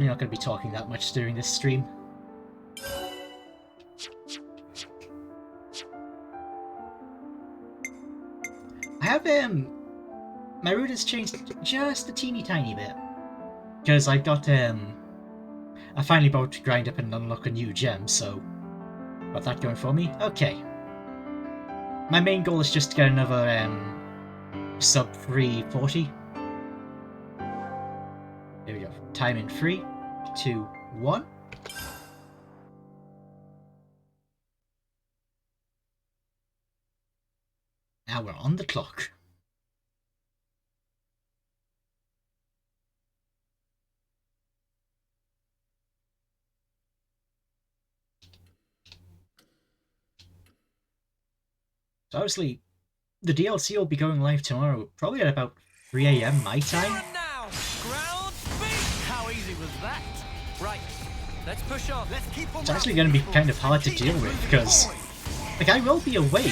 We're not going to be talking that much during this stream. I have, my route has changed just a teeny tiny bit. Because I got, I finally about to grind up and unlock a new gem, so... Got that going for me? Okay. My main goal is just to get another, sub 340. There we go. Time in 3, 2, 1. Now we're on the clock. So obviously, the DLC will be going live tomorrow, probably at about 3 AM my time. How easy was that? Right, let's push on. Let's keep on. It's actually going to be kind of hard to deal with because, like, I will be awake.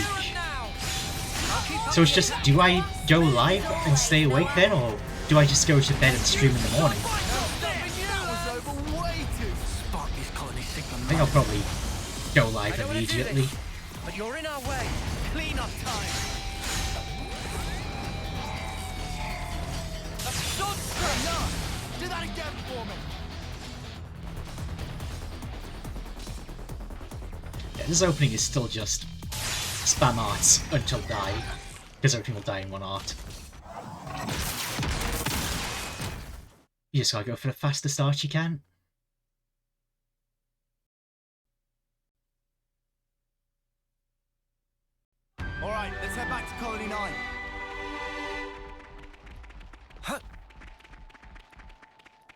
So it's just, do I go live and stay awake then, or do I just go to bed and stream in the morning? I think I'll probably go live immediately. But you're in our way. Clean up time. Do that again for me. Yeah, this opening is still just spam arts until die, because everything will die in one art. You just gotta go for the fastest start you can. Alright, let's head back to Colony 9.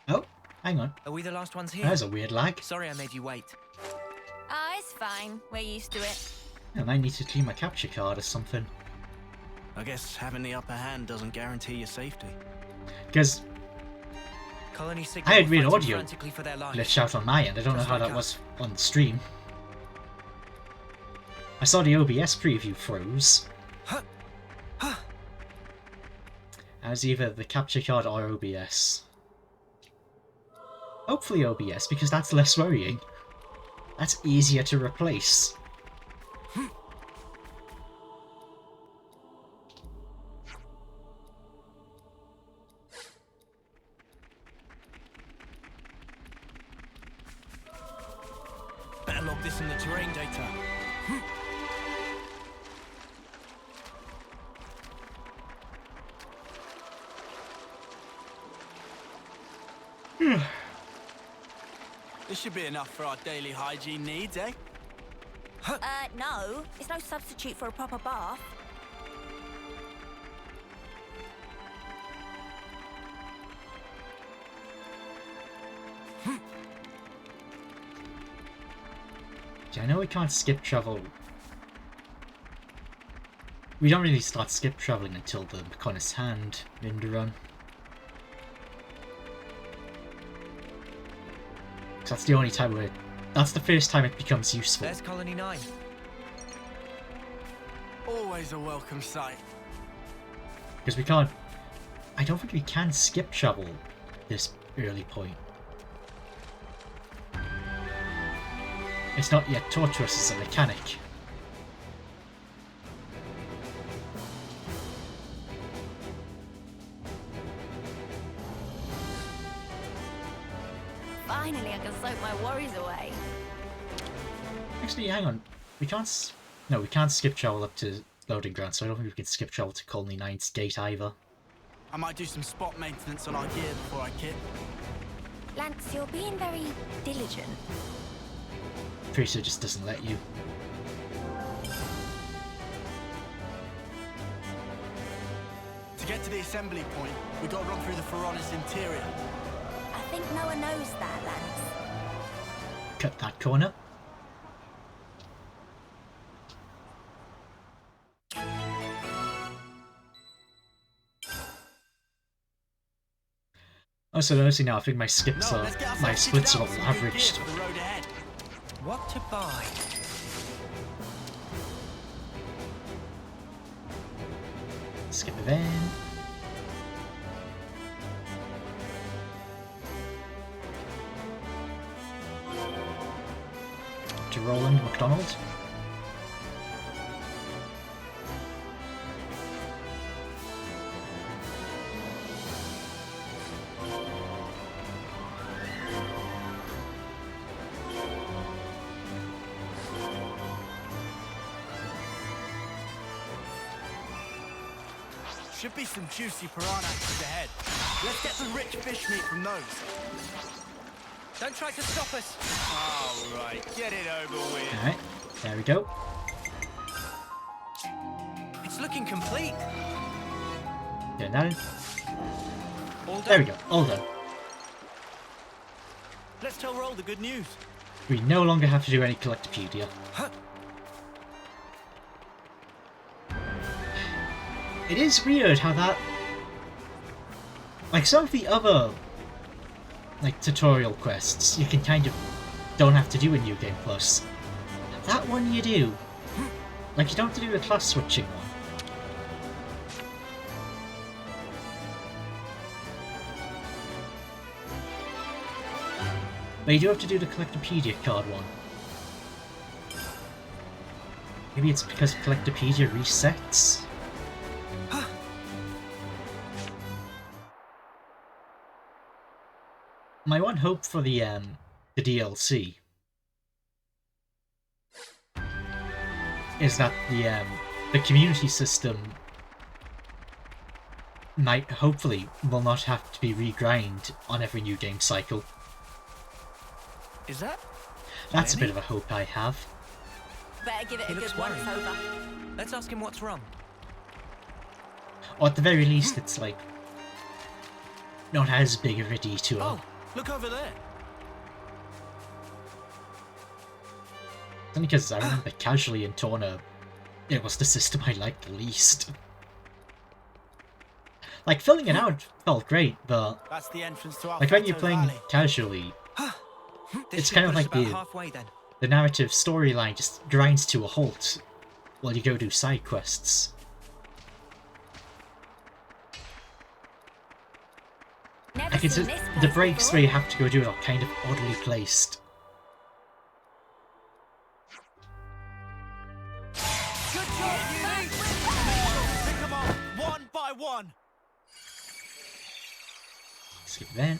Oh, hang on. Are we the last ones here? There's a weird lag. Sorry I made you wait. It's fine. We're used to it. I might need to clean my capture card or something. I guess having the upper hand doesn't guarantee your safety. Because Colony I had weird audio for their lives. glitched out on my end. I don't know how that was on the stream. I saw the OBS preview froze. That was either the capture card or OBS. Hopefully OBS, because that's less worrying. That's easier to replace. Better log this in the terrain data. This should be enough for our daily hygiene needs, eh? No. It's no substitute for a proper bath. I know we can't skip travel. We don't really start skip traveling until the Mechonis Hand in the run. That's the only time where... That's the first time it becomes useful. There's Colony 9. Always a welcome sight. Because we can't... I don't think we can skip travel this early point. It's not yet taught to us as a mechanic. Finally, I can soak my worries away. Actually, hang on. We can't... No, we can't skip travel up to loading ground, so I don't think we can skip travel to Colony 9's gate either. I might do some spot maintenance on our gear before I kit. Lance, you're being very diligent. Pretty sure it just doesn't let you. To get to the assembly point, we got to run through the Pharaonis interior. I think no one knows that, Lance. Cut that corner. Also, noticing now, I think my skips are... my splits are all averaged. What to buy? Skip a van. to Roland McDonald. Should be some juicy piranha actions ahead. Let's get some rich fish meat from those. Don't try to stop us. All right, get it over with. Alright, there we go. It's looking complete. Getting that in. All done. There we go, all done. Let's tell Roll the good news. We no longer have to do any Collectopedia. Huh. It is weird how that... Like, some of the other, like, tutorial quests, you can kind of don't have to do in New Game Plus. That one you do. Like, you don't have to do the class switching one. But you do have to do the Collectopedia card one. Maybe it's because Collectopedia resets? My one hope for the DLC is that the community system might hopefully will not have to be regrind on every new game cycle. Is that? That's a Danny? bit of a hope I have. Better give it He a looks good once worried. over. Let's ask him what's wrong. Or at the very least, it's like not as big of a detour. Oh, look over there. Only because I remember casually in Torna, it was the system I liked the least. Like, filling it out felt great, but That's the entrance to our like when you're Plateau playing Valley. casually, This It's should kind of put us like about the- halfway then. the narrative storyline just grinds to a halt while you go do side quests. Never Like, it's seen just, this the place breaks before. where you have to go do it are kind of oddly placed. Good job, Uni! Pick them up one by one. Skip that.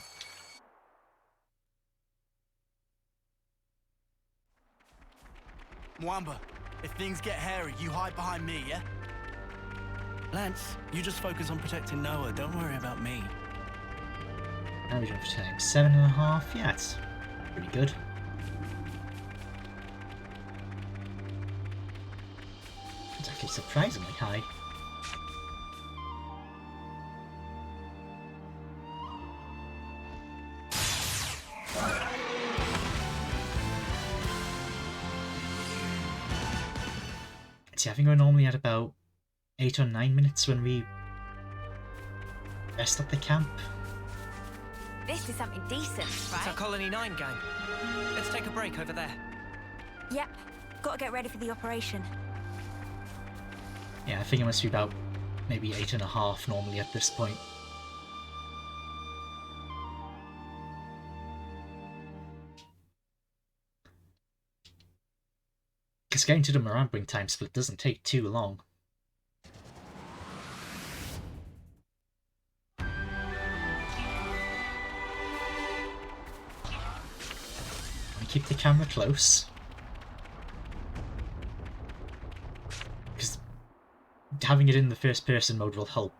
Mwamba, if things get hairy, you hide behind me, yeah? Lance, you just focus on protecting Noah. Don't worry about me. How are we doing for time? 7.5? Yeah, it's pretty good. It's actually surprisingly high. See, I think we're normally at about 8 or 9 minutes when we rest at the camp. This is something decent, It's our right? Colony 9 gang. Let's take a break over there. Yep. Gotta get ready for the operation. Yeah, I think it must be about maybe 8.5 normally at this point. Because getting to the Marambling time split doesn't take too long. And keep the camera close. Because having it in the first person mode will help.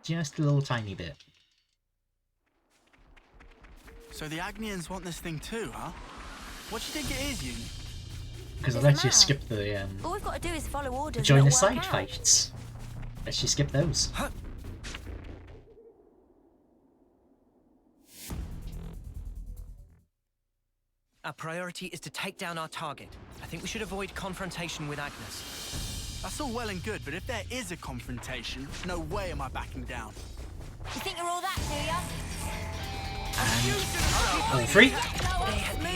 Just a little tiny bit. So the Agnians want this thing too, huh? What do you think it is, Uni? Because it Doesn't lets you matter. skip the All we've got to do is follow orders. and join the it'll side work out. fights. Lets you skip those. Our priority is to take down our target. I think we should avoid confrontation with Agnes. That's all well and good, but if there is a confrontation, no way am I backing down. You think you're all that, do ya? All three?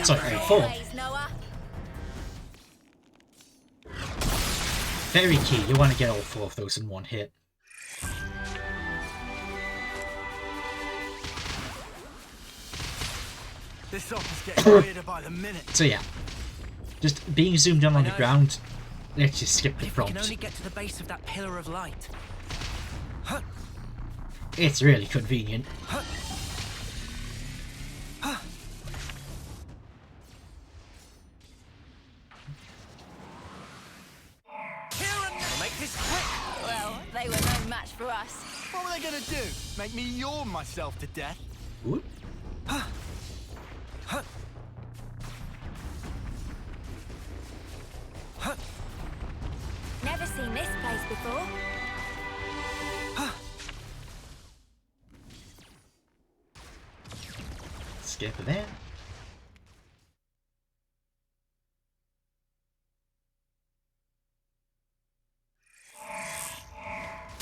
Sorry, all four. Always, Noah. Very key, you want to get all 4 of those in one hit. This office getting weirder by the minute. So yeah, Just being zoomed in on the ground lets you skip the If we can prompt. only get to the base of that pillar of light. It's really convenient. We'll make this quick. Well, they were no match for us. What were they gonna do? Make me yawn myself to death? Ooh. Never seen this place before. Skip there.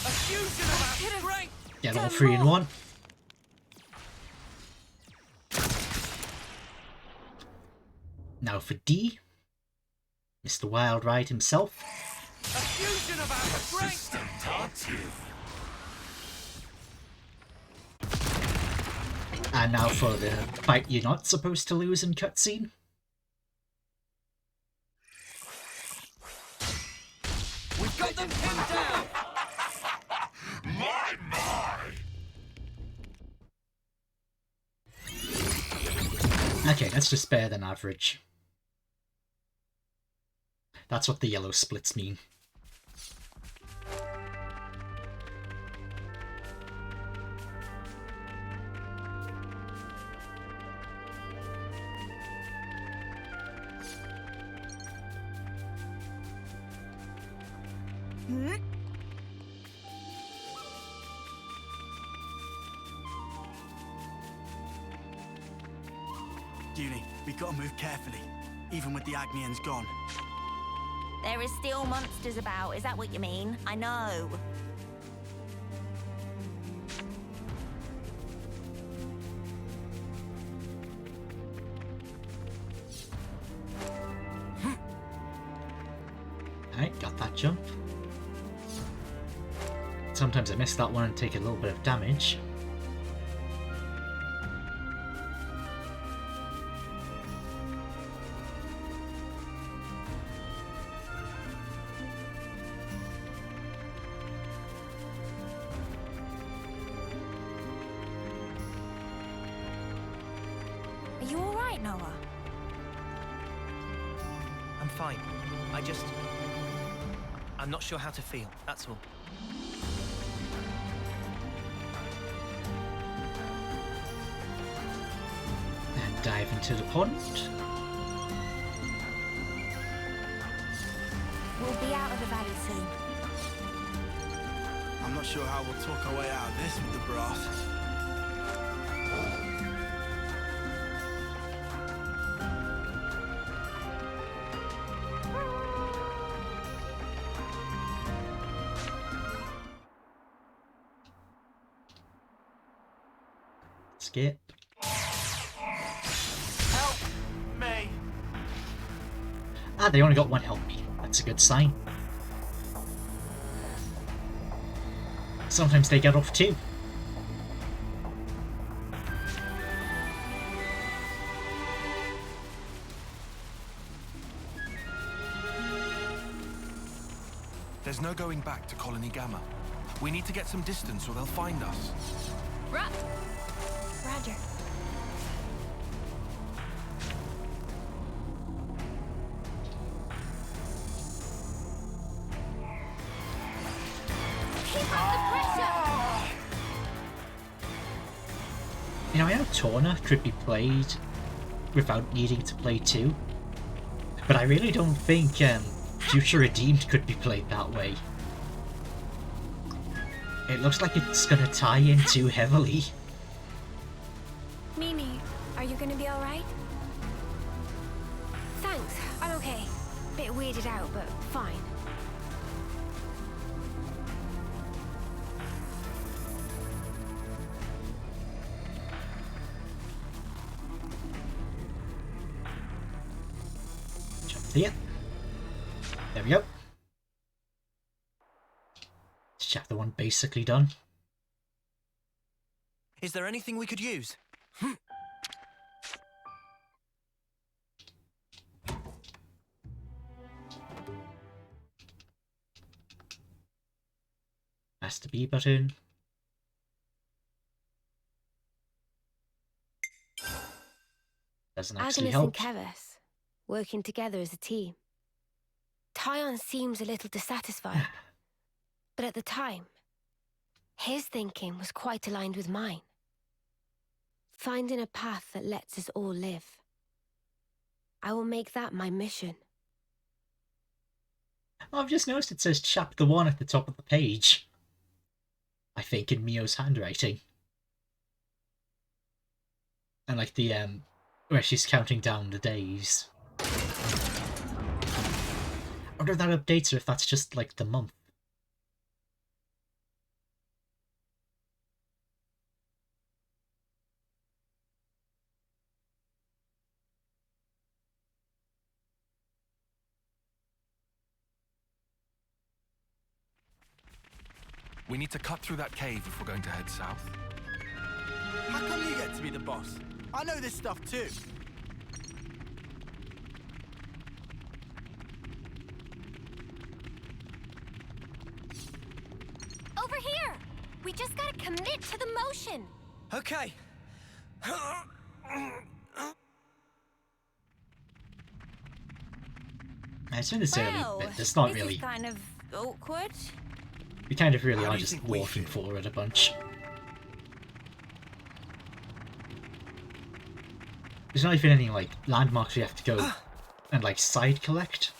A fusion of our strength. Get all three in one. Now for D. Mr. Wild Ride himself. A fusion of our strength. And now for the fight you're not supposed to lose in cutscene. We've got them pinned down. Okay, that's just better than average. That's what the yellow splits mean. Junie, we've got to move carefully, even with the Agnians gone. There is still monsters about, is that what you mean? I know. Alright, got that jump. Sometimes I miss that one and take a little bit of damage. Are you alright, Noah? I'm fine. I'm not sure how to feel, that's all. And dive into the pond. We'll be out of the valley soon. I'm not sure how we'll talk our way out of this with the broth. Skip. Help me! Ah, they only got one help me. That's a good sign. Sometimes they get off too. There's no going back to Colony Gamma. We need to get some distance or they'll find us. Roger. Keep up the pressure! You know, I know Torna could be played without needing to play 2, but I really don't think Future Redeemed could be played that way. It looks like it's gonna tie in too heavily. Mimi, are you gonna be alright? Thanks, I'm okay. Bit weirded out, but fine. Jump there. There we go. Chapter 1 basically done. Is there anything we could use? That's the B button. Doesn't actually Agnes and help. Keras, working together as a team. Tyon seems a little dissatisfied, but at the time, his thinking was quite aligned with mine. Finding a path that lets us all live. I will make that my mission. Oh, I've just noticed it says chapter 1 at the top of the page. I think in Mio's handwriting. And like the where she's counting down the days. I wonder if that updates or if that's just like the month. We need to cut through that cave if we're going to head south. How come you get to be the boss? I know this stuff too. Over here! We just gotta commit to the motion. Okay. It's in this early Well, bit. It's not this really. is kind of awkward. We kind of really How are do you just think we walking feel? forward a bunch. There's not even any like landmarks we have to go and like side collect.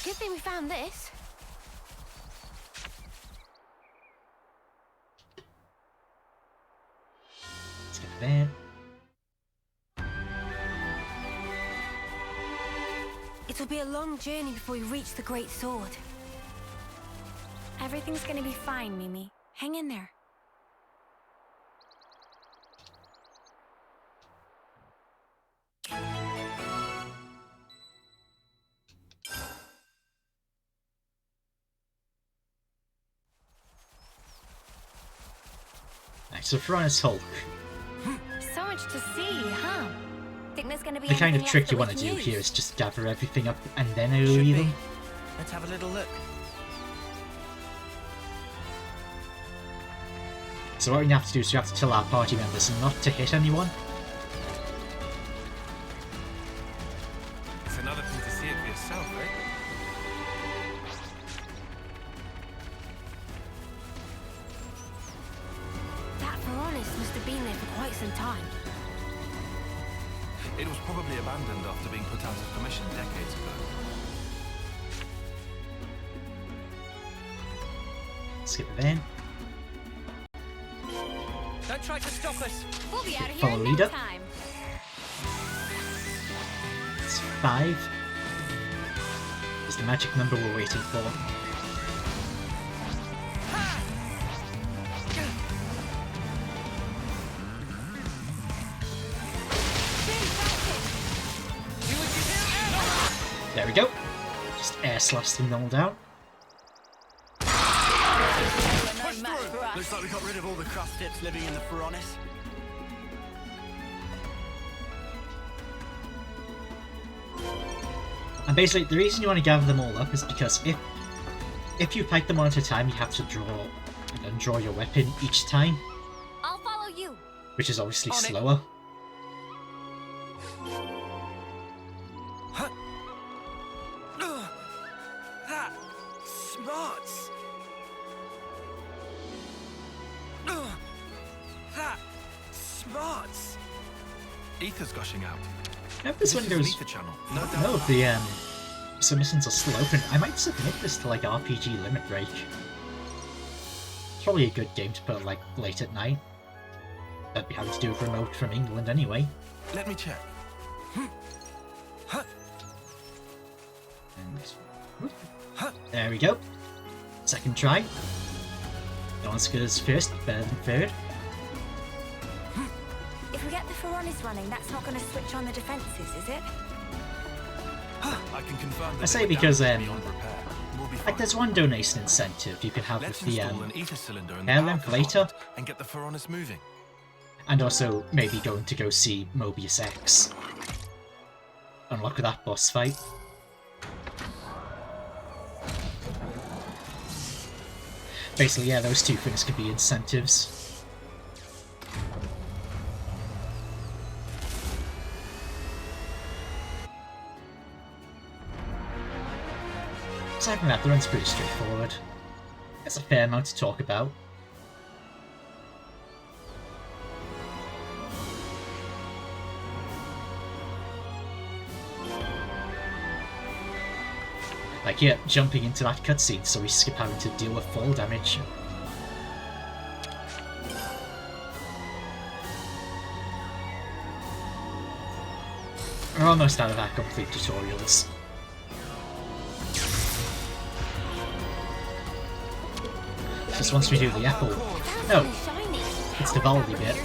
Good thing we found this. Let's get there. It'll be a long journey before we reach the Great Sword. Everything's gonna be fine, Mimi. Hang in there. Right, so Fronis Hulk. So much to see, huh? Think there's gonna be The kind of anything trick else you that we want to can do use? here is just gather everything up and then Should AoE be. them. Let's have a little look. So what we have to do is we have to tell our party members not to hit anyone. It's another thing to see it for yourself, eh? That Veronis must have been there for quite some time. It was probably abandoned after being put out of commission decades ago. Skip it then. Don't try to stop us. We'll be out of here Follow in no leader. time. It's 5. Is the magic number we're waiting for. There we go. Just air slash them all down. Push through! Looks like we got rid of all the crust tips living in the Foronis. And basically, the reason you want to gather them all up is because if you fight them one at a time, you have to draw your weapon each time, I'll follow you. which is obviously On it. slower. Ha! Smarts! Ha! Smarts! Ether's gushing out. Now if this one is an goes... ether channel, no doubt. No, if the submissions are still open, I might submit this to like RPG Limit Break. It's probably a good game to put like late at night. I'd be having to do it remote from England anyway. Let me check. And there we go. Second try. No one's good as first, better than third. If we get the Foronis running, that's not gonna switch on the defenses, is it? I can confirm that I say they were because, damaged beyond repair. We'll be Like fine. there's one donation incentive you can have Let's with the install an ether cylinder in air the length power later, compartment and get the Foronis moving. and also maybe going to go see Mobius X. Unlock that boss fight. basically, yeah, those two things could be incentives. Aside from that, the run's pretty straightforward. There's a fair amount to talk about. Like, yeah, jumping into that cutscene so we skip having to deal with fall damage. We're almost out of our complete tutorials. Just once we do the apple. No, it's the Valdi bit.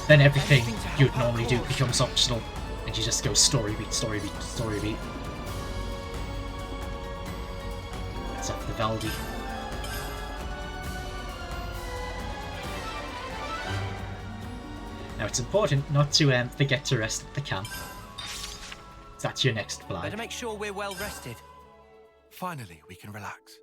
Then everything you'd normally do becomes optional, and you just go story beat, story beat, story beat. That's up the Valdi. Now it's important not to forget to rest at the camp. That's your next flag. Better make sure we're well rested. Finally, we can relax.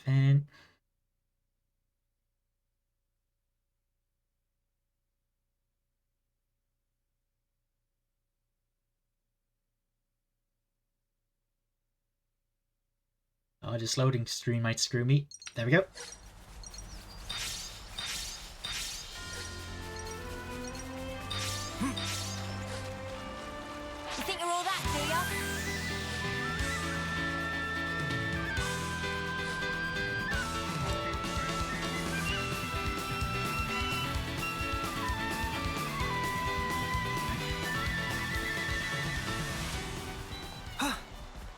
And oh, just loading stream might screw me. There we go. You think you're all that, do ya?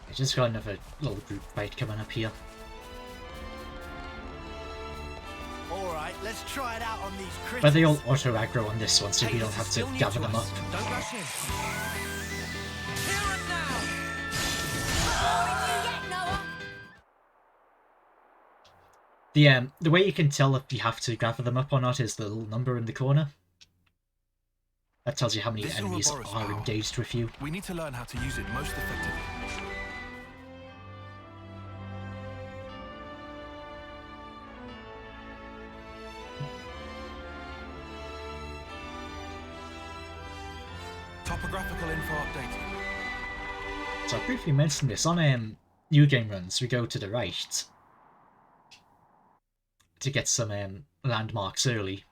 I just got another little group fight coming up here. Alright, let's try it out on these critters. But they all auto aggro on this one, so we don't have to Still new gather to them us. up. Don't rush in. Here and now. The way you can tell if you have to gather them up or not is the little number in the corner. That tells you how many This enemies Ouroboros are power. engaged with you. We need to learn how to use it most effectively. Topographical info updated. So I briefly mentioned this on new game runs. We go to the right to get some landmarks early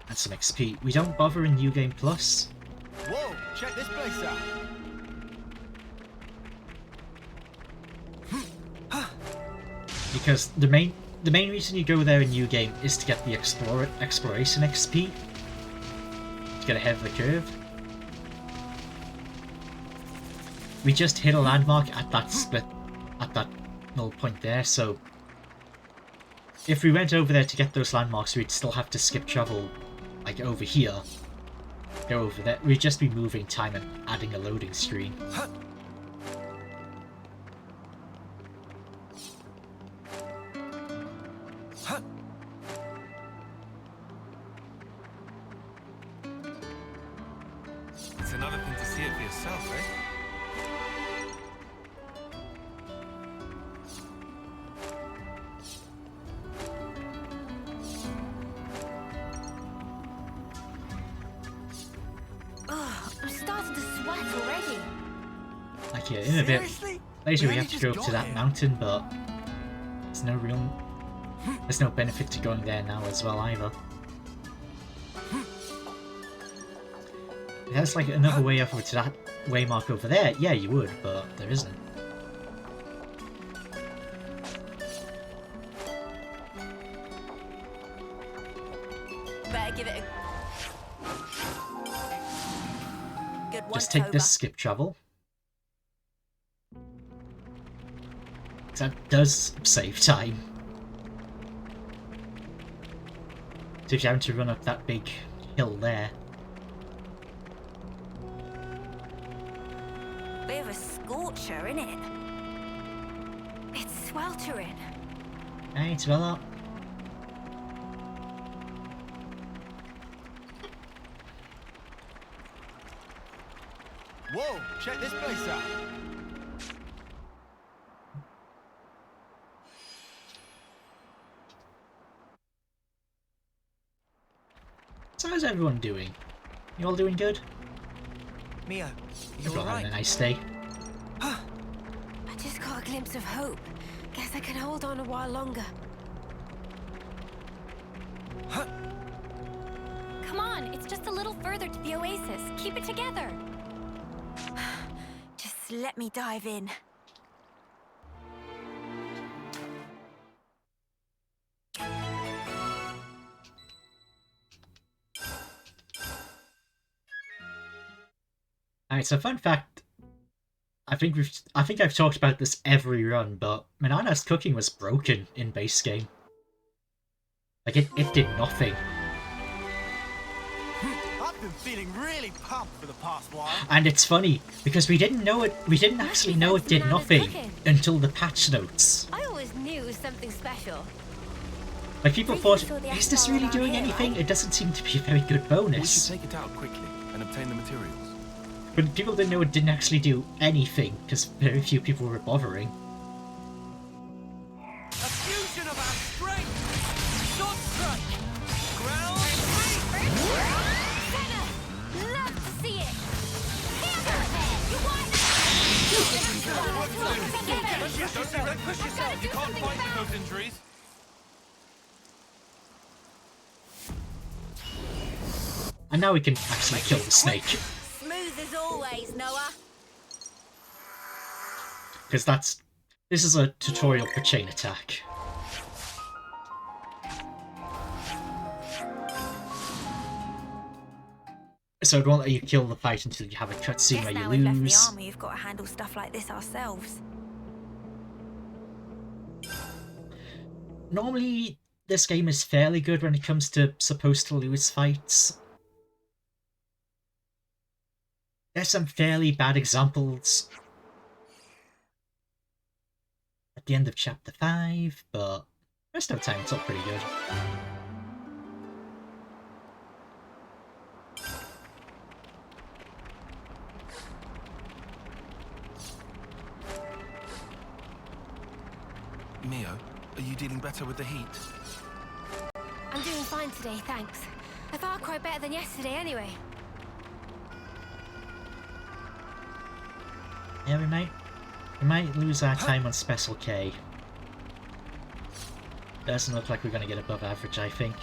and some XP. We don't bother in New Game Plus. Whoa, check this place out. Because the main reason you go there in New Game is to get the exploration XP. To get ahead of the curve. We just hit a landmark at that split, at that null point there, so if we went over there to get those landmarks, we'd still have to skip travel, like over here, go over there. We'd just be moving time and adding a loading screen. It's another thing to see it for yourself, eh? I'm starting to sweat already. Like, yeah, in a bit Seriously? later we only have to just go got to that here. mountain, but there's no benefit to going there now as well either. If there's like another way over to that waymark over there, yeah, you would, but there isn't. Better give it a good once Just take over. this skip travel. That does save time. So if you're having to run up that big hill there. scorcher, innit? It's sweltering. Hey, it's well up. Whoa, check this place out. So how's everyone doing? You all doing good? Mio, you Everyone alright? having a nice day? I just got a glimpse of hope. Guess I can hold on a while longer. Come on, it's just a little further to the oasis. Keep it together. Just let me dive in. Alright, so fun fact. I think I've talked about this every run, but Manana's cooking was broken in base game. Like it did nothing. I've been feeling really pumped for the past while. And it's funny, because we didn't actually know it did Manana's nothing cooking. until the patch notes. I always knew it was something special. Like people Pretty thought, sure the is this Axar really around doing here, anything? right? It doesn't seem to be a very good We should bonus. take it out quickly and obtain the materials. But people didn't know it didn't actually do anything, because very few people were bothering. A fusion of our strength! Sword strike! Ground Senna! Love to see it! Hammer! You want Push yourself! Push yourself! You can't fight with those injuries! And now we can actually kill the snake. Smooth as always, Noah. Because this is a tutorial for chain attack. So it won't let you kill the fight until you have a cutscene Guess where now you we've left the lose. army, we've got to handle stuff like this ourselves. Normally, this game is fairly good when it comes to supposed to lose fights. There's some fairly bad examples at the end of Chapter 5, but rest of the time it's all pretty good. Mio, are you dealing better with the heat? I'm doing fine today, thanks. A far cry better than yesterday anyway. Yeah, we might lose our time on Special K. Doesn't look like we're gonna get above average, I think.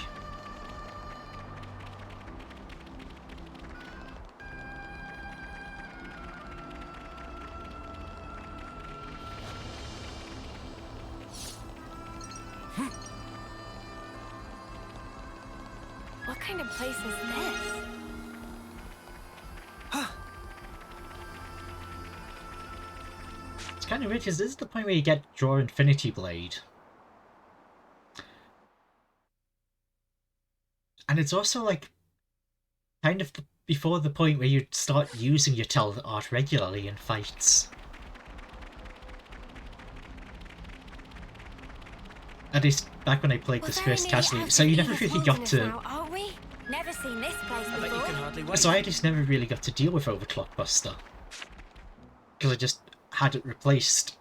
What kind of place is this? It's kind of weird because this is the point where you get Draw Infinity Blade. And it's also like kind of before the point where you start using your talent art regularly in fights. At least back when I played We're this very first nearly casually, out so of you never Eva's really got wilderness to. now, aren't we? Never seen this place I bet you before. can hardly wait. So I just never really got to deal with Overclock Buster. Because I just had it replaced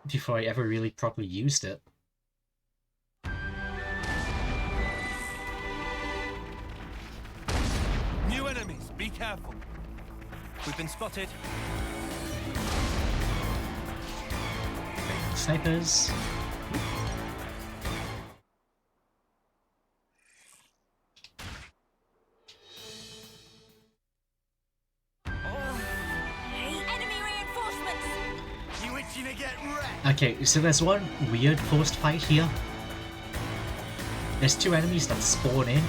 before I ever really properly used it. New enemies, be careful. We've been spotted. Snipers. Enemy reinforcements! You itching to get wrecked? Okay, so there's one weird forced fight here. There's two enemies that spawn in,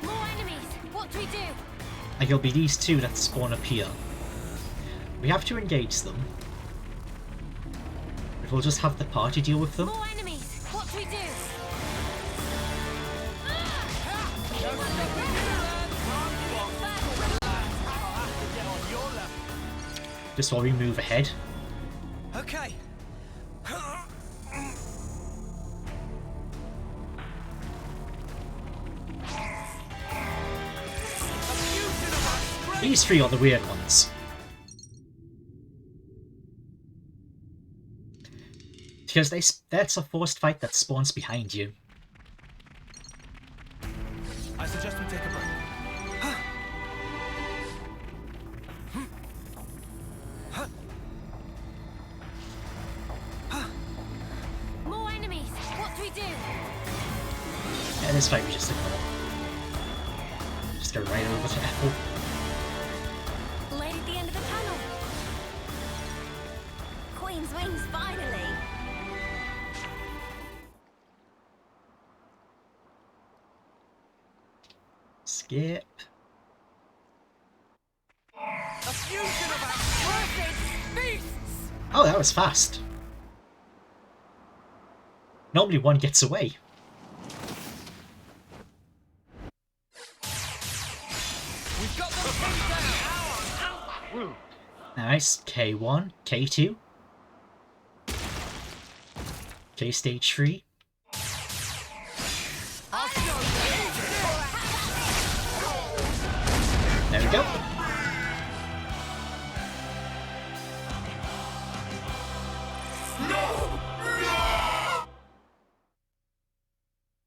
More enemies! What do we do? and it'll be these two that spawn up here. We have to engage them. But we'll just have the party deal with them. More enemies! What do we do? Get on your just while we move ahead. Okay. These three are the weird ones. Because that's a forced fight that spawns behind you. I suggest we take a break. More enemies! What do we do? Yeah, this fight we just ignore. Just go right over to Ethel. Right at the end of the panel. Queen's wings, finally. Skip. A fusion of perfect beasts! Oh, that was fast. Normally one gets away. We've got them pinned down! Nice. K1, K2. K stage 3. I'll show you! There we go.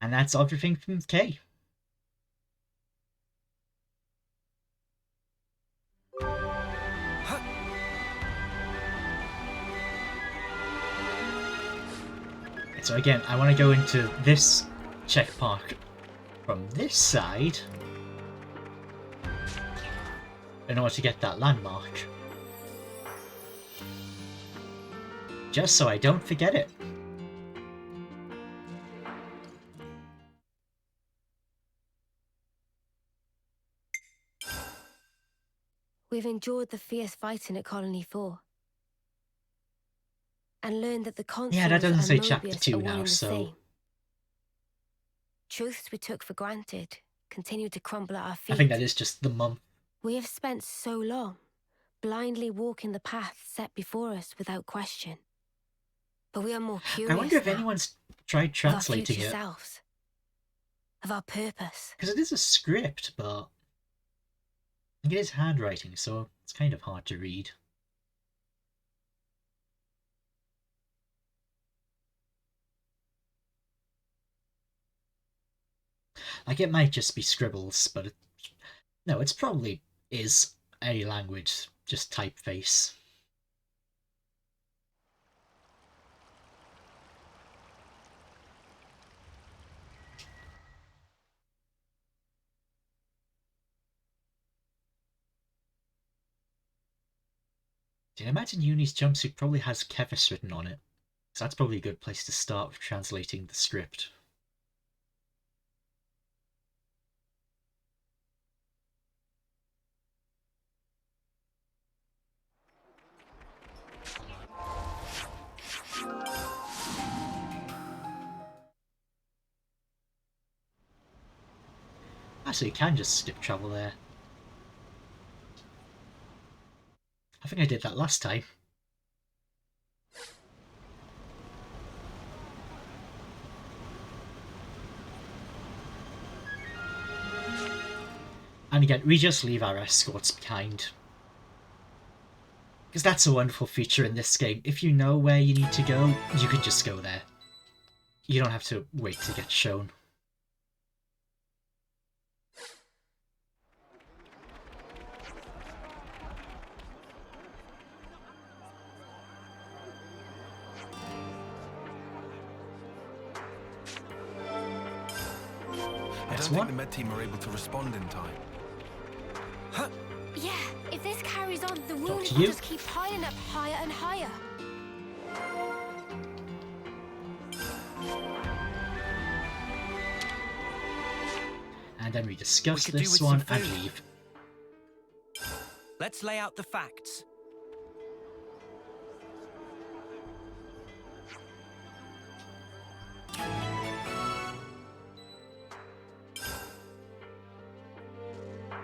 And that's everything from K. So again, I want to go into this check park from this side in order to get that landmark. Just so I don't forget it. We've endured the fierce fighting at Colony 4. And learned that the consoles Yeah, that doesn't and say chapter Mobius 2 are one now, and the so... same. Truths we took for granted continue to crumble at our feet. I think that is just the month. We have spent so long blindly walking the path set before us without question. But we are more curious I wonder if now anyone's tried of our translating future it. selves, of our purpose. Because it is a script, but... I think it is handwriting, so it's kind of hard to read. Like, it might just be scribbles, but no, it's probably is a language, just typeface. I imagine Uni's jumpsuit probably has Kevis written on it, so that's probably a good place to start with translating the script. Actually, you can just skip travel there. I think I did that last time. And again, we just leave our escorts behind. Because that's a wonderful feature in this game. If you know where you need to go, you can just go there. You don't have to wait to get shown. I don't think the med team are able to respond in time. Yeah, if this carries on, the wounds to will you. just keep piling up higher and higher. And then we discuss We could do this with one some and food. leave. Let's lay out the facts.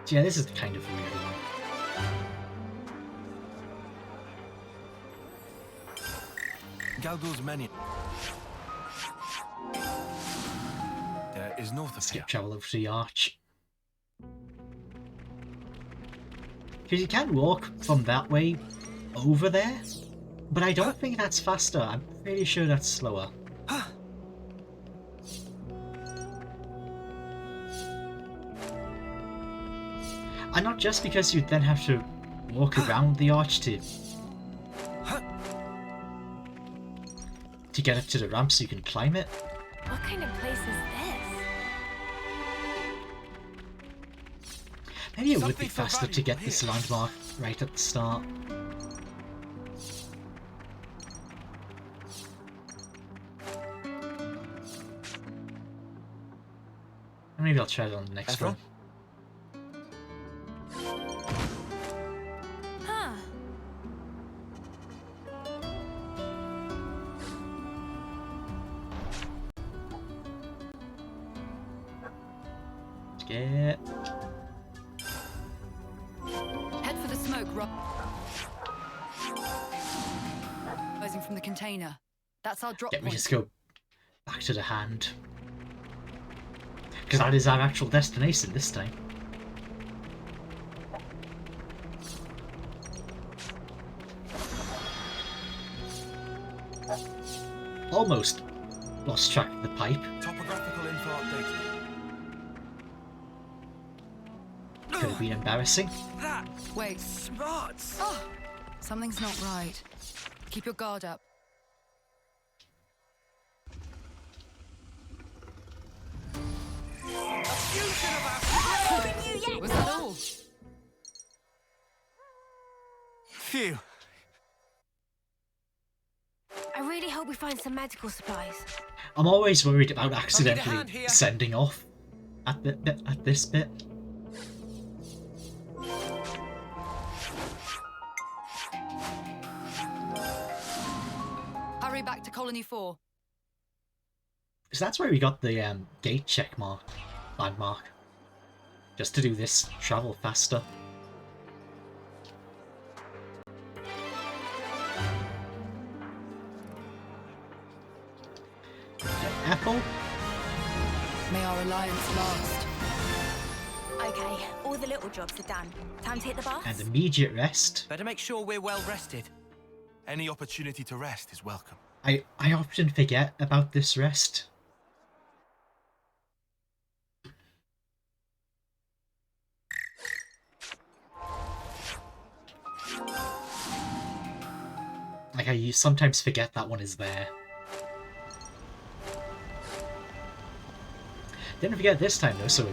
So yeah, this is kind of a weird one. Galgul's menu. There is north of here. Skip travel over to the arch. Because you can walk from that way over there, but I don't think that's faster. I'm pretty sure that's slower. And not just because you'd then have to walk around the arch to get up to the ramp so you can climb it. What kind of place is this? Maybe it would Something be so faster to get valuable this here. landmark right at the start. Maybe I'll try it on the next Everyone? one. Huh. Get... Head for the smoke, rising from the container. That's our drop Yeah, we point. just go back to the hand. Because that is our actual destination this time. Almost lost track of the pipe. Topographical info updated. Could have been embarrassing. That Wait, smarts. oh, something's not right. Keep your guard up. Was that all? Phew. I really hope we find some medical supplies. I'm always worried about hand accidentally here. sending off at this bit. Hurry back to Colony 4. Because that's where we got the gate check mark, landmark. Just to do this travel faster. Apple? May our alliance last. Okay, all the little jobs are done. Time to hit the bus? And immediate rest. Better make sure we're well rested. Any opportunity to rest is welcome. I often forget about this rest. Like, I sometimes forget that one is there. Didn't forget this time though, so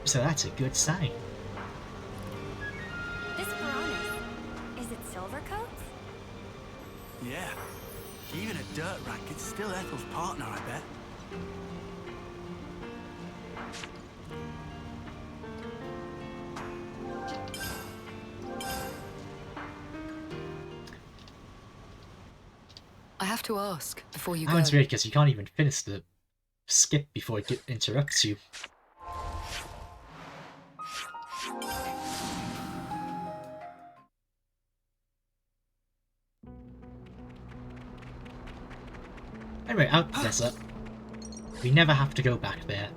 that's a good sign. This piranha, is it silver coat? Yeah. Even a dirt rack, it's still Ethel's partner, I bet. I have to ask before you That go. one's weird because you can't even finish the skip before it interrupts you. Anyway, out the desert. We never have to go back there.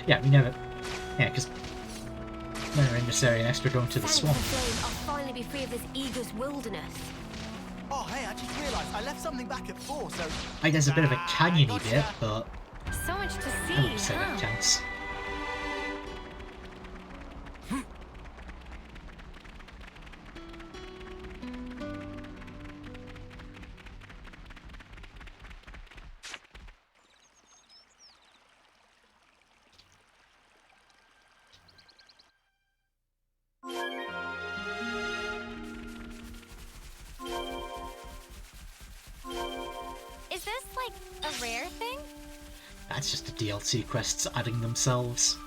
Yeah, we never... Yeah, because when we're in this area next, we're going to the Thanks swamp. to Flame, I'll finally be free of this eagle's wilderness. Oh, hey, I just realised I left something back at 4, so... Like, there's a bit of a canyony gotcha. bit, but So much to see, I wouldn't say huh? that counts. Is this like a rare thing? That's just the DLC quests adding themselves.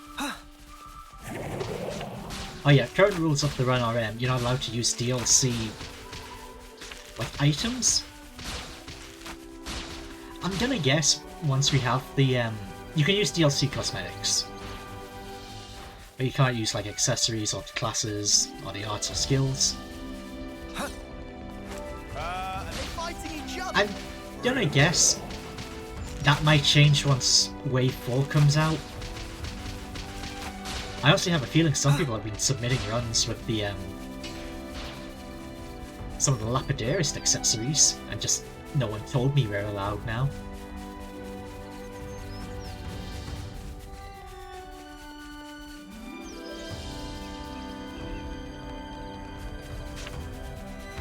Oh yeah, current rules of the run are you're not allowed to use DLC like items. I'm gonna guess once we have the you can use DLC cosmetics. But you can't use like accessories or classes or the arts or skills. Are they fighting each other? I'm gonna guess that might change once Wave 4 comes out. I also have a feeling some people have been submitting runs with the some of the Lapidarist accessories, and just no one told me we're allowed now.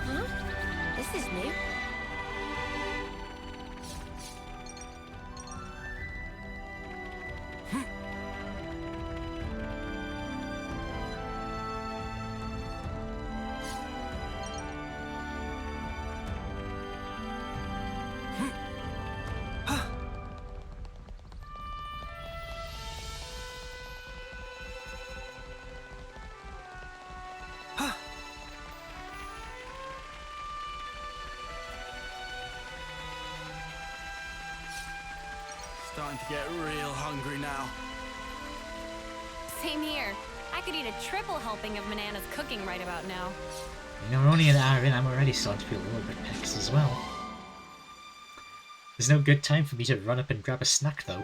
Huh? This is new. Starting to get real hungry now. Same here. I could eat a triple helping of Manana's cooking right about now. You know, we're only an hour in, I'm already starting to feel a little bit pecks as well. There's no good time for me to run up and grab a snack though.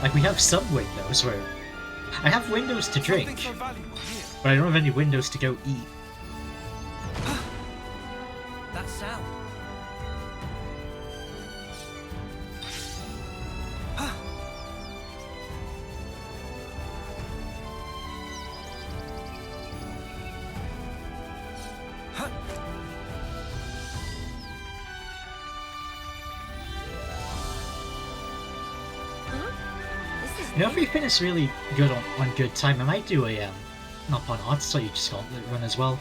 Like, we have some windows where... I have windows to drink, So valuable here. but I don't have any windows to go eat. That sound. This is You know, if we finish really good on good time, I might do a not on art, so you just gauntlet run as well.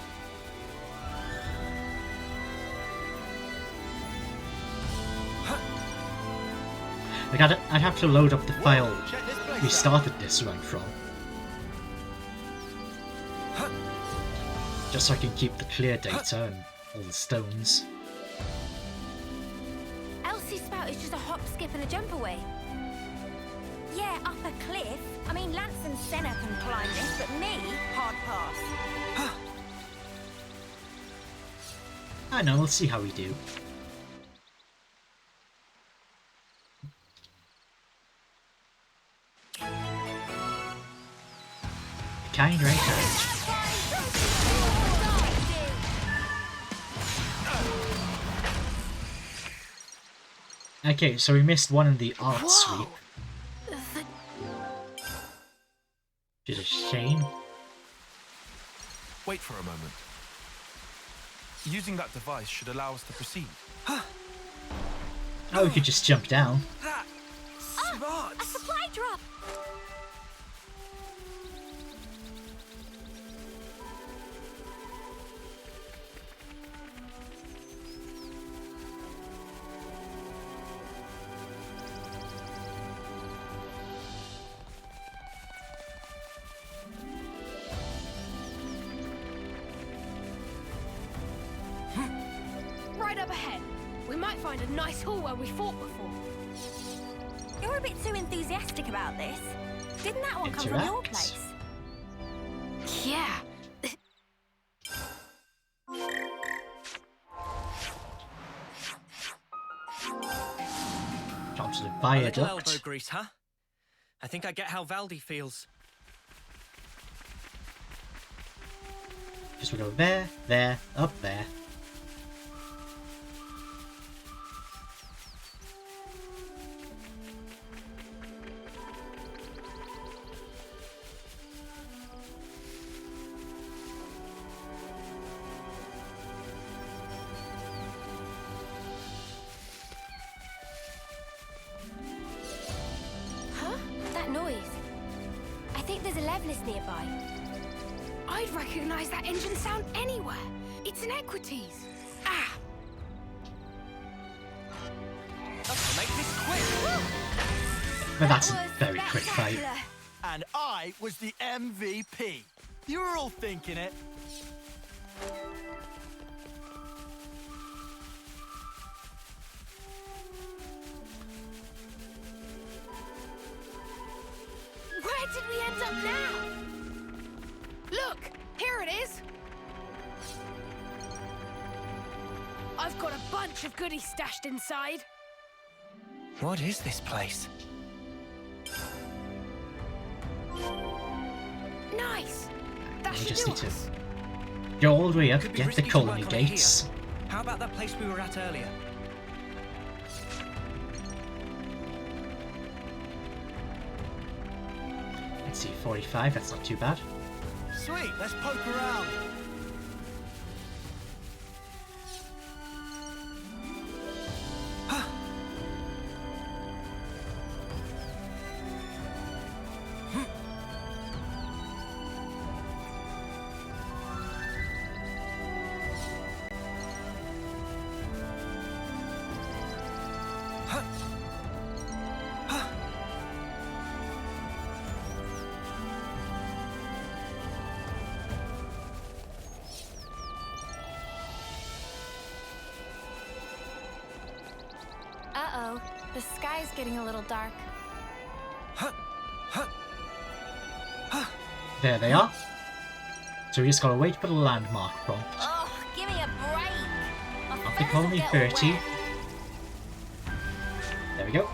Like, I'd have to load up the file Check this place we out. started this run from, just so I can keep the clear data and all the stones. Elsie Spout is just a hop, skip, and a jump away. Yeah, up a cliff. I mean, Lance and Senna can climb this, but me, hard pass. I know, we'll see how we do. Kind right. Okay, so we missed one in the art sweep, which is a shame. Wait for a moment. Using that device should allow us to proceed. Oh, we could just jump down. That smart. A supply drop! Right up ahead. We might find a nice hall where we fought before. You're a bit too enthusiastic about this. Didn't that one come from your Interact. place? Yeah. Down to the A little elbow viaduct. grease, huh? I think I get how Valdi feels. Just we go there, there, up there. Huh? That noise. I think there's a Leveless nearby. I'd recognize that engine sound anywhere. It's an Equities. Ah! Let's make this quick. But that's a was very quick fight. spectacular. And I was the MVP. You were all thinking it. Where'd did we end up now? Look, here it is. I've got a bunch of goodies stashed inside. What is this place? Nice. That We should just do need to us. go all the way up, Could be get the risky to work colony on it here. gates. How about that place we were at earlier? Let's see, 45, that's not too bad. Sweet, let's poke around. Uh-oh. The sky's getting a little dark. There they are. So we just gotta wait for the landmark prompt. Oh, give me a break. My Up the face will colony get 30. wet. There we go.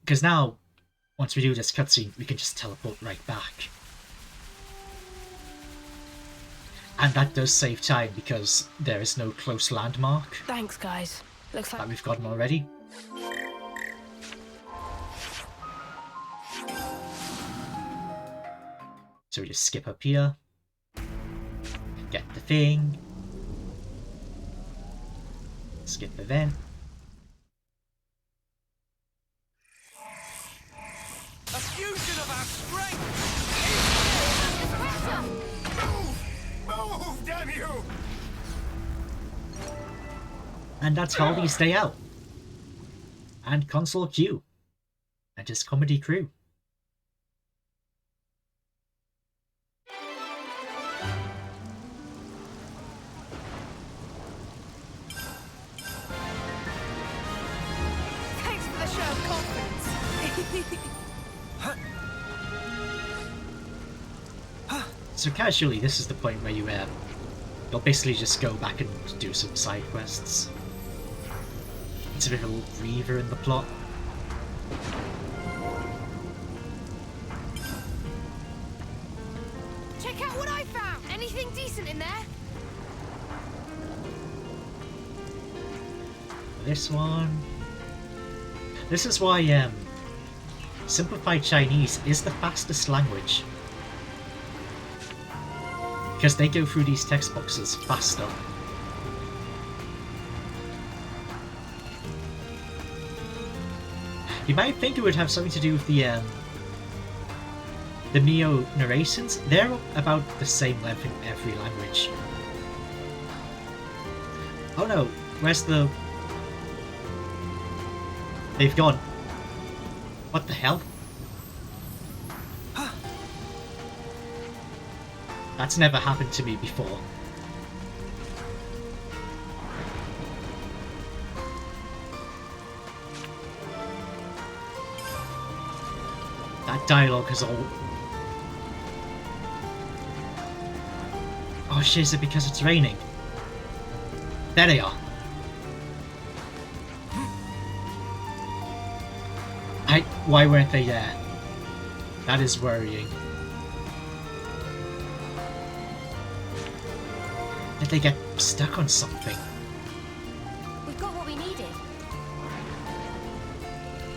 Because now, once we do this cutscene, we can just teleport right back. And that does save time because there is no close landmark Thanks, guys. Looks like that we've gotten already. So we just skip up here, get the thing, skip the vent. A fusion of our strength! Move, damn you! And that's Hardy's Day Out. And Console Q. And his comedy crew. thanks for the show of confidence. So casually, this is the point where you'll basically just go back and do some side quests. It's a bit of a reaver in the plot. Check out what I found. Anything decent in there? This one. This is why Simplified Chinese is the fastest language. Because they go through these text boxes faster. You might think it would have something to do with the Neo narrations. They're about the same length in every language. Oh no, where's the... They've gone. What the hell? That's never happened to me before. That dialogue is all... Oh shit, is it because it's raining? There they are. Why weren't they there? That is worrying. Did they get stuck on something? We've got what we needed.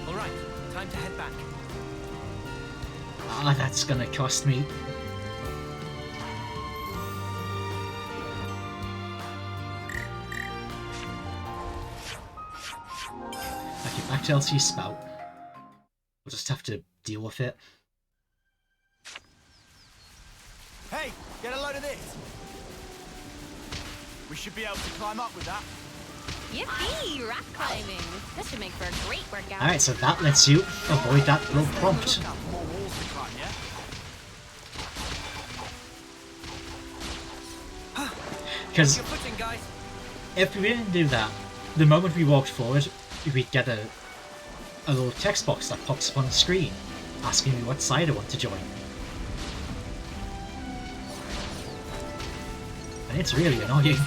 All right, time to head back. Ah, that's gonna cost me. Okay, back to LC Spout. We'll just have to deal with it. Hey, get a load of this. We should be able to climb up with that. Yippee! Rock climbing. This should make for a great workout. Alright, so that lets you avoid that little prompt. Look out for more walls to climb, yeah? Because Your footing, guys. if we didn't do that, the moment we walked forward, we'd get a little text box that pops up on the screen asking me what side I want to join. And it's really annoying.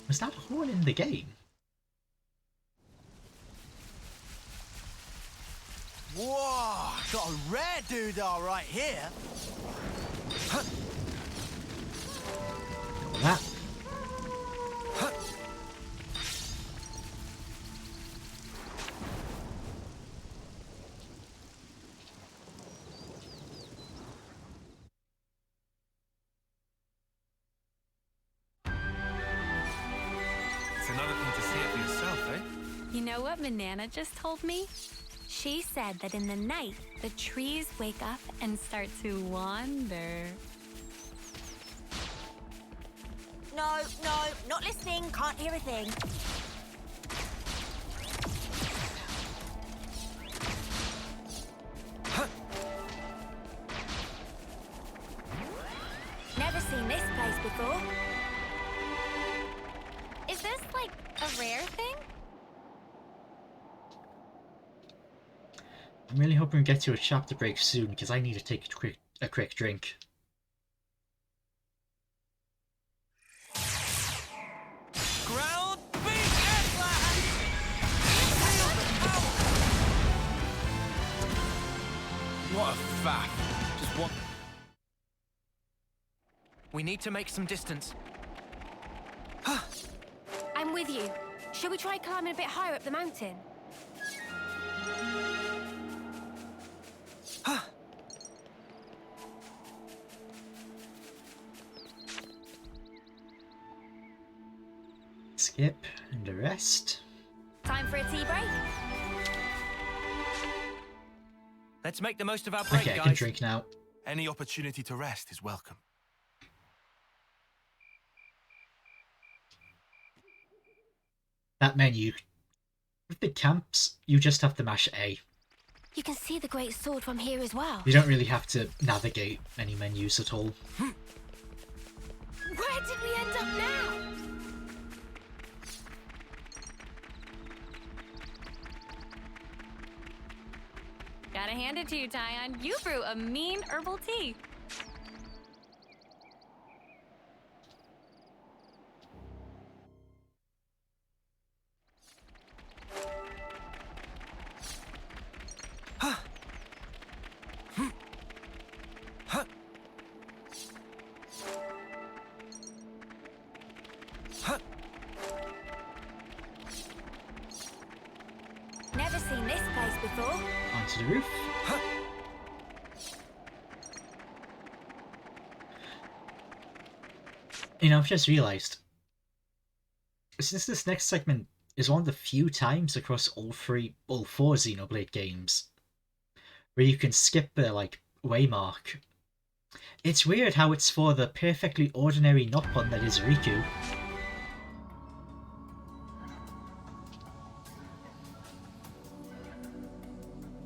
Was that a horn in the game? Whoa! Got a rare doodah right here. Got that. Another thing to see it for yourself, eh? You know what Banana just told me? She said that in the night, the trees wake up and start to wander. No, not listening. Can't hear a thing. Never seen this place before. Is this like a rare thing? I'm really hoping we get to a chapter break soon because I need to take a quick drink. Ground beat, Atlas! What a faff. Just one. We need to make some distance. I'm with you. Shall we try climbing a bit higher up the mountain? Skip and the rest. Time for a tea break? Let's make the most of our break, Okay, I guys. can drink now. Any opportunity to rest is welcome. That menu. With the camps, you just have to mash A. You can see the great sword from here as well. You don't really have to navigate any menus at all. Where did we end up now? Gotta hand it to you, Tyon. You brew a mean herbal tea. Never seen this place before. Onto the roof. You know, I've just realised, since this next segment is one of the few times across all four Xenoblade games where you can skip the, waymark, it's weird how it's for the perfectly ordinary Noppon that is Riku.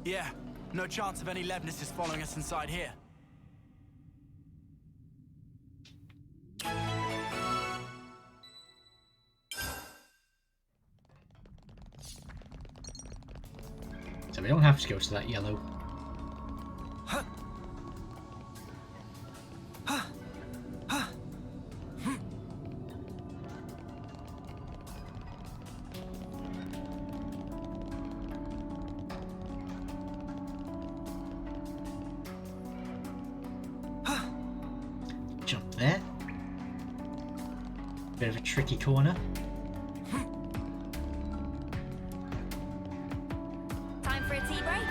Yeah, no chance of any Levnesses following us inside here. So we don't have to go to that yellow. Jump there. Bit of a tricky corner. Time for a tea break?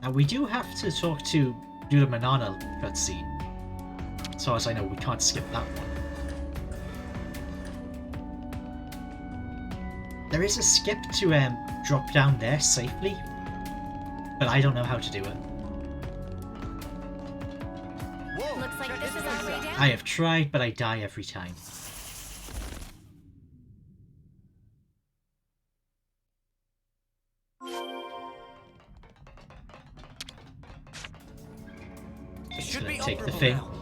Now we do have to talk to do the banana cutscene. As far as I know, we can't skip that one. There is a skip to drop down there safely, but I don't know how to do it. Whoa, Looks like check this is place our way out. down. I have tried, but I die every time. It Just should gonna be take the operable thing. now.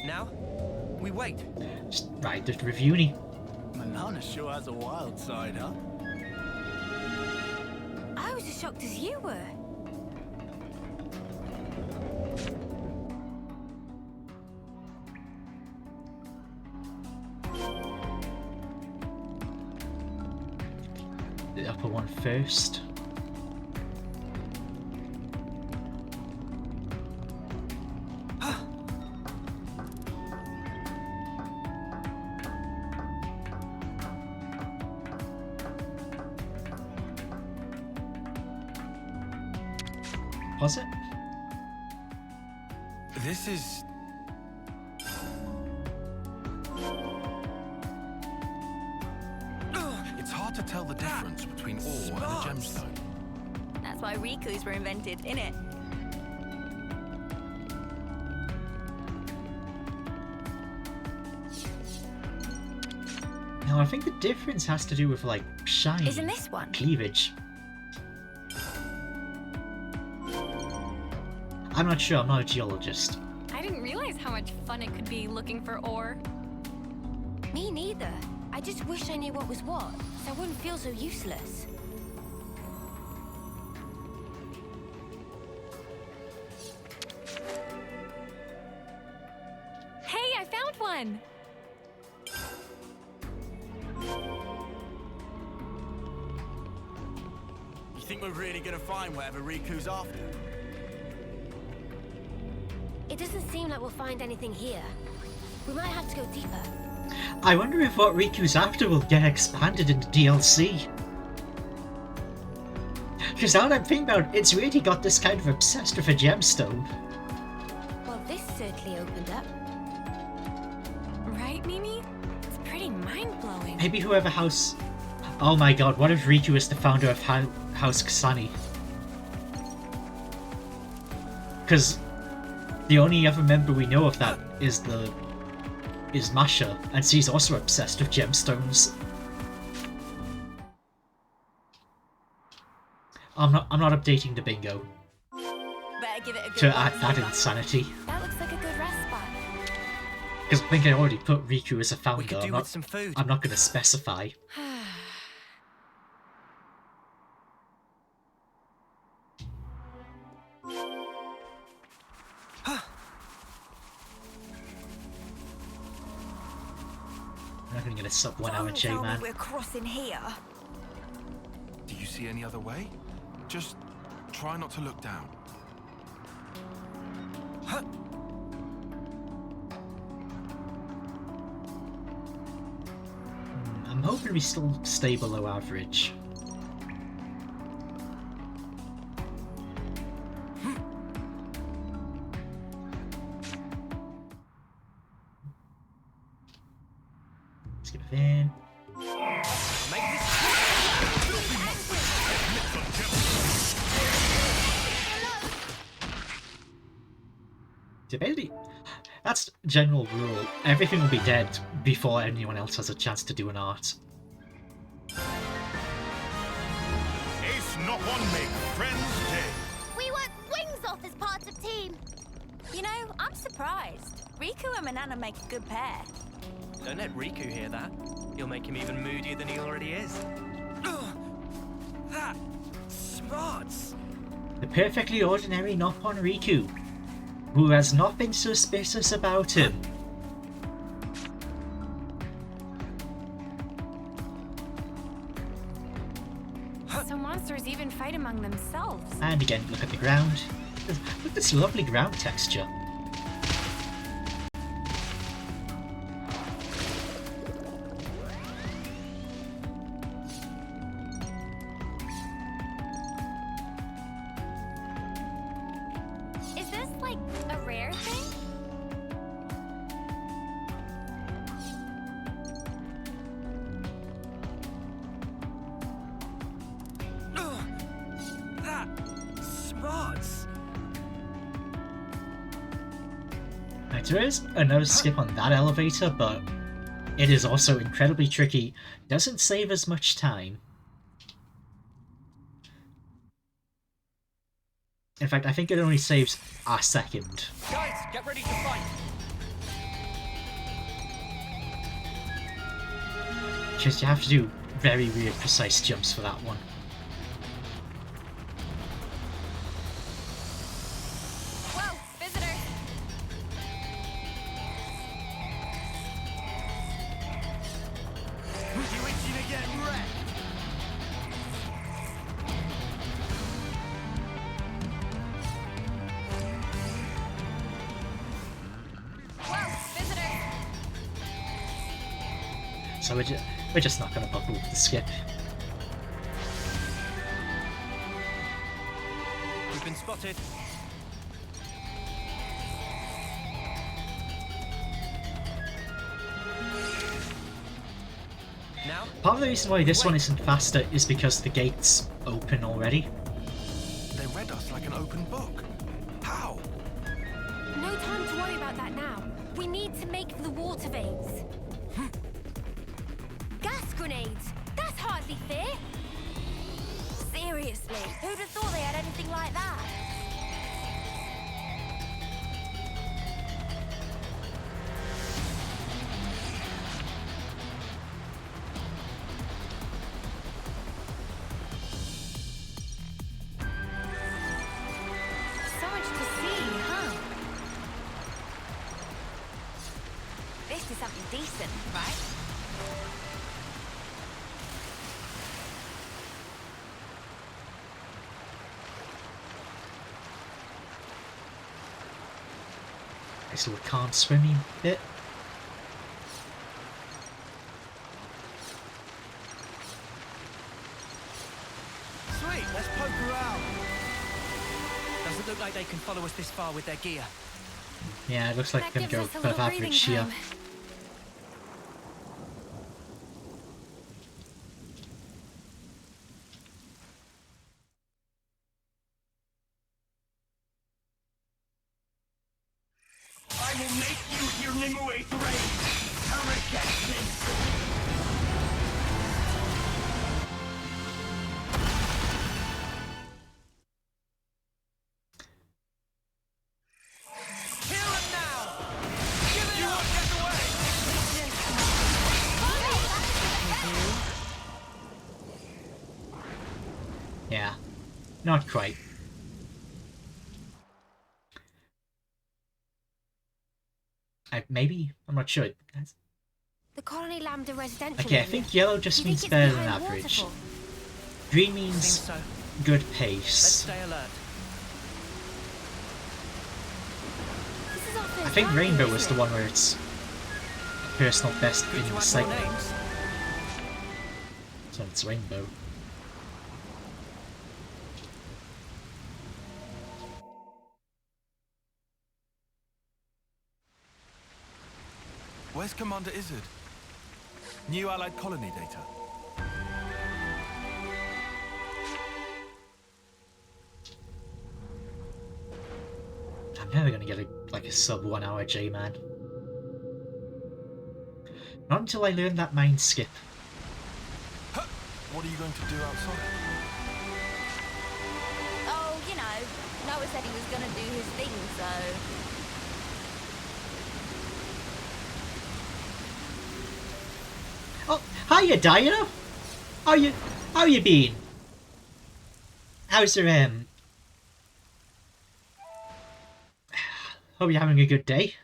Now, we wait. Just ride the Revuni. Manana sure has a wild side, huh? I was as shocked as you were. The upper one first. Was it? This is... It's hard to tell the difference between ore and a gemstone. That's why Riku's were invented, innit? No, I think the difference has to do with like shine, Isn't this one? cleavage. I'm not sure, I'm not a geologist. I didn't realize how much fun it could be looking for ore. Me neither. I just wish I knew what was what, so I wouldn't feel so useless. Hey, I found one! You think we're really gonna find whatever Riku's after? It doesn't seem like we'll find anything here. We might have to go deeper. I wonder if what Riku's after will get expanded into DLC. Because now that I'm thinking about it, it's really got this kind of obsessed with a gemstone. Well, this certainly opened up. Right, Mimi? It's pretty mind-blowing. Maybe whoever House... Oh my god, what if Riku is the founder of House Kasani? Because the only other member we know of that is Masha, and she's also obsessed with gemstones. I'm not updating the bingo Better give it a good to once add that over. insanity. That looks like a good rest spot. Because I think I already put Riku as a We founder. could do with some food. I'm not going to specify. I'm not going to get a sub 1 hour Don't J, tell me man. we're crossing here. Do you see any other way? Just try not to look down. I'm hoping we still stay below average. Let's get it in. Make this Debatably, that's general rule. Everything will be dead before anyone else has a chance to do an art. Ace not one make friends day. We work wings off as part of team. You know, I'm surprised. Riku and Manana make a good pair. Don't let Riku hear that. You'll make him even moodier than he already is. That smarts. The perfectly ordinary Noppon Riku, who has nothing suspicious about him. So monsters even fight among themselves. And again, look at the ground. Look at this lovely ground texture. Is this like a rare thing? That farts. Right, there is another skip on that elevator, but it is also incredibly tricky. Doesn't save as much time. In fact, I think it only saves a second. Guys, get ready to fight. Because you have to do very weird, precise jumps for that one. Whoa, visitor! You itching to get wrecked? Whoa, visitor! So we're just not going to bother with the skip. We've been spotted. Now, Part of the reason why this one isn't faster is because the gate's open already. They read us like an open book. How? No time to worry about that now. We need to make for the water veins. Gas grenades! That's hardly fair! Seriously, who'd have thought they had anything like that? So much to see, huh? This is something decent, right? Nice little can't swimming bit. Sweet, let's poke around. doesn't look like they can follow us this far with their gear. Yeah, it looks like That we're gives going us to a go little above breathing average here. time. I will make you your Nimue Hurricane! Kill him now! Give it up! Get away! Yeah, not quite. Maybe? I'm not sure. The Colony Lambda residential Okay, I area. think yellow just You think means it's better than behind the average. waterfall? Green Seems means so. good Let's pace. stay alert. This is our first I think time rainbow here, is the isn't it? one where it's personal best Good in to the add more segment. names. So it's rainbow. Where's Commander Izzard? New Allied colony data. I'm never gonna get a sub 1 hour J-Man. Not until I learn that mind skip. Huh. What are you going to do outside? Oh, you know, Noah said he was gonna do his thing, so... Oh, hiya, Diana! How you been? How's your, Hope you're having a good day.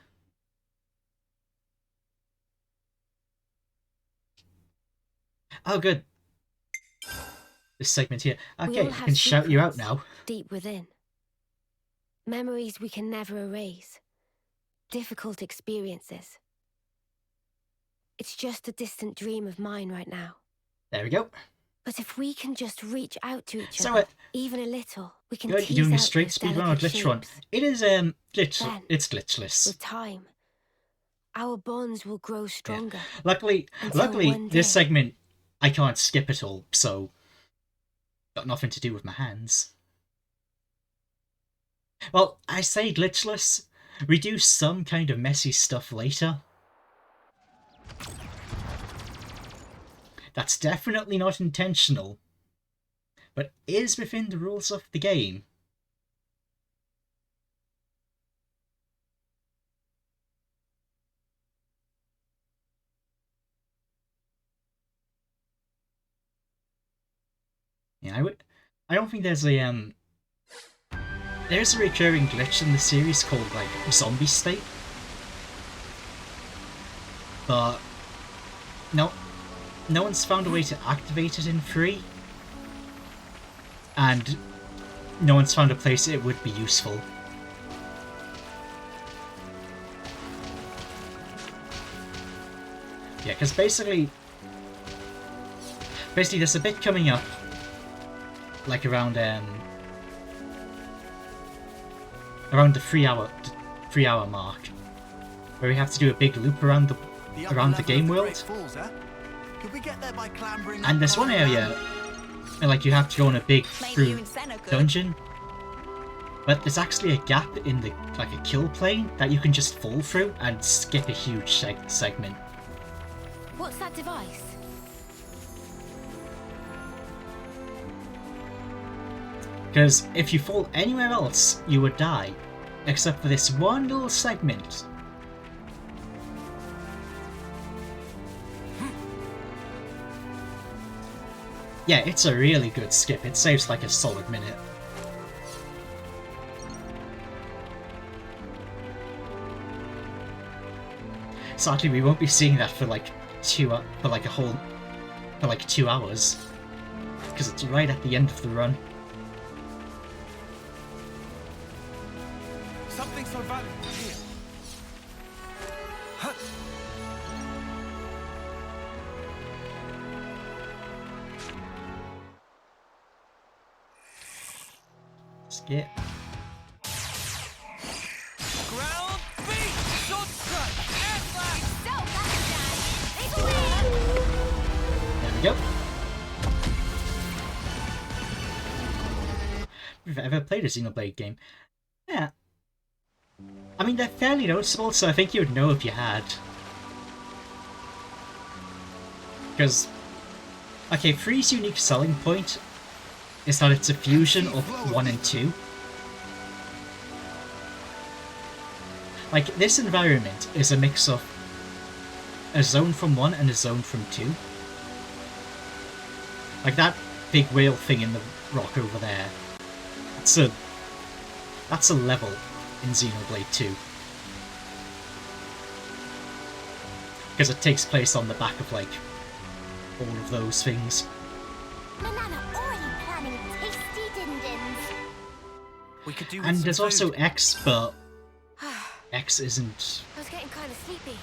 Oh, good. This segment here. We Okay, all I have can shout you out secrets now. Deep within. Memories we can never erase. Difficult experiences. It's just a distant dream of mine right now. There we go. But if we can just reach out to each So, other, even a little, we can Good, tease you're doing a out straight those speed run or delicate glitch run. shapes. It is glitch. Then, It's glitchless. With time, our bonds will grow stronger. Luckily, Until one this day- segment I can't skip at all, so got nothing to do with my hands. Well, I say glitchless. We do some kind of messy stuff later. That's definitely not intentional, but is within the rules of the game. Yeah, I don't think there's a there's a recurring glitch in the series called like zombie state, but no one's found a way to activate it in 3, and no one's found a place it would be useful. Yeah, because basically there's a bit coming up, like around the 3 hour mark, where we have to do a big loop around the game world. Falls, huh? Could we get there by clambering And there's one area where, like, you have to go on a big through dungeon, but there's actually a gap in the like a kill plane that you can just fall through and skip a huge segment. What's that device? Because if you fall anywhere else, you would die, except for this one little segment. Yeah, it's a really good skip. It saves like a solid minute. Sadly, we won't be seeing that for like 2 hours, because it's right at the end of the run. Something so valuable here. Huh. Skip. Ground beat! Short strike! Air slash! So, that's done. Leave away! There we go. If you've ever played a Xenoblade game, yeah. I mean, they're fairly noticeable, so I think you would know if you had. Because, okay, 3's unique selling point is that it's a fusion of 1 and 2. Like, this environment is a mix of a zone from 1 and a zone from 2. Like that big whale thing in the rock over there. That's a level in Xenoblade 2. Because it takes place on the back of, like, all of those things. Banana already planning tasty din-dins. We could do with And some there's food. also X, but X isn't... I was getting kind of sleepy.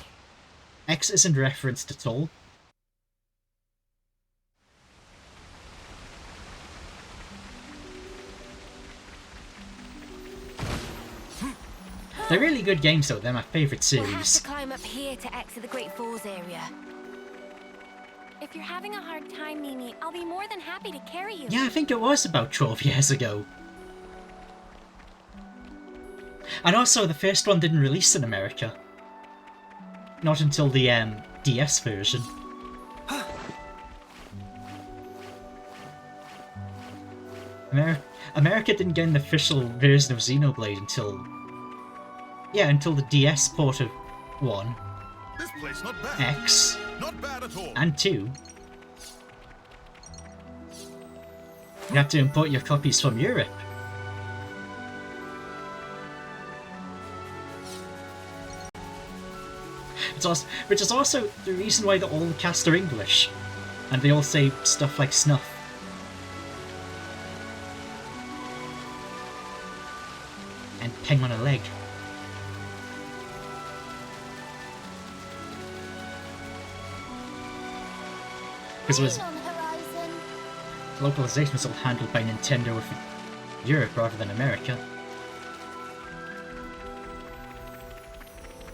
X isn't referenced at all. They're really good games though, they're my favourite We'll have series. to climb up here to exit the Great Falls area. If you're having a hard time, Mimi, I'll be more than happy to carry you. Yeah, I think it was about 12 years ago. And also, the first one didn't release in America. Not until the DS version. America didn't get an official version of Xenoblade until... Yeah, until the DS port of 1, This place not bad. X, Not bad at all. and 2. You have to import your copies from Europe. Which is also the reason why all the cast are English, and they all say stuff like snuff. And peng on a leg. Because it was On horizon. localization was all handled by Nintendo with Europe rather than America.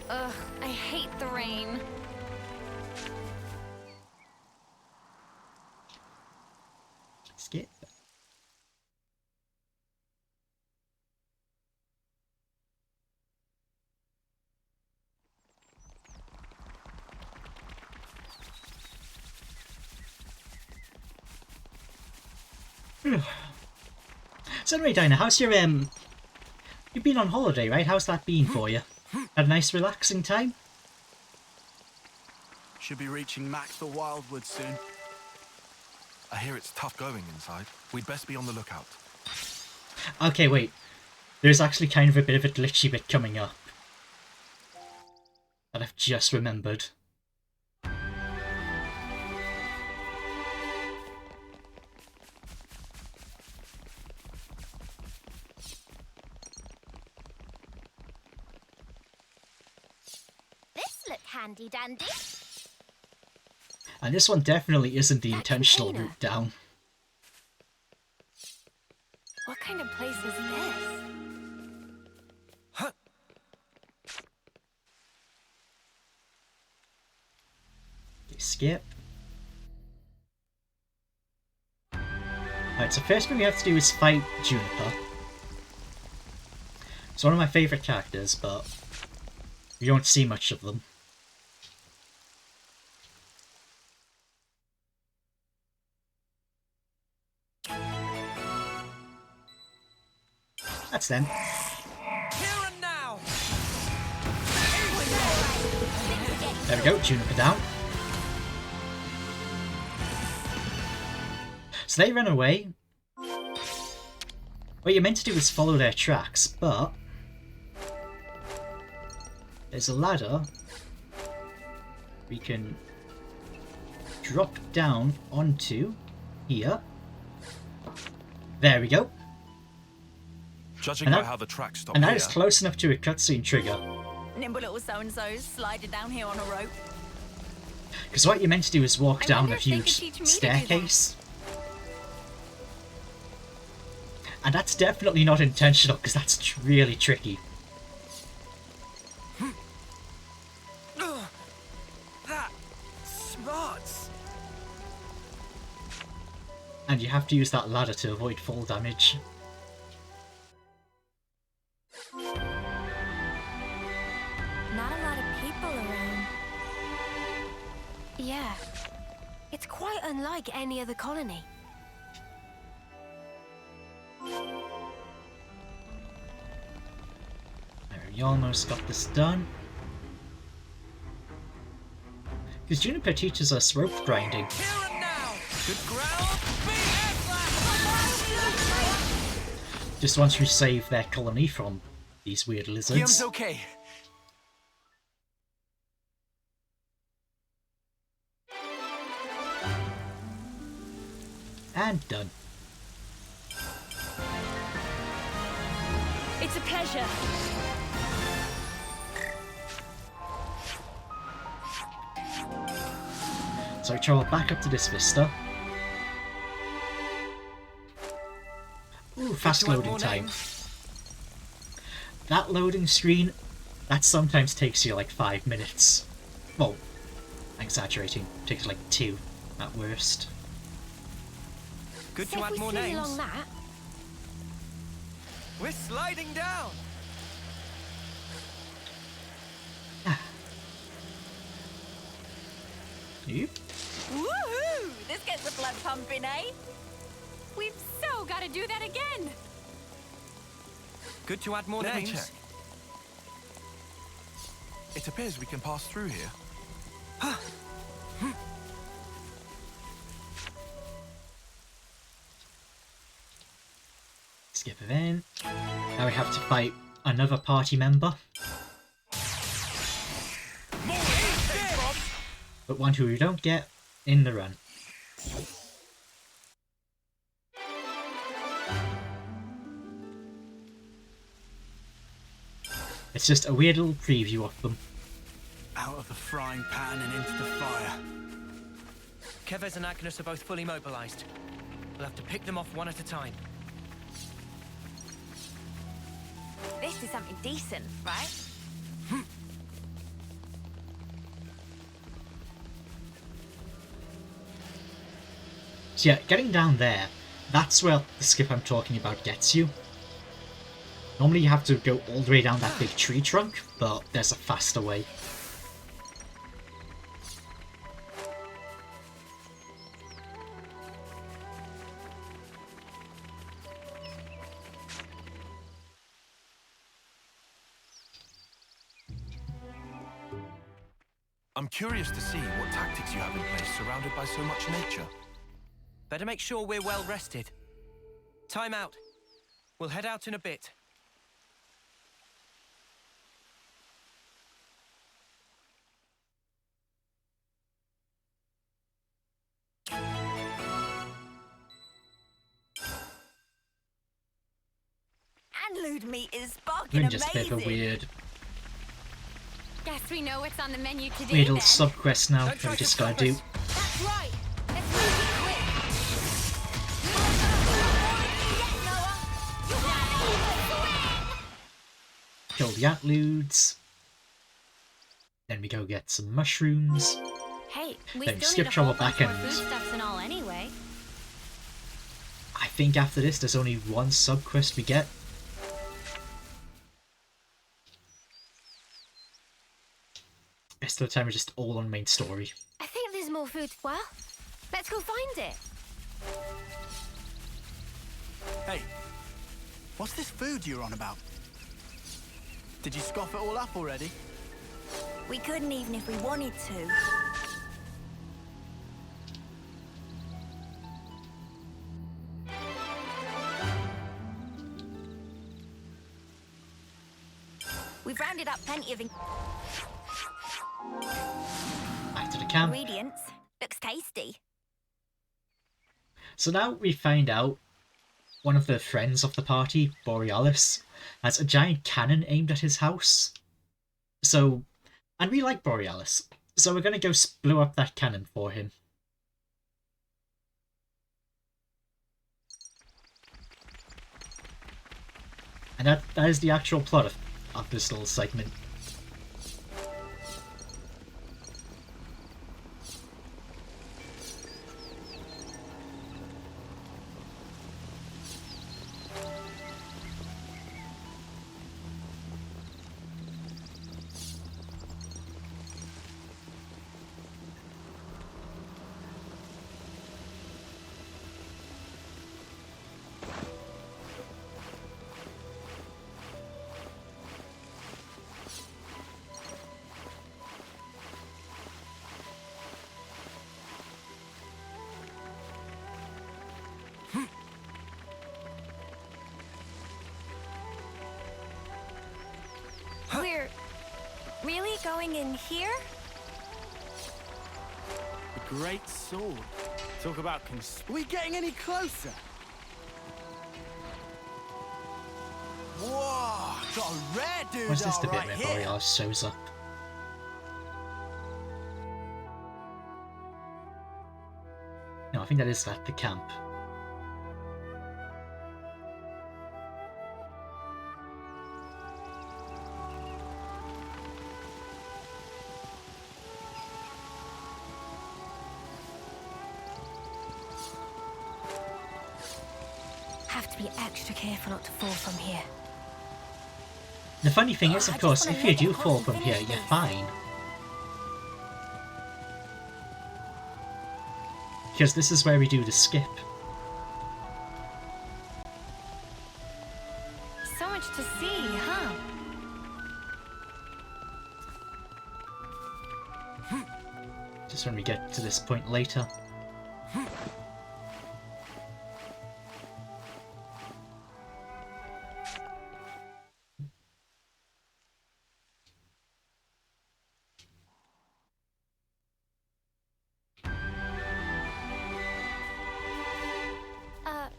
Ugh, I hate the rain. Skip. So anyway, Dinah, how's your you've been on holiday, right? How's that been for you? Had a nice relaxing time? Should be reaching Max the Wildwood soon. I hear it's tough going inside. We'd best be on the lookout. Okay, wait. There's actually kind of a bit of a glitchy bit coming up that I've just remembered. This look handy dandy. And this one definitely isn't the That intentional container. route down. What kind of place is this? Okay, skip. Alright, so first thing we have to do is fight Juniper. It's one of my favourite characters, but we don't see much of them. That's them. Here and now! There we go, Juniper down. So they ran away. What you're meant to do is follow their tracks, but there's a ladder we can drop down onto here. There we go. Judging And by that- how the tracks stop And that here, is close enough to a cutscene trigger. Nimble little so-and-so's sliding down here on a rope. Because what you're meant to do is walk I down wonder a if they could huge teach me to do that. staircase. And that's definitely not intentional, because that's really tricky. That smarts. And you have to use that ladder to avoid fall damage. Not a lot of people around. Yeah. It's quite unlike any other colony. There, you almost got this done. Because Juniper teaches us rope grinding. Here and now! Good ground! Just once we save their colony from these weird lizards. Guillaume's okay. And done. It's a pleasure. So we travel back up to this vista. Ooh, fast to add loading more time. names. That loading screen, that sometimes takes you like 5 minutes. Well, I'm exaggerating. It takes like 2 at worst. Good So to if add we more swing names. along that, We're sliding down! Yep. Woohoo! This gets the blood pumping, eh? We've so got to do that again. Good to add more let me names. check. It appears we can pass through here. Skip event. Now we have to fight another party member. But one who we don't get in the run. It's just a weird little preview of them. Out of the frying pan and into the fire. Kevez and Agnes are both fully mobilized. We'll have to pick them off one at a time. This is something decent, right? So yeah, getting down there, that's where the skip I'm talking about gets you. Normally you have to go all the way down that big tree trunk, but there's a faster way. I'm curious to see what tactics you have in place surrounded by so much nature. Better make sure we're well rested. Time out. We'll head out in a bit. And meat is sparking Doing amazing. just a bit of a weird Guess we know what's on the menu today. little then. sub-quest now that we just gotta do. That's right. Let's move it quick. Kill the antludes. Then we go get some mushrooms. Hey, we Then still skip need a trouble whole bunch back more and- foodstuffs and all anyway. I think after this there's only one sub-quest we get. Rest of the time we're just all on main story. I think there's more food. Well, let's go find it. Hey, what's this food you're on about? Did you scoff it all up already? We couldn't even if we wanted to. We've rounded up plenty of Back to the camp. ingredients. Looks tasty. So now we find out one of the friends of the party, Borealis, has a giant cannon aimed at his house. So, and we like Borealis, so we're gonna go blow up that cannon for him. And that is the actual plot of this little segment. We're really going in here? A great sword. Talk about Are we getting any closer? Whoa! Got a rare dude Where's this the bit right where here. Borealis shows up? No, I think that is at the camp. Have to be extra careful not to fall from here. The funny thing is, I of just course, wanna if you let do it fall pass from and here, finish you're this. fine. Because this is where we do the skip. So much to see, huh? Just when we get to this point later.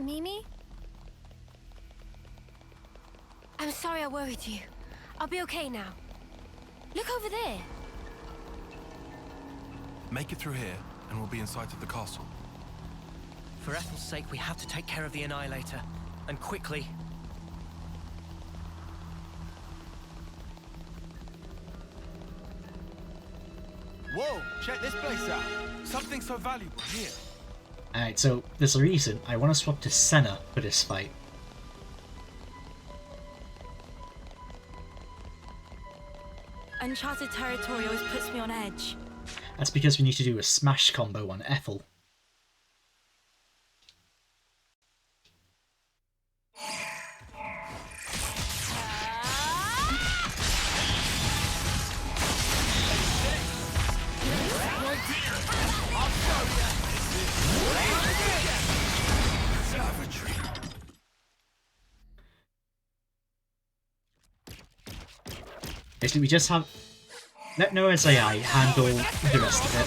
Mimi? I'm sorry I worried you. I'll be okay now. Look over there. Make it through here, and we'll be in sight of the castle. For Ethel's sake, we have to take care of the Annihilator. And quickly. Whoa! Check this place out. Something so valuable here. Alright, so there's a reason I want to swap to Senna for this fight. Uncharted territory always puts me on edge. That's because we need to do a smash combo on Ethel. Basically, we just have... let Noah's AI handle the rest of it.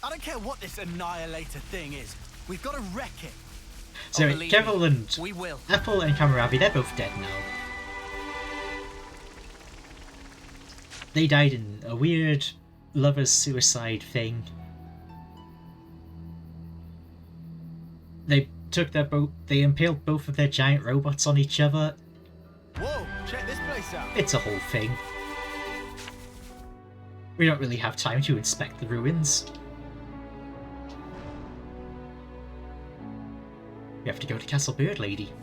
I don't care what this annihilator thing is. We've got to wreck it. So, believe Kevel me, and we will. Apple and Kamarabi, they're both dead now. They died in a weird lover's suicide thing. They took their they impaled both of their giant robots on each other. Whoa, check this place out. It's a whole thing. We don't really have time to inspect the ruins. We have to go to Castle Bird Lady.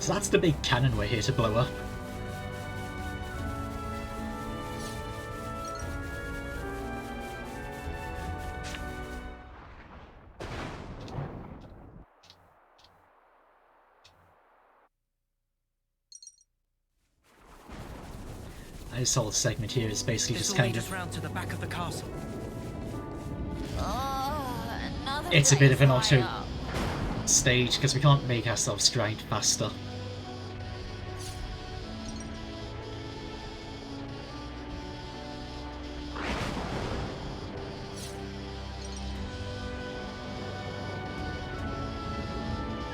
So that's the big cannon we're here to blow up. This whole segment here is basically This just will kind lead us of... round to the back of the castle. it's a bit of an auto stage because we can't make ourselves grind faster.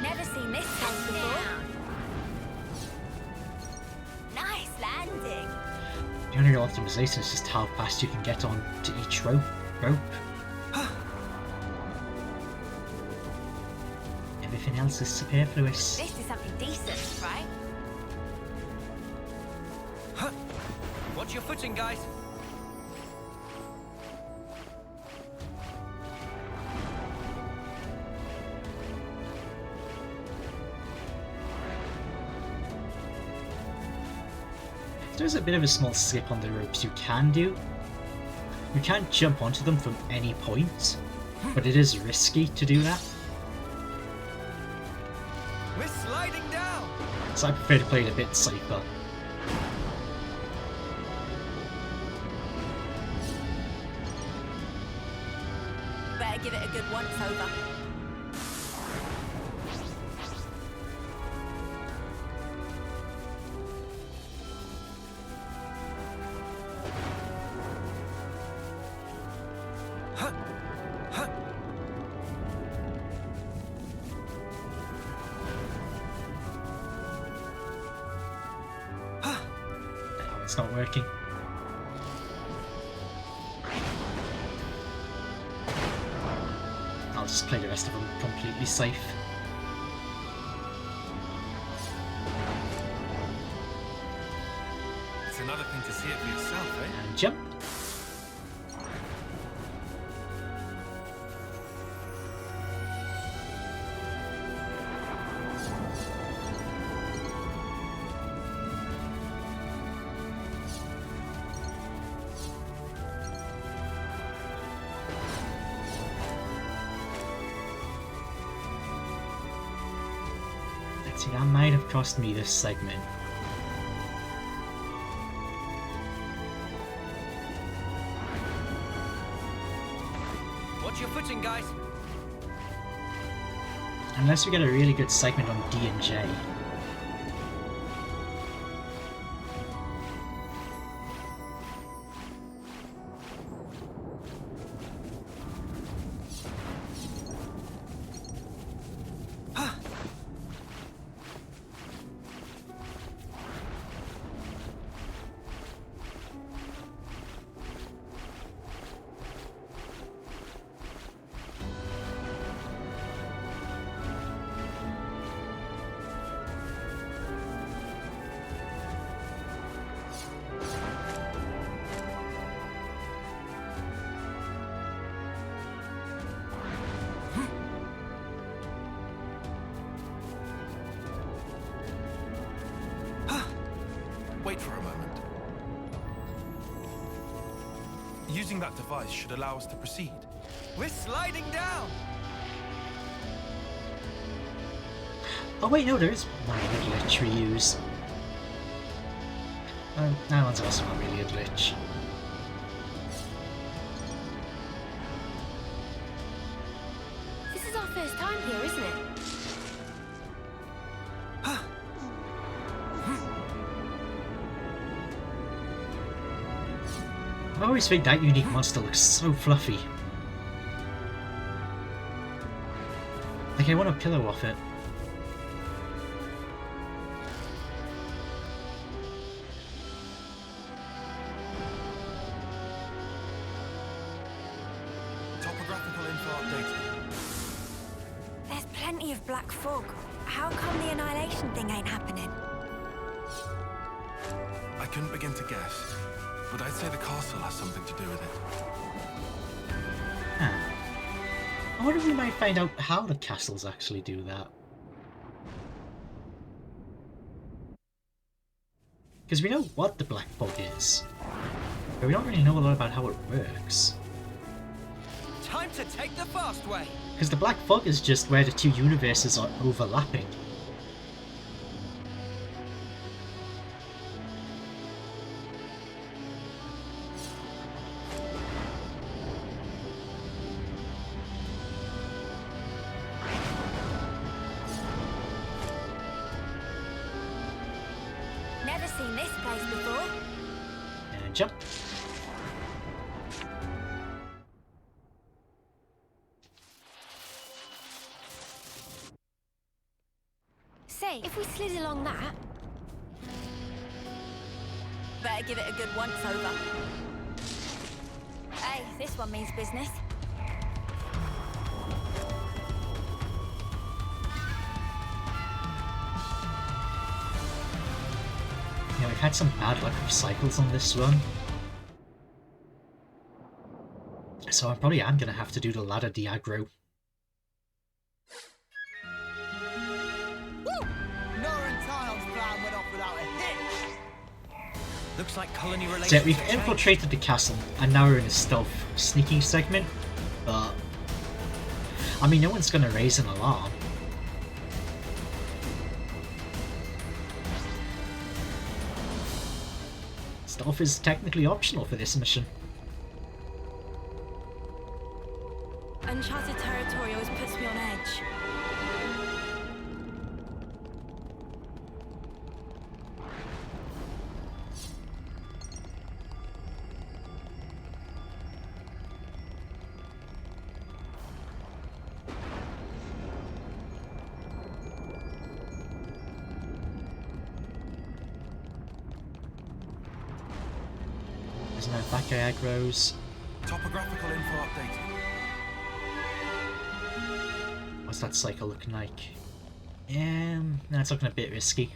Never seen this house before. Nice landing. The only real optimization is just how fast you can get on to each rope. Everything else is superfluous. This is something decent, right? Watch your footing, guys. There's a bit of a small skip on the ropes you can do. You can't jump onto them from any point, but it is risky to do that. We're sliding down. So I prefer to play it a bit safer. Better give it a good once over. It's not working. I'll just play the rest of them completely safe. It's another thing to see it for yourself, eh? And jump. See, that might have cost me this segment. Watch your footing, guys. Unless we get a really good segment on D and J. Wait for a moment. Using that device should allow us to proceed. We're sliding down! Oh wait, no, there is one glitch we use. That one's also not really a glitch. This is our first time here, isn't it? I always think that unique monster looks so fluffy. Like I want a pillow off it. Topographical info updated. There's plenty of black fog. How come the annihilation thing ain't happening? I couldn't begin to guess, but I'd say the castle has something to do with it. Huh. I wonder if we might find out how the castles actually do that. Because we know what the black fog is, but we don't really know a lot about how it works. Time to take the fast way! Because the black fog is just where the two universes are overlapping. Never seen this place before. And jump. Say, if we slid along that... Better give it a good once over. Hey, this one means business. Yeah, we've had some bad luck with cycles on this run. So I probably am going to have to do the ladder de-aggro. Looks like colony relations. So we've infiltrated the castle, and now we're in a stealth sneaking segment, but... I mean, no one's going to raise an alarm. Stealth is technically optional for this mission. Uncharted territory always puts me on edge. There's no back aggros. Topographical info updated. What's that cycle looking like? That's looking a bit risky.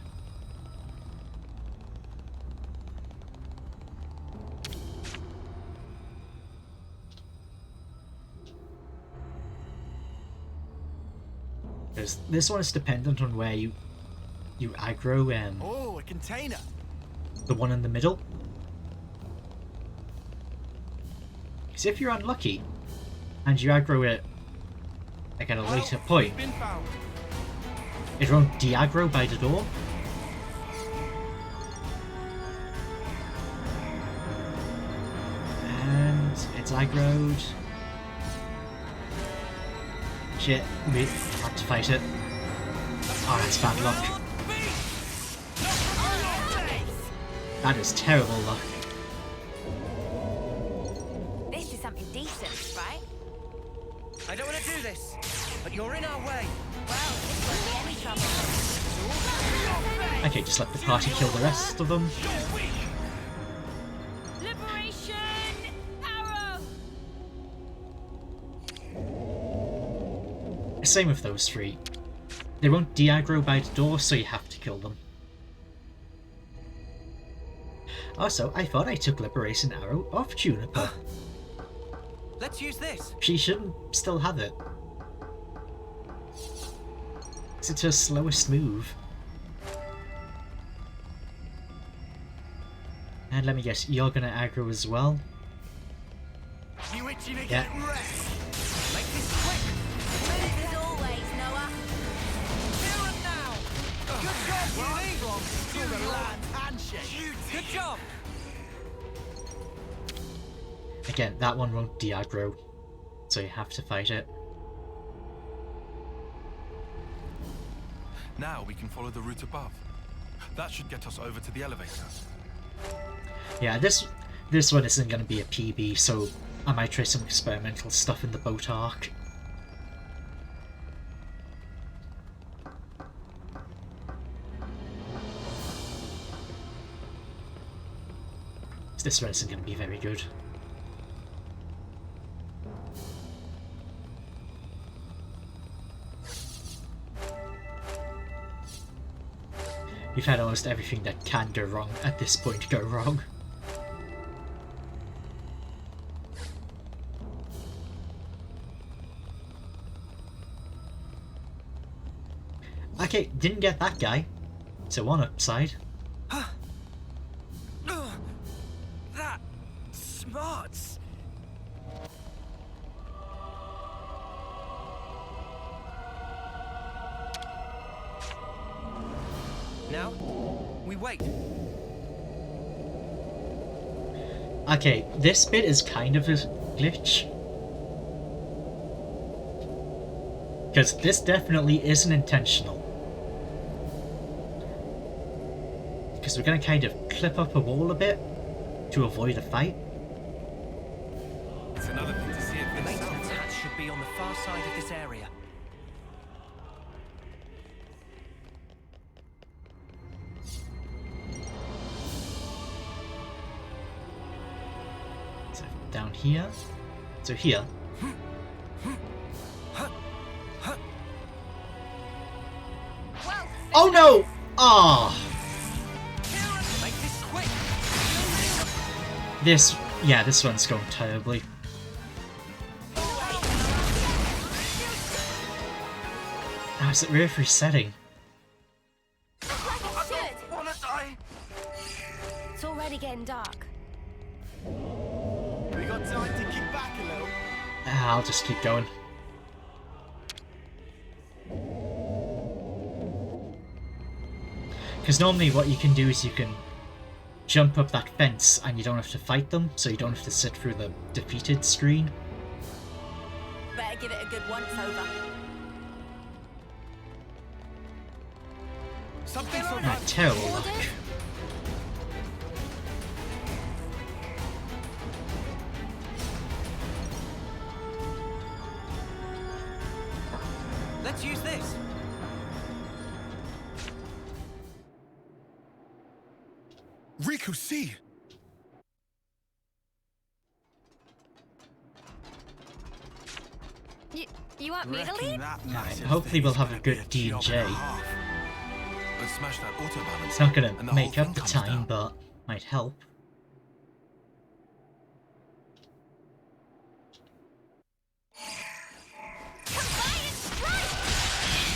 Because this one is dependent on where you aggro. Oh, a container. The one in the middle. Because if you're unlucky and you aggro it like at a later point, it won't de-aggro by the door. And it's aggroed. Shit, we have to fight it. Oh, that's bad luck. That is terrible luck. This is something decent, right? I don't want to do this, but you're in our way. Well, this won't be any trouble. Okay, just let the party kill the rest of them. Liberation arrow! Same with those three. They won't de-aggro by the door, so you have to kill them. Also, I thought I took Liberation Arrow off Juniper. Let's use this. She shouldn't still have it. It's her slowest move. And let me guess, you're gonna aggro as well? Ready to Yeah. get wrecked. Make this quick! Smooth as always, Noah. Here and now. Good job, Willie. To the land handshake. Good job! Again, that one won't de-aggro, so you have to fight it. Now we can follow the route above. That should get us over to the elevator. Yeah, this one isn't going to be a PB, so I might try some experimental stuff in the boat arc. This one isn't going to be very good. We've had almost everything that can go wrong at this point go wrong. Okay, didn't get that guy. So one upside. That smarts. Now, we wait. Okay, this bit is kind of a glitch. Because this definitely isn't intentional. Because we're going to kind of clip up a wall a bit to avoid a fight. It's another thing to see it The for itself. maintenance hatch should be on the far side of this area. So down here. So here. Oh no! Ah! Make this quick. This one's going terribly. Oh, is it worth resetting? It's already getting dark. We got time to kick back a little. I'll just keep going. Because normally what you can do is you can jump up that fence and you don't have to fight them, so you don't have to sit through the defeated screen. Better give it a good once over. Something so Ah, terrible luck. Let's use this. Riku, see! You want me to Wrecking lead? that massive Hopefully we'll thing's have a gonna be good job D&J. and a half. But smash that auto balance. It's not and gonna the make whole up thing the comes time, down. but might help. Combined strike!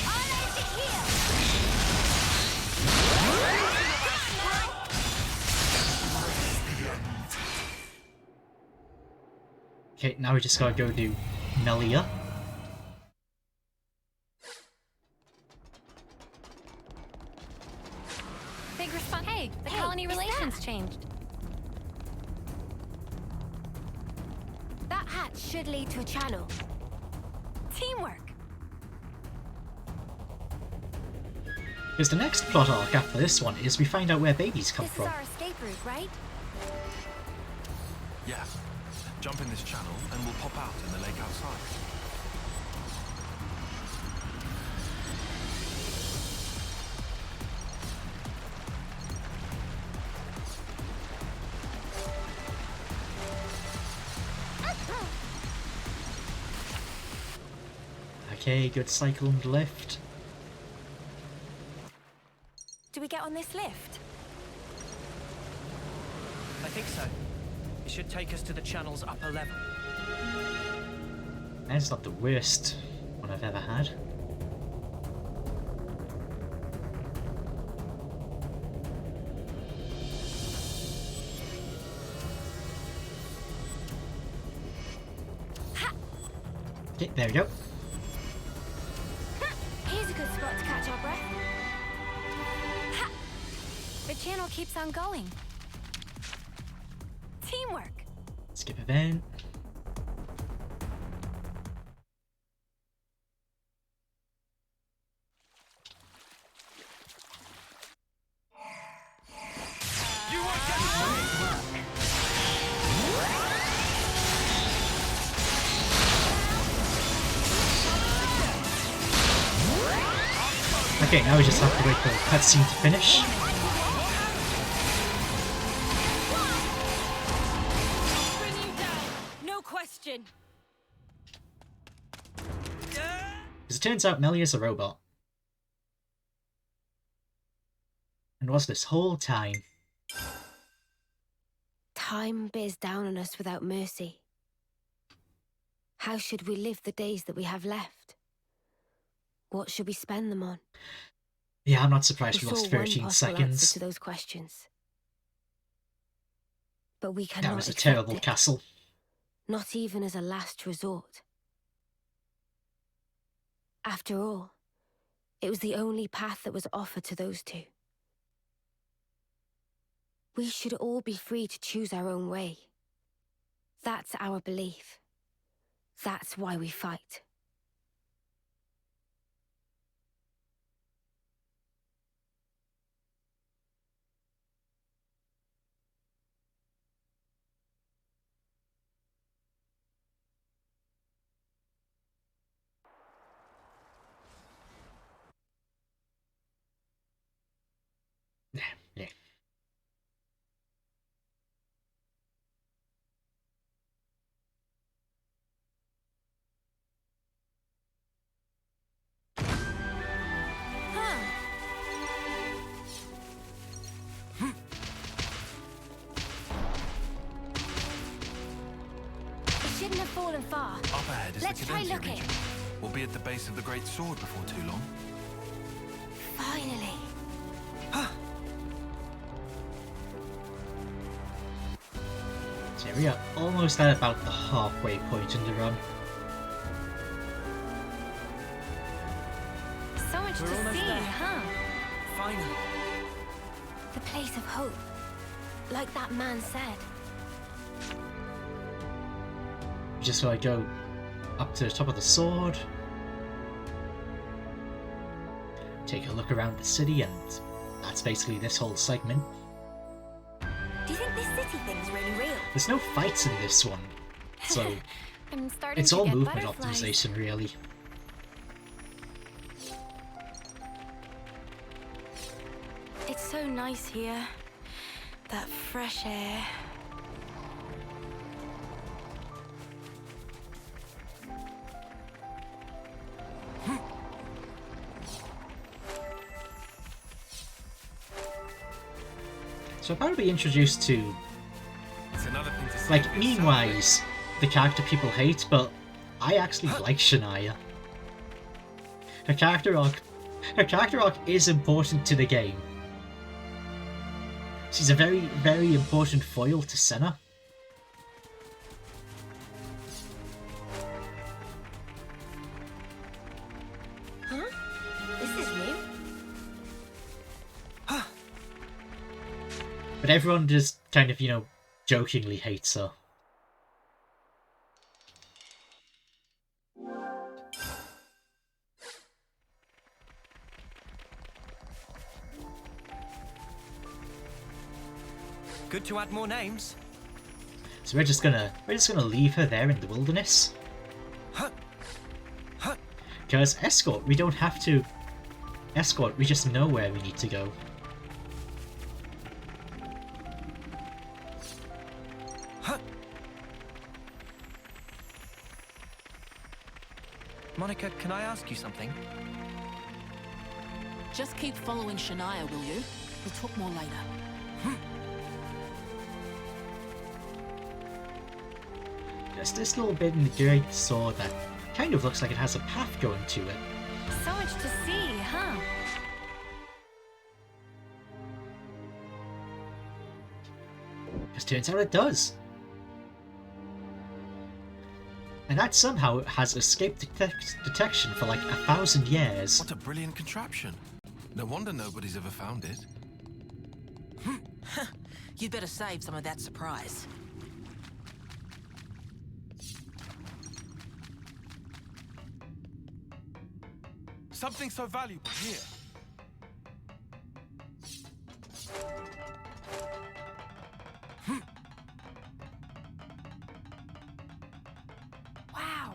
I'll end it here! Okay, now we just gotta go do Melia. Big response. Hey, the colony it's relations that. changed. That hatch should lead to a channel. Teamwork. Because the next plot arc after this one is we find out where babies come This is from. our escape route, right? Yeah. Jump in this channel and we'll pop out in the lake outside. Okay, good cycle and lift. Do we get on this lift? I think so. It should take us to the channel's upper level. That's not the worst one I've ever had. Okay, there we go. Here's a good spot to catch our breath. Ha! The channel keeps on going. Teamwork. Skip event. Okay, now we just have to wait for the cutscene to finish. No question. As it turns out, Melly is a robot. And was this whole time. Time bears down on us without mercy. How should we live the days that we have left? What should we spend them on? Yeah, I'm not surprised we saw lost one 13 possible answer seconds. to those questions. But we cannot That was a accept terrible it. castle. Not even as a last resort. After all, it was the only path that was offered to those two. We should all be free to choose our own way. That's our belief. That's why we fight. Yeah. Huh. It shouldn't have fallen far. Up ahead is Let's the try Cadencia looking. region. We'll be at the base of the Great Sword before too long. Finally. So we are almost at about the halfway point in the run. So much We're to almost see, there. huh? Finally. The place of hope. Like that man said. We just gotta go up to the top of the sword. Take a look around the city, and that's basically this whole segment. Do you think this city thing's really real? There's no fights in this one, so I'm starting it's to all get movement butterflies. optimization, really. It's so nice here. That fresh air. So I'm about to be introduced to, It's another thing to see. like, this meme-wise, the character people hate, but I actually like Shania. Her character arc is important to the game. She's a very, very important foil to Senna. Huh? This is new. But everyone just kind of, jokingly hates her. Good to add more names. So we're just gonna leave her there in the wilderness. Because escort, we don't have to escort, we just know where we need to go. Monica, can I ask you something? Just keep following Shania, will you? We'll talk more later. There's this little bit in the Great Sword that kind of looks like it has a path going to it. So much to see, huh? Because turns out it does. And that somehow has escaped detection for like 1,000 years. What a brilliant contraption. No wonder nobody's ever found it. You'd better save some of that surprise. Something so valuable here. Wow.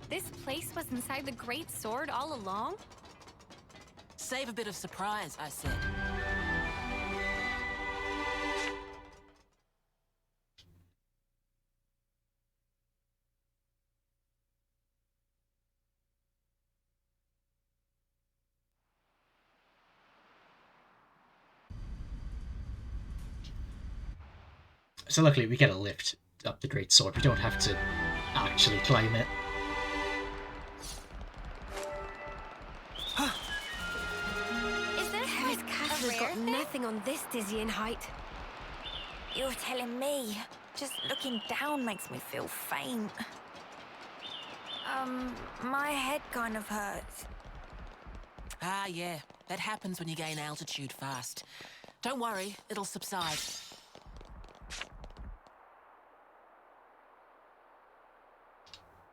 This place was inside the Great Sword all along? Save a bit of surprise, I said. So luckily we get a lift up the Great Sword. We don't have to actually climb it. Is there Harry's castle has got nothing on this dizzying height? You're telling me. Just looking down makes me feel faint. My head kind of hurts. Ah, yeah. That happens when you gain altitude fast. Don't worry, it'll subside.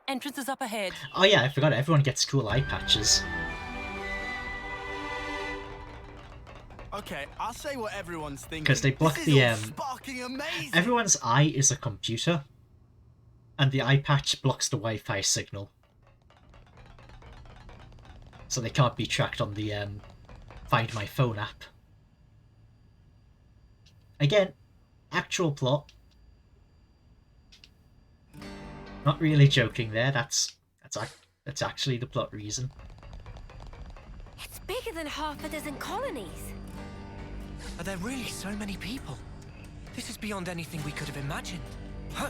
Entrance is up ahead. Oh yeah, I forgot, everyone gets cool eye patches. Okay, I'll say what everyone's thinking. Because they block this the, is all sparking amazing. everyone's eye is a computer, and the eye patch blocks the Wi-Fi signal. So they can't be tracked on the, Find My Phone app. Again, actual plot. Not really joking there, that's actually the plot reason. It's bigger than half a dozen colonies. Are there really so many people? This is beyond anything we could have imagined. Huh?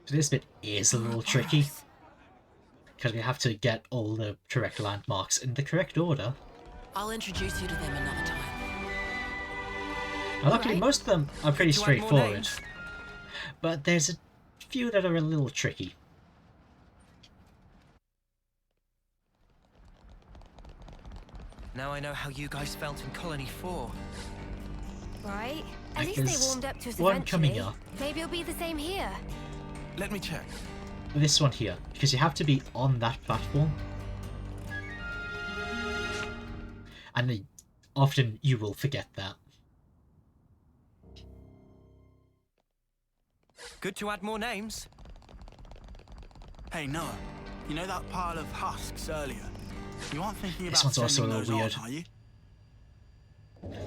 So this bit is a little tricky, because we have to get all the correct landmarks in the correct order. I'll introduce you to them another time. Now, luckily, most of them are pretty To add more straightforward, names? but there's a few that are a little tricky. Now I know how you guys felt in Colony 4. Right? At Like, least they there's warmed up to us one coming eventually. up. Maybe it'll be the same here. Let me check. This one here, because you have to be on that platform. And often you will forget that. Good to add more names. Hey, Noah. You know that pile of husks earlier? You aren't thinking This about one's also sending a those little on, weird. are you?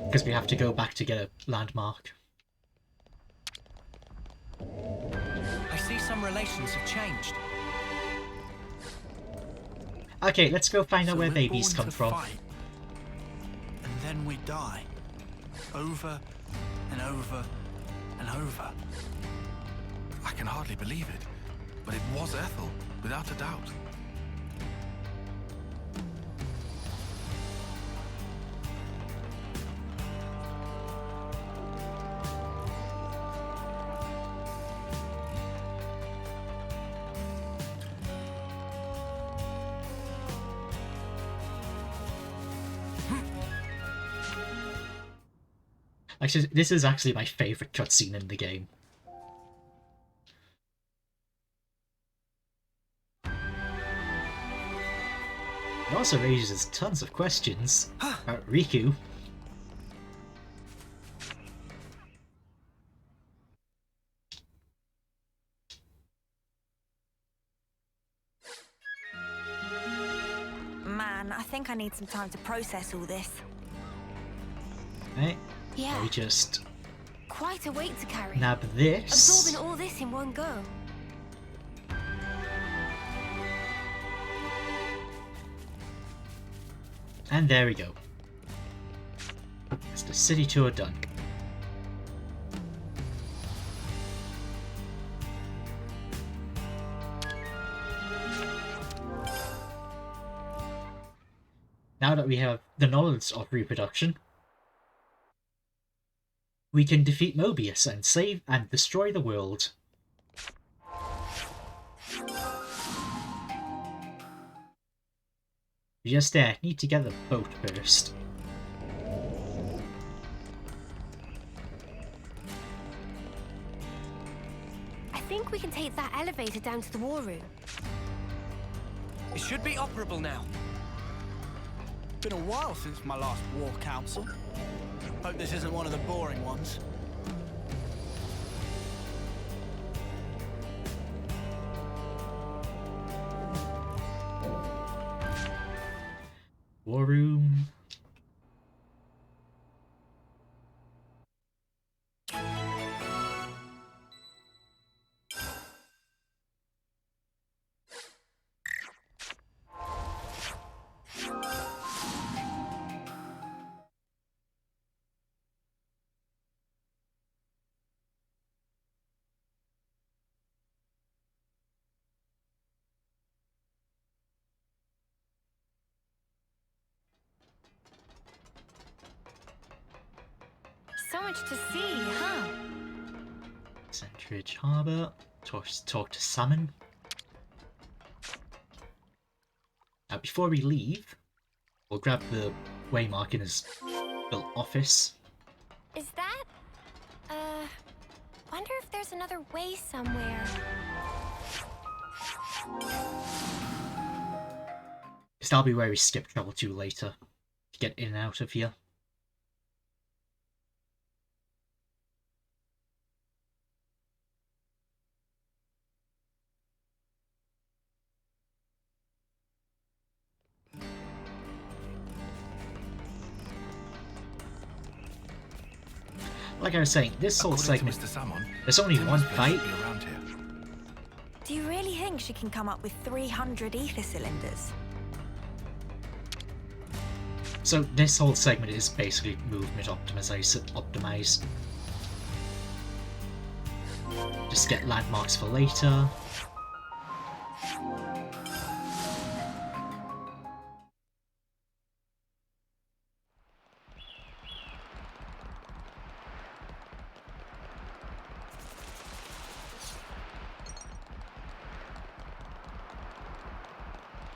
Because we have to go back to get a landmark. I see some relations have changed. Okay, let's go find out So where we're babies born come to from. fight, and then we die. Over and over and over. I can hardly believe it, but it was Ethel, without a doubt. Actually, this is actually my favourite cutscene in the game. It also raises tons of questions about Riku. Man, I think I need some time to process all this. Right? Yeah, We just quite a weight to carry. nab this. Absorbing all this in one go. And there we go. It's the city tour done. Now that we have the knowledge of reproduction, we can defeat Mobius and save and destroy the world. We just need to get the boat first. I think we can take that elevator down to the war room. It should be operable now. Been a while since my last war council. Hope this isn't one of the boring ones. War room. So much to see, huh? Centridge Harbour. Talk to Salmon. Now, before we leave, we'll grab the waymark in his little office. Is that? Wonder if there's another way somewhere. Because that'll be where we skip travel to later to get in and out of here. Like I was saying, this whole segment, there's only one fight. Do you really think she can come up with 300 ether cylinders? So this whole segment is basically movement optimize. Just get landmarks for later.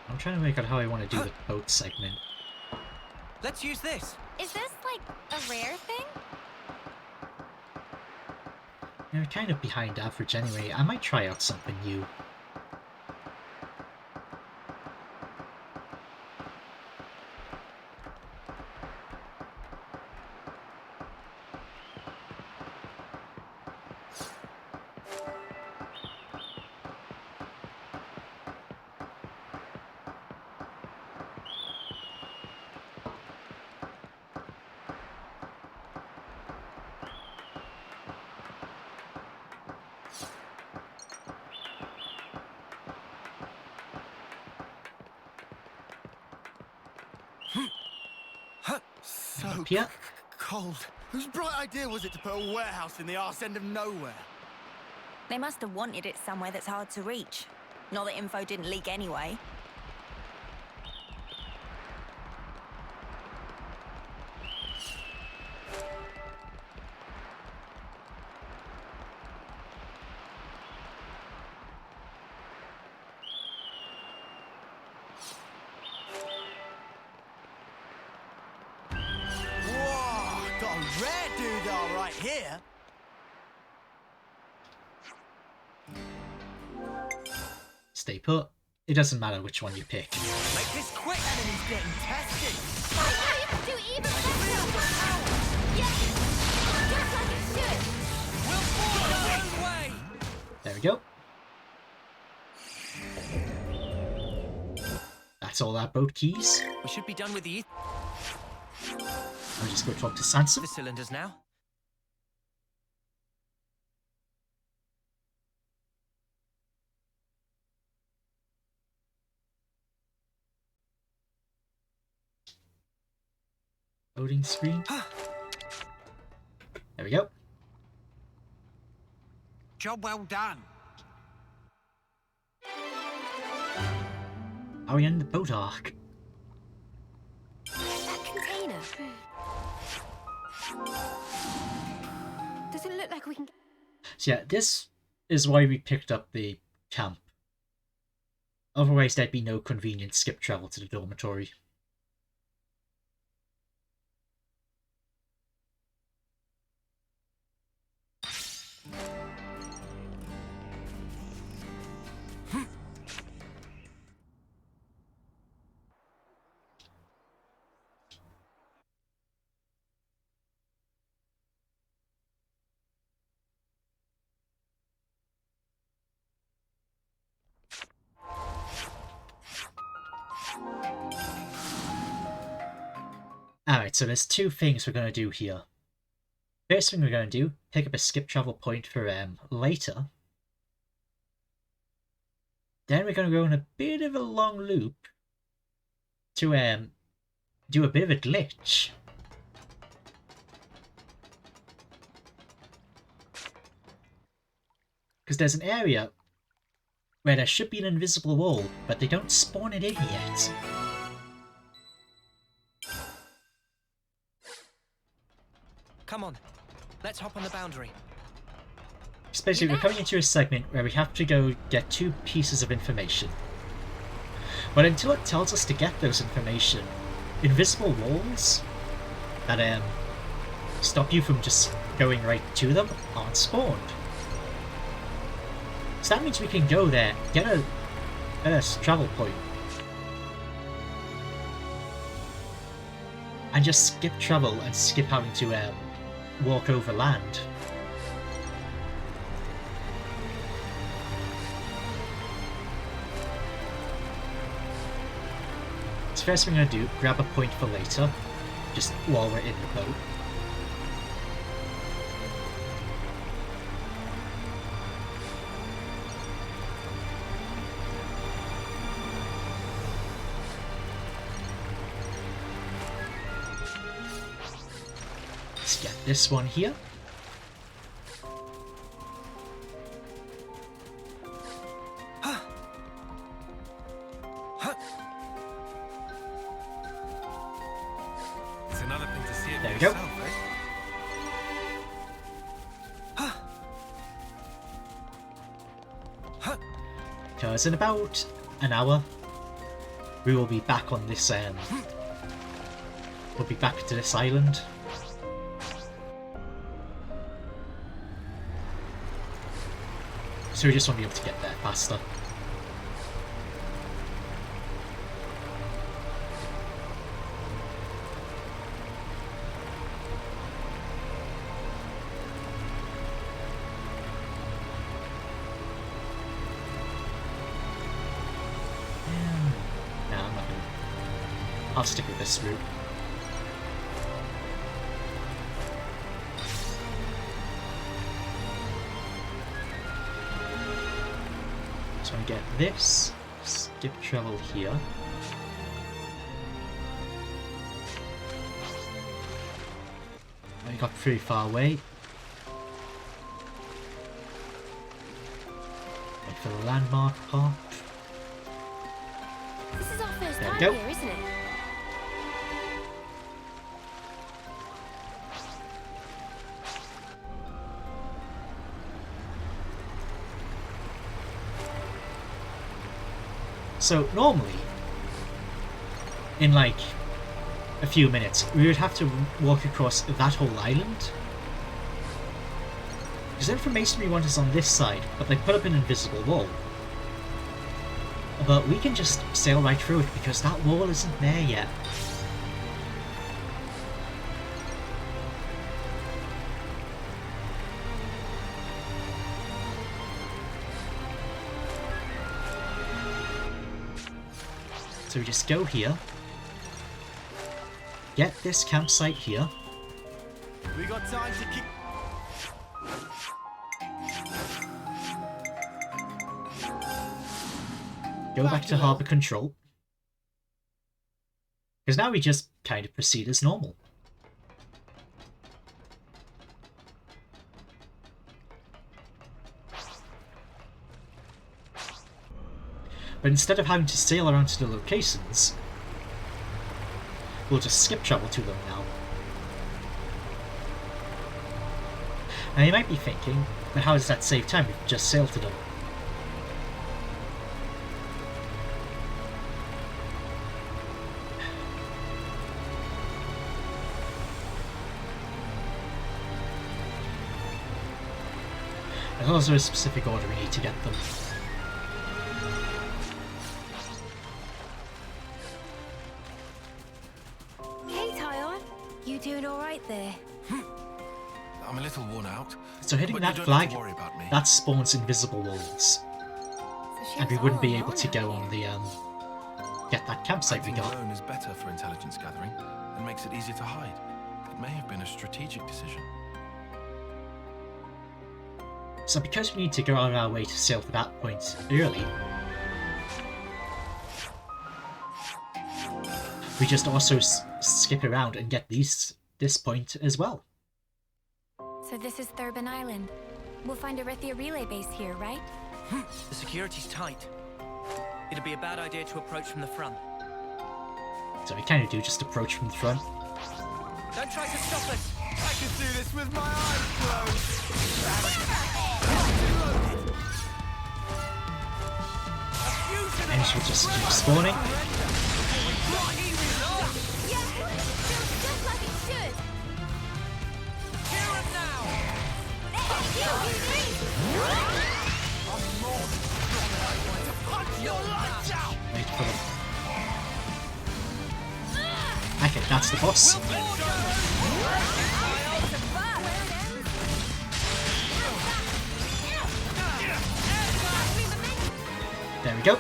I'm trying to work out how I want to do the boat segment. Let's use this. Is this like a rare thing? They're kind of behind average anyway. I might try out something new. So Yeah. cold. Whose bright idea was it to put a warehouse in the arse end of nowhere? They must have wanted it somewhere that's hard to reach. Not that info didn't leak anyway. Whoa, got a rare doodah right here. Stay put. It doesn't matter which one you pick. Make this quick. Enemy's getting tested. Do even better! Yes! Just like it should! We'll forge our own way. There we go. That's all our boat keys. We should be done with the I'll just go talk to Sansa. the cylinders now. Loading screen. There we go. Job well done. Are we in the boat arc? That container. Doesn't look like we can... So yeah, this is why we picked up the camp. Otherwise there'd be no convenient skip travel to the dormitory. Alright, so there's two things we're going to do here. First thing we're going to do, pick up a skip travel point for later. Then we're going to go on a bit of a long loop to do a bit of a glitch. Because there's an area where there should be an invisible wall, but they don't spawn it in yet. Come on, let's hop on the boundary. Especially we're coming into a segment where we have to go get two pieces of information. But until it tells us to get those information, invisible walls that stop you from just going right to them aren't spawned. So that means we can go there, get a travel point, and just skip travel and skip having to walk over land. So first thing I'm going to do, grab a point for later, just while we're in the boat. Let's get this one here. It's another thing to see it There we for go. yourself, eh? Because in about an hour, we will be back on this, we'll be back to this island. So we just want to be able to get there faster. No, I'm not gonna. I'll stick with this route. So I get this, skip travel here. I got pretty far away. Wait for the landmark part. This is our first There we time go. here, isn't it? So normally, in like a few minutes, we would have to walk across that whole island. Because the information we want is on this side, but they put up an invisible wall. But we can just sail right through it because that wall isn't there yet. So we just go here, get this campsite here. We got time to keep. Go back to harbour control. Because now we just kind of proceed as normal. But instead of having to sail around to the locations, we'll just skip travel to them now. Now you might be thinking, but how does that save time? We've just sailed to them. There's also a specific order we need to get them. Hey, Tyon. You doing alright there? I'm a little worn out. So hitting but that you don't flag, have to worry about me. that spawns invisible walls. And we wouldn't be able to go on the, get that campsite we Acting got. alone is better for intelligence gathering and makes it easier to hide. It may have been a strategic decision. So because we need to go on our way to sail to that point early, we just also skip around and get this point as well. So this is Thurbin Island. We'll find a Rithia relay base here, right? The security's tight. It'd be a bad idea to approach from the front. So we kind of do just approach from the front. Don't try to stop us! I can do this with my eyes closed. And she'll just keep spawning. Just like it should. Wait for them. Okay, that's the boss. There we go.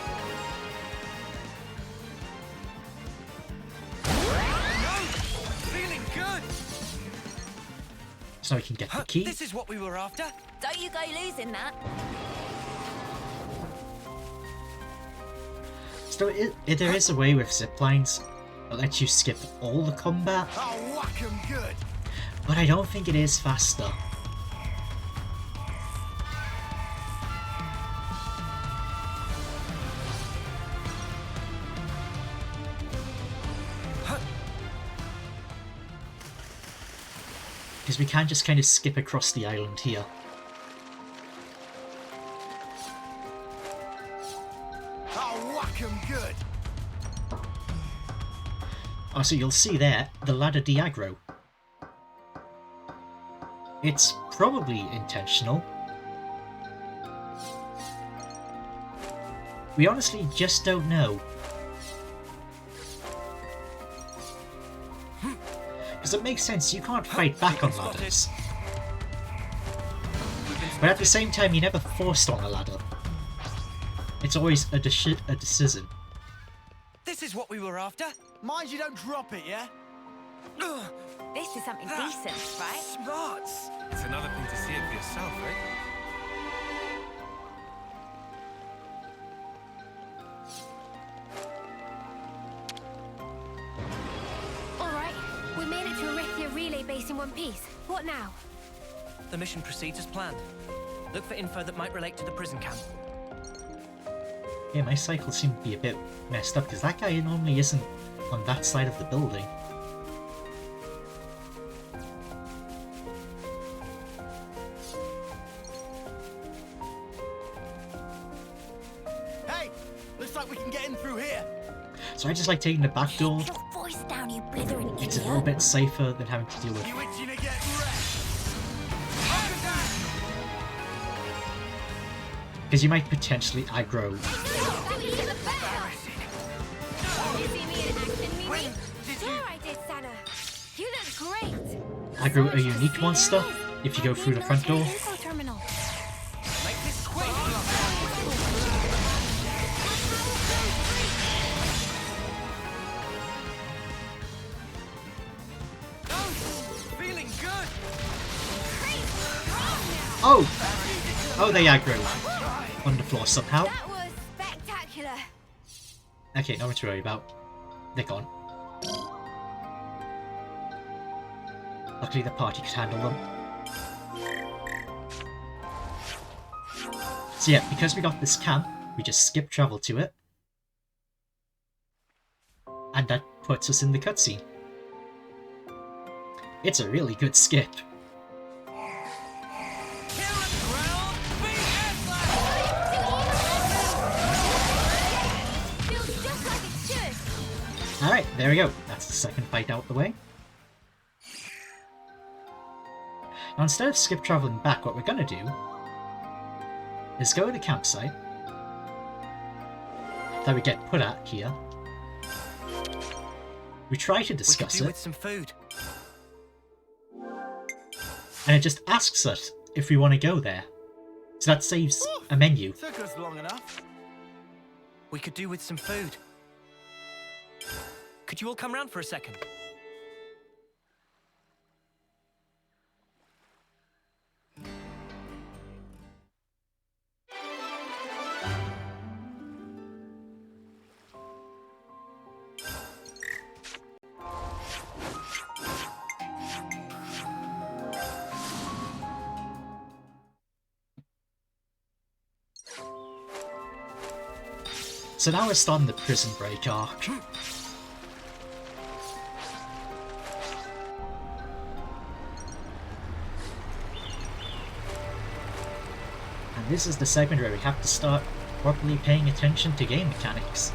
Feeling good! So we can get the key. This is what we were after. Don't you go losing that. So there is a way with ziplines that lets you skip all the combat, I'll whack 'em good. but I don't think it is faster. Because we can just kind of skip across the island here. I'll whack 'em good. Oh, so you'll see there, the ladder de-aggro. It's probably intentional. We honestly just don't know. Because it makes sense, you can't fight back on ladders. But at the same time, you're never forced on a ladder. It's always a decision. This is what we were after. Mind you don't drop it, yeah? This is something decent, right? Smarts. It's another thing to see it for yourself, eh? Alright, we made it to a Rithia relay base in one piece. What now? The mission proceeds as planned. Look for info that might relate to the prison camp. Yeah, my cycle seemed to be a bit messed up because that guy normally isn't on that side of the building. Hey, looks like we can get in through here. So I just like taking the back door. Keep your voice down, you blithering idiot. It's a little bit safer than having to deal with. You itching to get wrecked? Because you might potentially aggro. Sure I did, Sana. You look great. Aggro a unique monster if you go through the front door. Info terminal. Make this quick! Feeling good! Oh! Oh, they aggro on the floor somehow. That was spectacular. Okay, nothing to worry about. They're gone. Luckily the party could handle them. So yeah, because we got this camp, we just skip travel to it. And that puts us in the cutscene. It's a really good skip. Alright, there we go. That's the second fight out the way. Now instead of skip travelling back, what we're going to do is go to the campsite that we get put at here. We try to discuss it. With some food. And it just asks us if we want to go there. So that saves a menu. Took us long enough. We could do with some food. Could you all come round for a second? So now we're starting the prison break arc. And this is the segment where we have to start properly paying attention to game mechanics.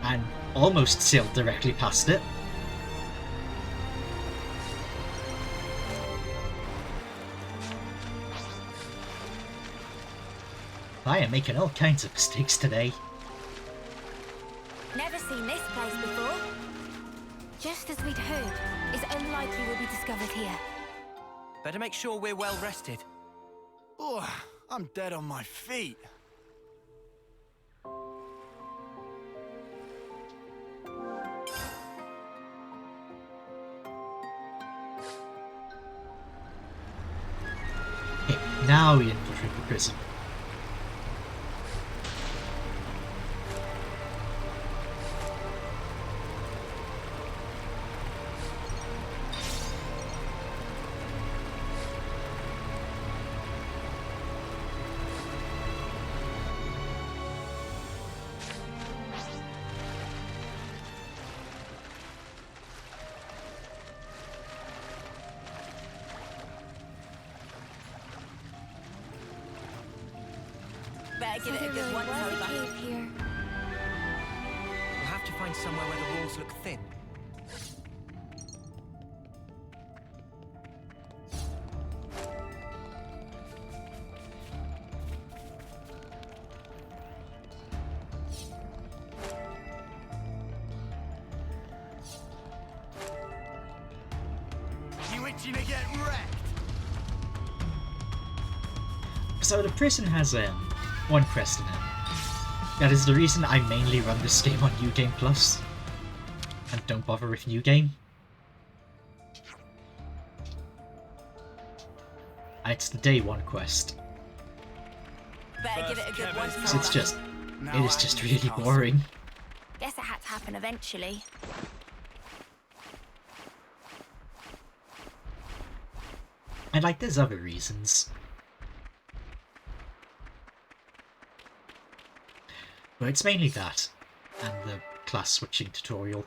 And almost sailed directly past it. I am making all kinds of mistakes today. Never seen this place before. Just as we'd heard, it's unlikely we'll be discovered here. Better make sure we're well rested. Oh, I'm dead on my feet. Okay, now we infiltrate the prison. Better give it a good once over. Here. We'll have to find somewhere where the walls look thin. You itching to get wrecked? So the prison has one quest in it. That is the reason I mainly run this game on New Game Plus and don't bother with New Game. And it's the day one quest. Better give it a good once Because over. it's just, it is just really boring. Guess it had to happen eventually. And like, there's other reasons. But it's mainly that, and the class switching tutorial.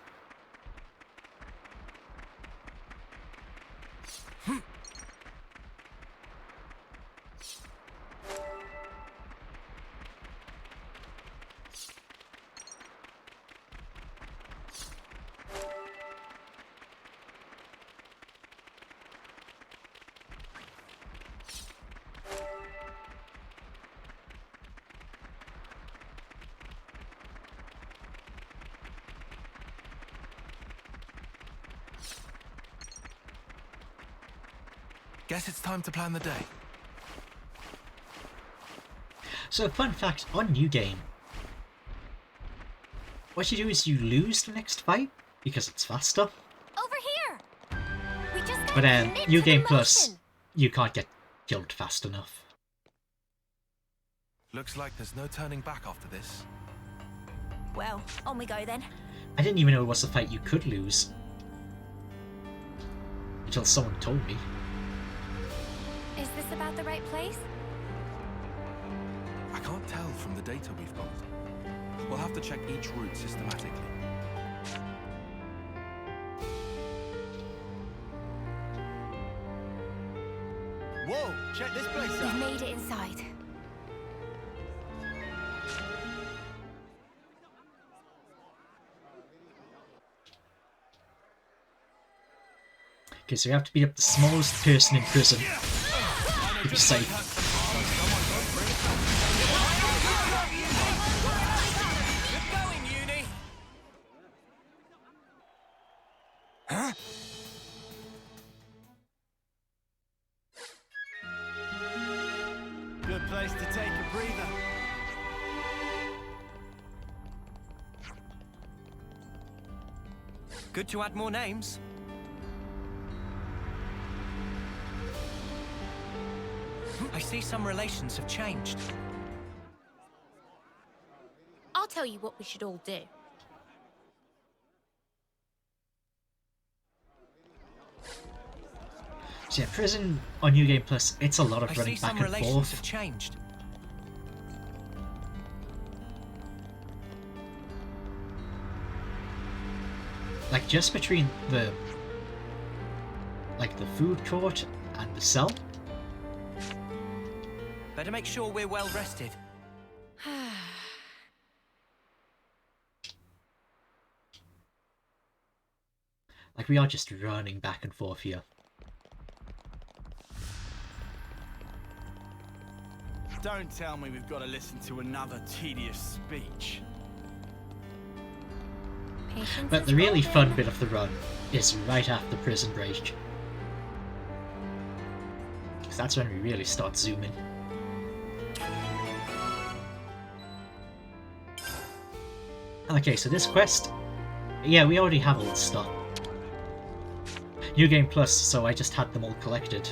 Guess it's time to plan the day. So, fun fact on New Game, what you do is you lose the next fight because it's faster. Over here. We just But commit New to the Game Plus, motion. you can't get killed fast enough. Looks like there's no turning back after this. Well, on we go then. I didn't even know it was a fight you could lose. until someone told me. Is this about the right place? I can't tell from the data we've got. We'll have to check each route systematically. Whoa, check this place We've out. made it inside. Okay, so we have to beat up the smallest person in prison to be safe. Good going, Uni. Huh? Good place to take a breather. Good to add more names. I see some relations have changed. I'll tell you what we should all do. So yeah, prison on New Game Plus, it's a lot of I running see back some and relations forth. have changed. Like just between the food court and the cell. Better make sure we're well rested. Like we are just running back and forth here. Don't tell me we've got to listen to another tedious speech. Patience But is the really golden. fun bit of the run is right after prison break. Because that's when we really start zooming. Okay, so this quest, yeah, we already have all the stuff. New Game Plus, so I just had them all collected.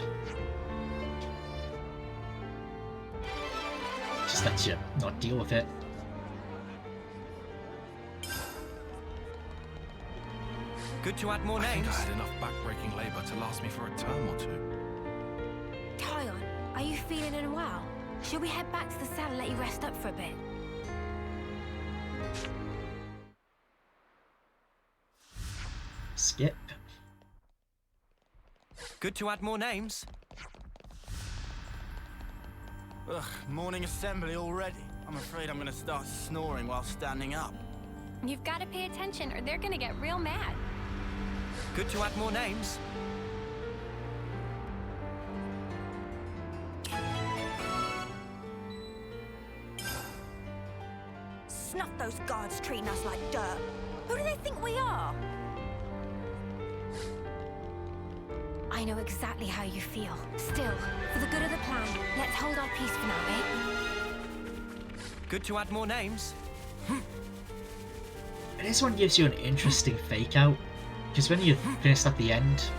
Just let you not deal with it. Good to add more I think names. I had enough back-breaking labour to last me for a term or two. Tyon, are you feeling unwell? Should we head back to the cell and let you rest up for a bit? Skip. Good to add more names. Ugh, morning assembly already. I'm afraid I'm gonna start snoring while standing up. You've got to pay attention or they're gonna get real mad. Good to add more names. Snuff those guards treating us like dirt. Who do they think we are? I know exactly how you feel. Still, for the good of the plan, let's hold our peace for now, eh? Good to add more names. This one gives you an interesting fake out, because when you finish at the end,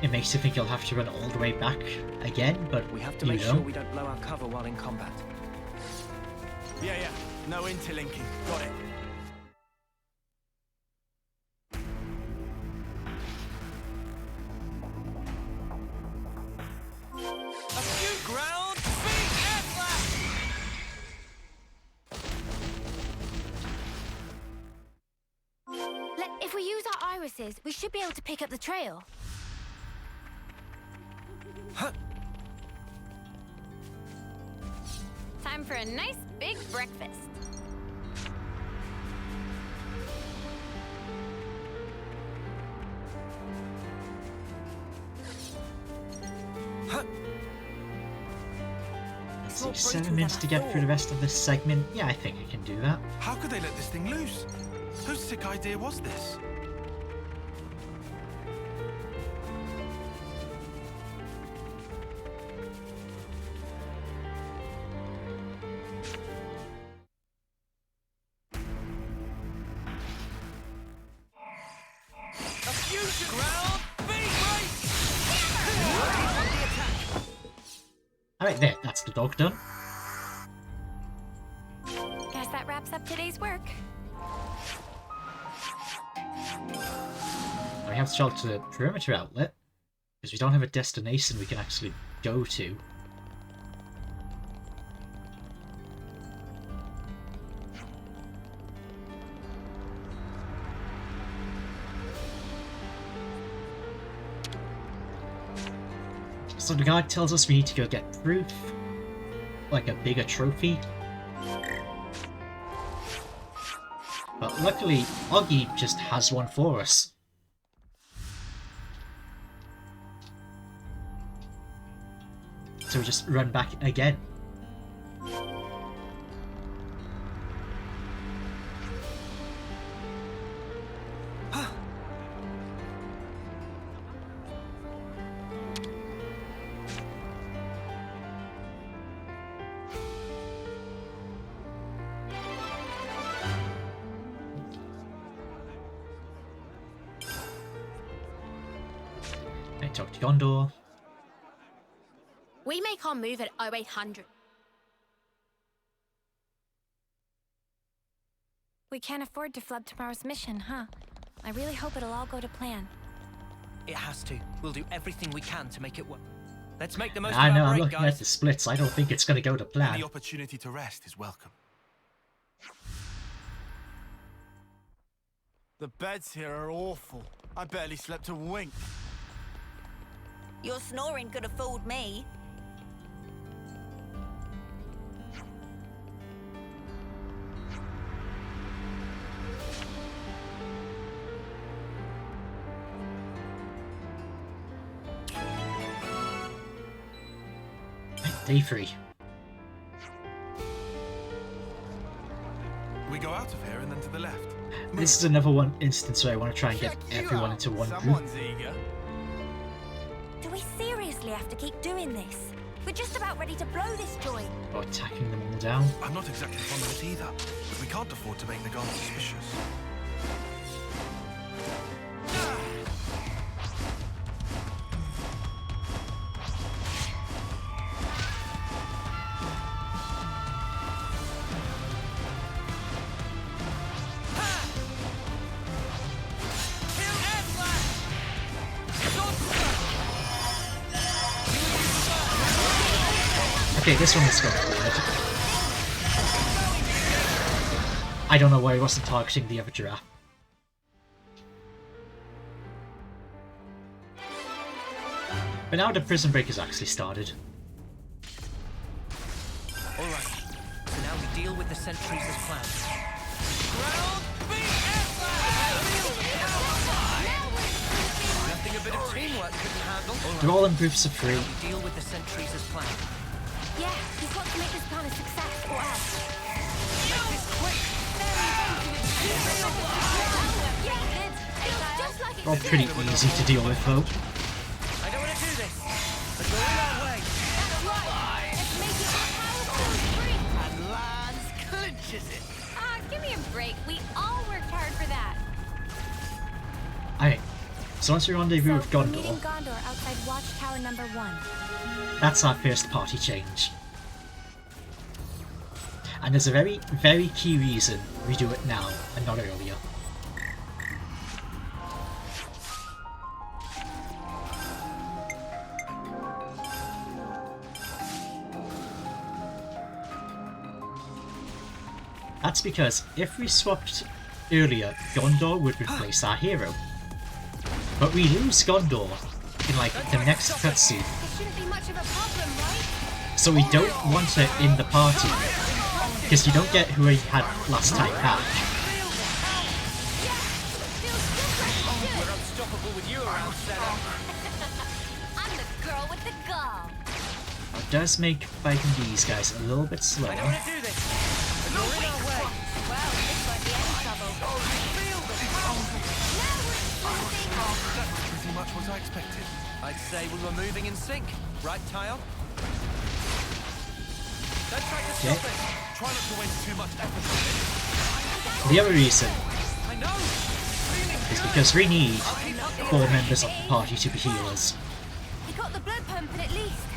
it makes you think you'll have to run all the way back again, but We have to you make sure don't. we don't blow our cover while in combat. Yeah, no interlinking. Got it. A few ground feet If we use our irises, we should be able to pick up the trail. Time for a nice big breakfast. Let's see, 7 minutes to get through the rest of this segment. Yeah, I think I can do that. How could they let this thing loose? Whose sick idea was this? A few ground feet right. On the attack. Alright, there, that's the dog done. Guess that wraps up today's work. We have to shelter the perimeter outlet, Because we don't have a destination we can actually go to. So the guide tells us we need to go get proof, like a bigger trophy. But luckily, Oggy just has one for us. So we just run back again. I talked to Gondor. We make our move at 0800. We can't afford to flub tomorrow's mission, huh? I really hope it'll all go to plan. It has to. We'll do everything we can to make it work. Let's make the most I of know, our I'm break, looking guys. at the splits. I don't think it's going to go to plan. Any opportunity to rest is welcome. The beds here are awful. I barely slept a wink. Your snoring could have fooled me. Day 3. We go out of here and then to the left. This is another one instance where I want to try and get everyone into one group. Someone's eager. Do we seriously have to keep doing this? We're just about ready to blow this joint. Or attacking them all down. I'm not exactly fond of it either, but we can't afford to make the guards suspicious. Okay, this one is going weird. I don't know why I wasn't targeting the other giraffe. But now the prison break has actually started. Alright, so now we deal with the sentries as planned. Nothing a bit of teamwork couldn't handle. They're all in groups of 3. Now we deal with the sentries as planned. Yeah, you've got to make this plan a success or else. Make this quick! They're all pretty easy to deal with though. I don't want to do this, but go that way. Let's make it powerful. And Lance clinches it. Ah, give me a break. We all worked hard for that. Alright, so once we rendezvous with We're meeting Gondor, Gondor outside Watchtower number 1. that's our first party change. And there's a very, very key reason we do it now and not earlier. That's because if we swapped earlier, Gondor would replace our hero. But we lose Gondor in like the next cutscene. It shouldn't be much of a problem, right? So we don't want her in the party, because you don't get who we had last time back. We're unstoppable with you around, Senna. I'm the girl with the gall. It does make fighting these guys a little bit slower. I don't want to do this, but you're in our way. Well, this won't be any trouble. That's pretty much what I expected. I'd say we were moving in sync, right, Tile? Don't try to stop Okay. it. Try not to waste too much effort on it. The other reason I know. is because we need 4 members of the party to be healers. You got the blood pumping at least.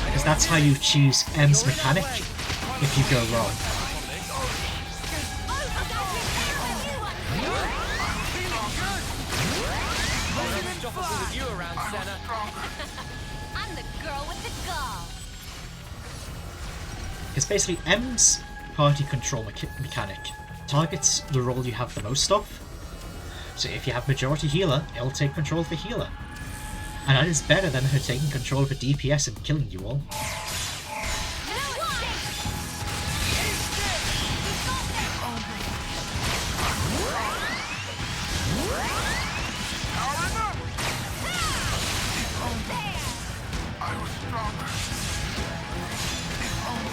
Because that's how you choose M's mechanic if you go wrong. shop up with you around, Senna. I'm the girl with the gall. Because basically M's party control mechanic targets the role you have the most of. So if you have majority healer, it'll take control of the healer. And that is better than her taking control of a DPS and killing you all.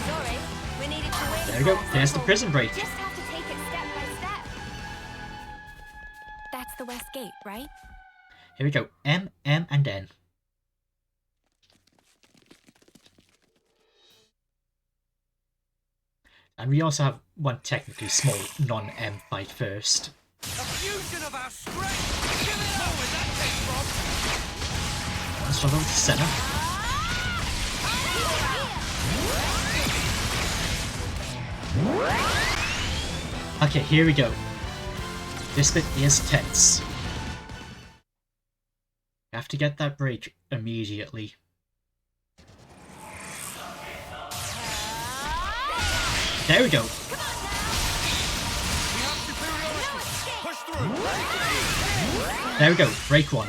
Sorry, we needed to win. There we go, there's the prison break. Just have to take it step by step. That's the west gate, right? Here we go, M, M, and N. And we also have one technically small non-M fight first. A fusion of our strength! Give it up! Where'd that came from? Let's follow to center. Okay, here we go. This bit is tense. You have to get that break immediately. There we go. Push through. There we go, break one.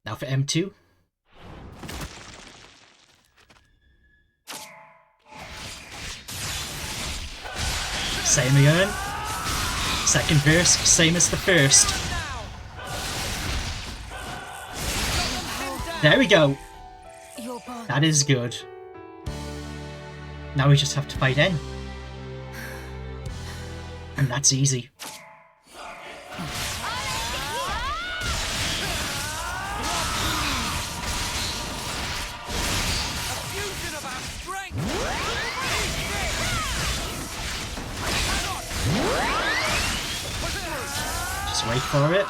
Now for M2. Same again. Second verse, same as the first. There we go. That is good. Now we just have to fight N. And that's easy. Just wait for it.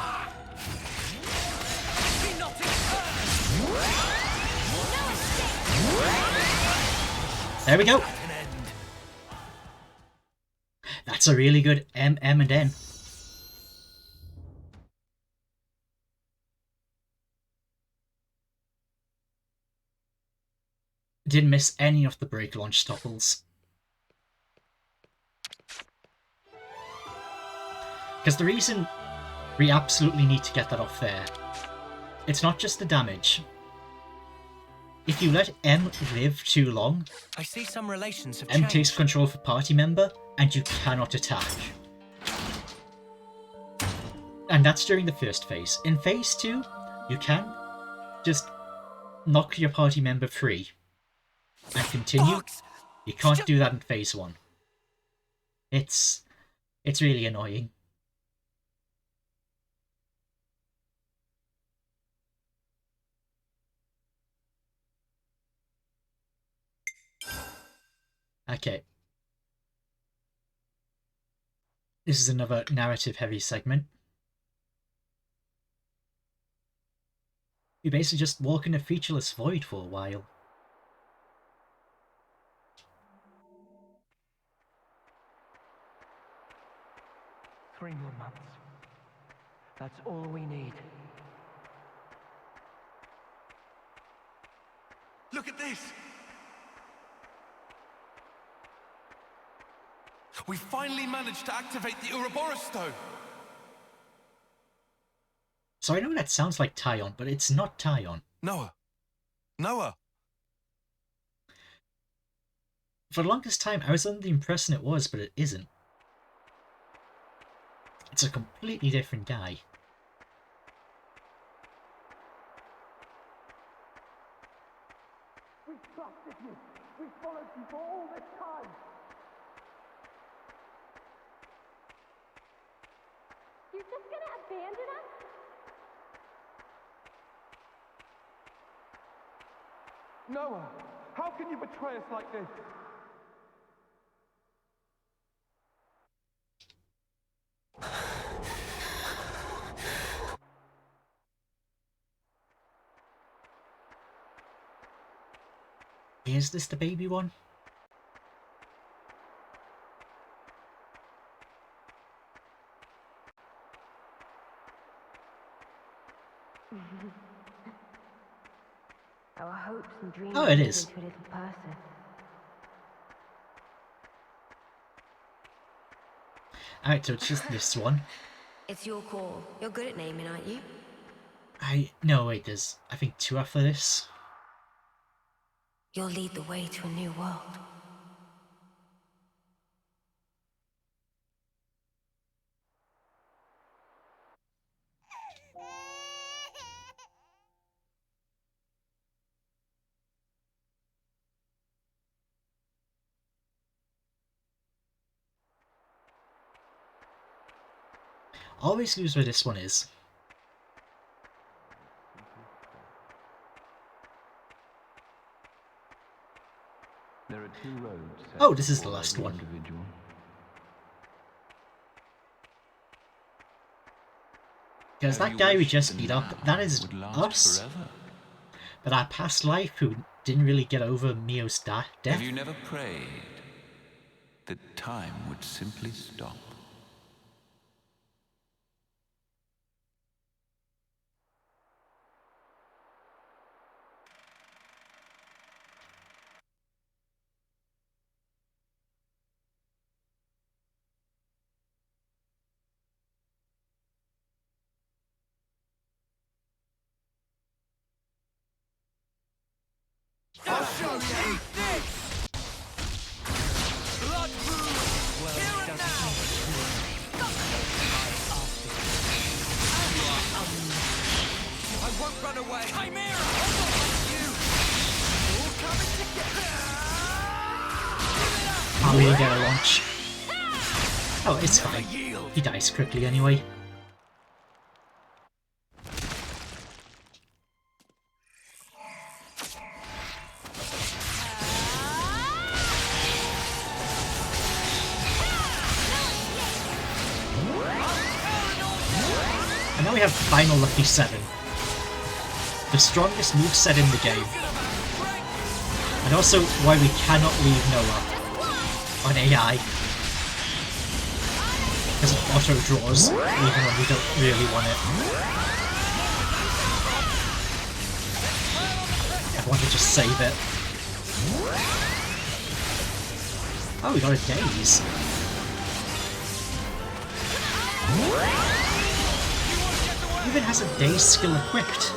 There we go. That's a really good M, M, and N. Didn't miss any of the break launch topples. Because the reason we absolutely need to get that off there, it's not just the damage. If you let M live too long, I see some relations have M changed. takes control of a party member, and you cannot attack. And that's during the first phase. In phase 2, you can just knock your party member free and continue. You can't do that in phase 1. It's really annoying. Okay. This is another narrative-heavy segment. You basically just walk in a featureless void for a while. Three more months. That's all we need. Look at this! We finally managed to activate the Ouroboros stone! So I know that sounds like Tyon, but it's not Tyon. Noah! Noah! For the longest time, I was under the impression it was, but it isn't. It's a completely different guy. We trusted you. We followed you for all this time. You're just gonna abandon us? Noah, how can you betray us like this? Is this the baby one? Our hopes and dreams Oh, it is. into a little person. Alright, so it's just this one. It's your call. You're good at naming, aren't you? No, wait, there's, I think, 2 after this. You'll lead the way to a new world. Always lose where this one is. There are 2 roads. Oh, this is the last one. Individual. Because that guy we just beat up, that is us. Forever. But our past life who didn't really get over Mio's death. Have you never prayed that time would simply stop? I'll show you. Eat this! Blood moon! Here and now! I won't run away! Chimera! You! All coming together! Oh, we didn't get a launch. Oh, it's fine. He dies quickly anyway. And now we have Final Lucky 7. The strongest moveset in the game. And also why we cannot leave Noah on AI. Because it auto-draws, even when we don't really want it. I want to just save it. Oh, we got a daze. Even has a daze skill equipped.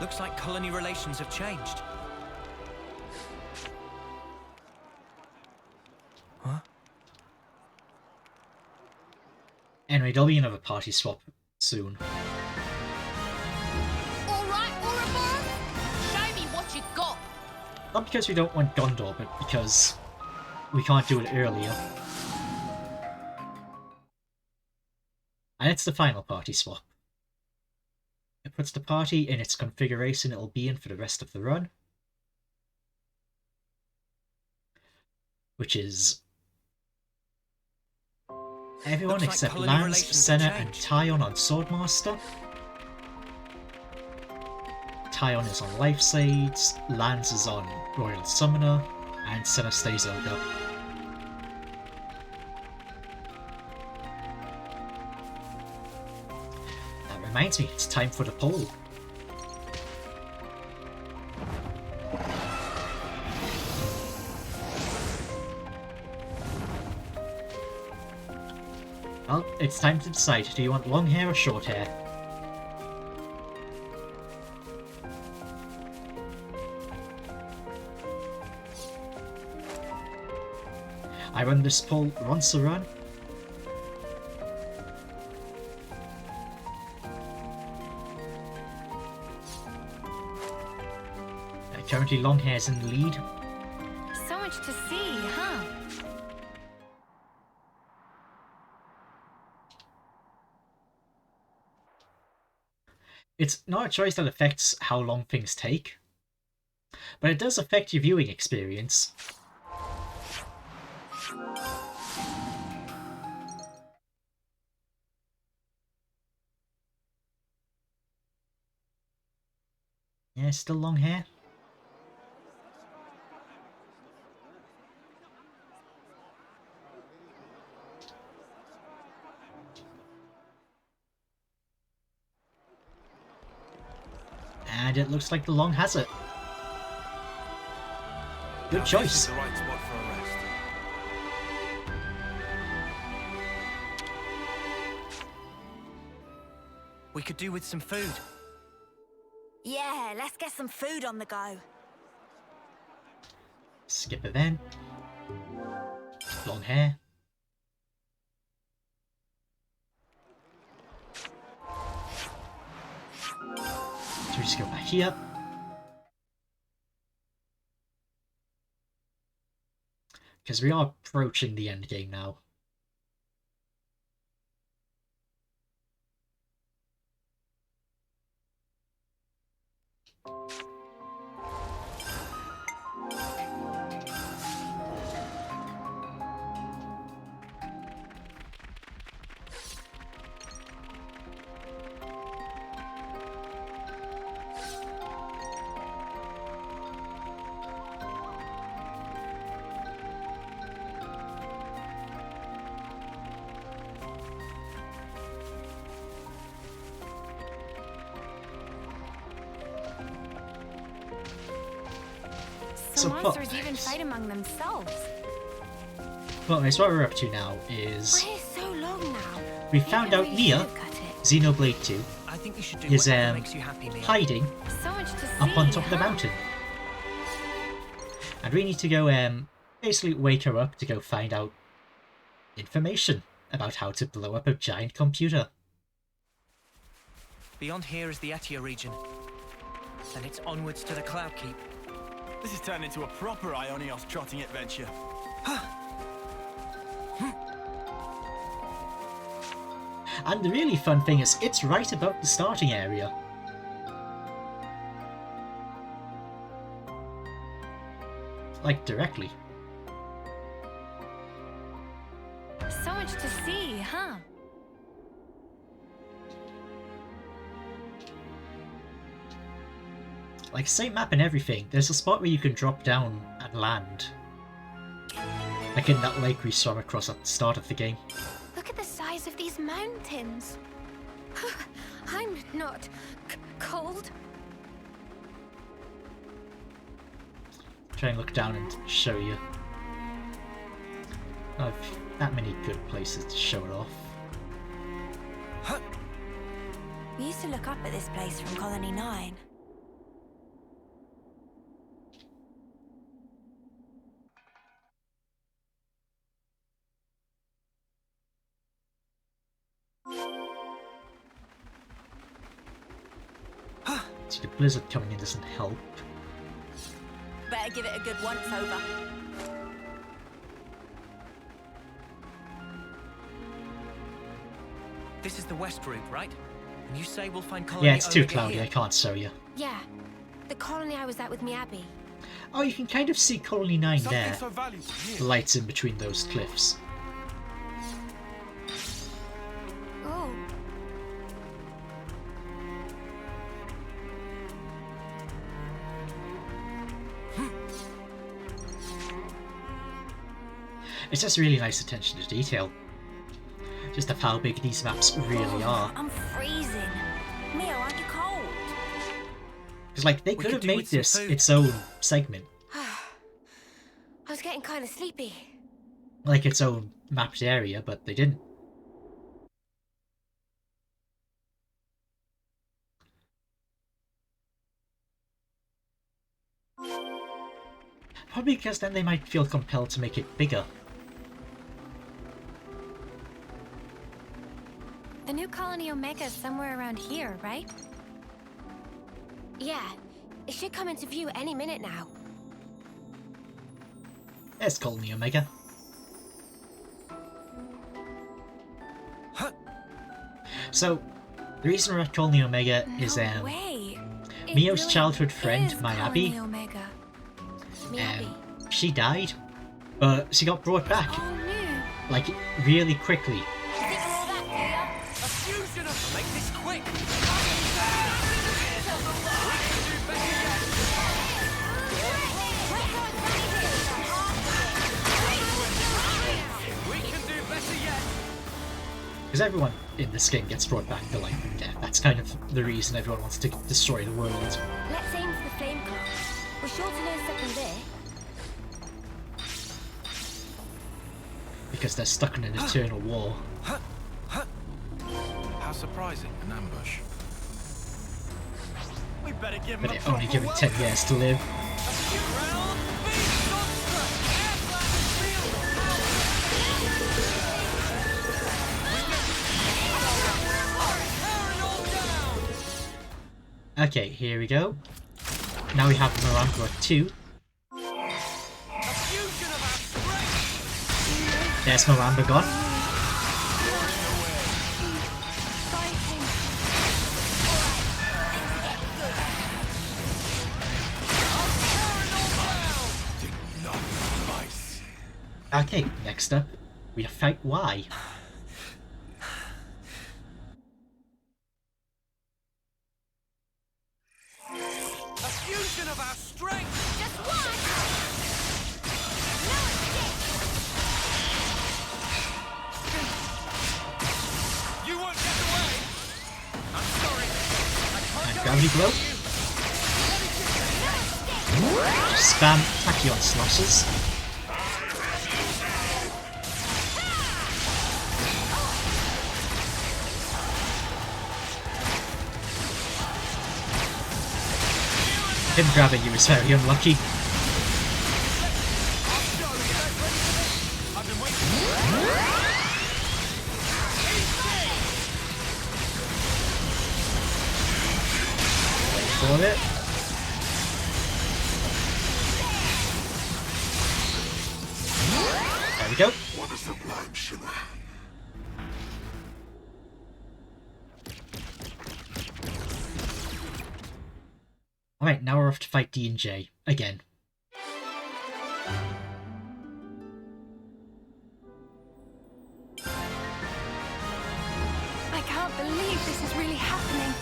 Looks like colony relations have changed. Huh? Anyway, there'll be another party swap soon. Alright, Ouroboros? Show me what you got. Not because we don't want Gondor, but because we can't do it earlier. And it's the final party swap. It puts the party in its configuration it'll be in for the rest of the run. Which is everyone Looks except like Lance, relations Senna, have and changed. Tyon on Swordmaster. Tyon is on Life Sades, Lance is on Royal Summoner, and Senna stays Ogre. That reminds me, it's time for the poll. Well, it's time to decide, do you want long hair or short hair? I run this poll once a run. Currently long hair's in the lead. So much to see, huh? It's not a choice that affects how long things take, but it does affect your viewing experience. Yeah, still long hair. And it looks like the long has it. Good Now choice. This is the right spot for a rest. We could do with some food. Yeah, let's get some food on the go. Skip event. Long hair. So we just go back here. Because we are approaching the end game now. Some So, monsters even fight among themselves. Well, so what we're up to now is We're here so long now. we found out Maybe we Mia, should cut it. Xenoblade 2, I think you should do is whatever makes you happy, Mia. hiding So much to see. up on top of the huh? mountain. And we need to go basically wake her up to go find out information about how to blow up a giant computer. Beyond here is the Etia region. And it's onwards to the Cloud Keep. This has turned into a proper Ionios trotting adventure. And the really fun thing is, it's right above the starting area. Like, directly. So much to see, huh? Like, same map and everything. There's a spot where you can drop down and land. Like in that lake we swam across at the start of the game. Look at the size of these mountains. I'm not cold. Try and look down and show you. I have that many good places to show it off. We used to look up at this place from Colony 9. See, the blizzard coming in doesn't help. Better give it a good once over. This is the west route, right? And you say we'll find Colony Yeah, it's too Omega cloudy, here? I can't show you. Yeah, the colony I was at with me Abby. Oh, you can kind of see Colony 9 Something there. so valuable here. Lights in between those cliffs. Oh, It's just really nice attention to detail. Just of how big these maps really are. I'm freezing. Mia, aren't you cold? Because, like, they We could could have do made with some this food. its own segment. I was getting kind of sleepy. Like its own mapped area, but they didn't. Probably because then they might feel compelled to make it bigger. The new Colony Omega is somewhere around here, right? Yeah, it should come into view any minute now. There's Colony Omega. So, the reason we're at Colony Omega is No way. It Mio's really childhood friend, is my Colony Abby. Omega. Me Abby. She died, but she got brought back, Oh no. like, really quickly. Make this quick! Because everyone in this game gets brought back to life and death. That's kind of the reason everyone wants to destroy the world. Let's aim for the flame cloud. We're sure to learn something there. Because they're stuck in an eternal war. How surprising, an ambush. We better give But they're only given 10 years to live. Okay, here we go. Now we have Miranda 2. There's Miranda gone. Okay, next up, we fight Y. Of our strength! Just one! No You won't get away! I'm sorry. And gravity blow. Spam tachyon slashes. Him grabbing you was very unlucky. For it. There we go. What a sublime shimmer. Alright, now we're off to fight D and J again. I can't believe this is really happening.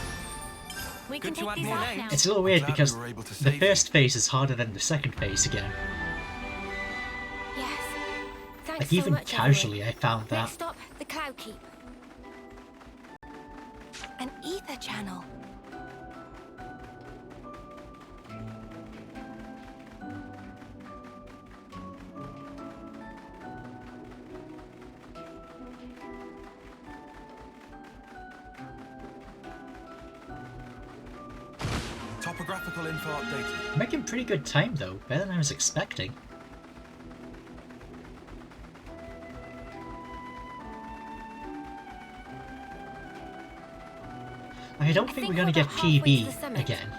We Good can to take add these more off names. now. It's a little weird Glad we because were able to the save first phase is harder than the second phase again. Yes. Thanks Like so even much, casually I found that. Next stop, the Cloud Keep. An ether channel. Topographical info updated. Making pretty good time though, better than I was expecting. I don't think we're gonna get halfway to the PB summit. again.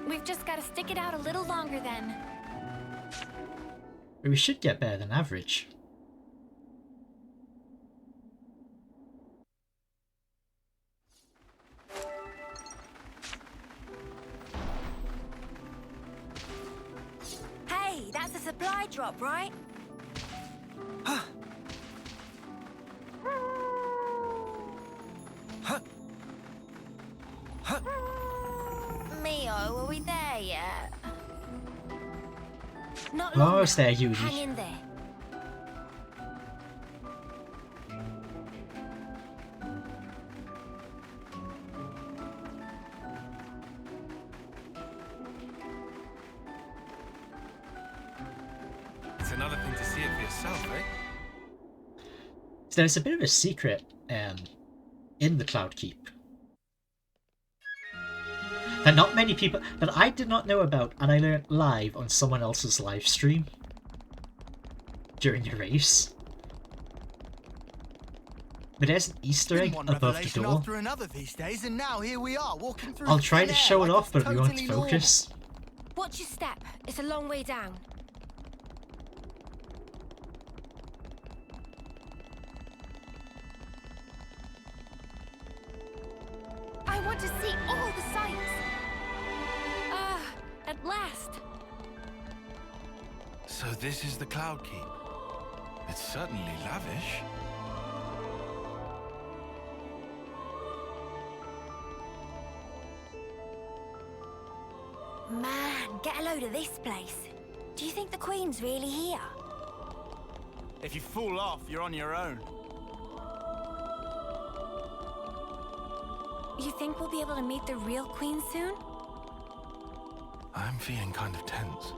We've just got to stick it out a little longer then. But we should get better than average. Hey, that's a supply drop, right? Mio, are we there yet? Not long Almost now. there, Yugi. Hang in there. It's another thing to see it for yourself, eh? So there's a bit of a secret in the Cloud Keep that not many people, that I did not know about, and I learned live on someone else's live stream during the race. But there's an Easter egg One above the revelation door. after another these days, and now here we are walking through. I'll try thin to air show it like off, it's but we won't totally normal. focus. Watch your step. It's a long way down. I want to see all the sights. Ah, at last. So this is the Cloud Keep. It's certainly lavish. Man, get a load of this place. Do you think the Queen's really here? If you fall off, you're on your own. You think we'll be able to meet the real Queen soon? I'm feeling kind of tense.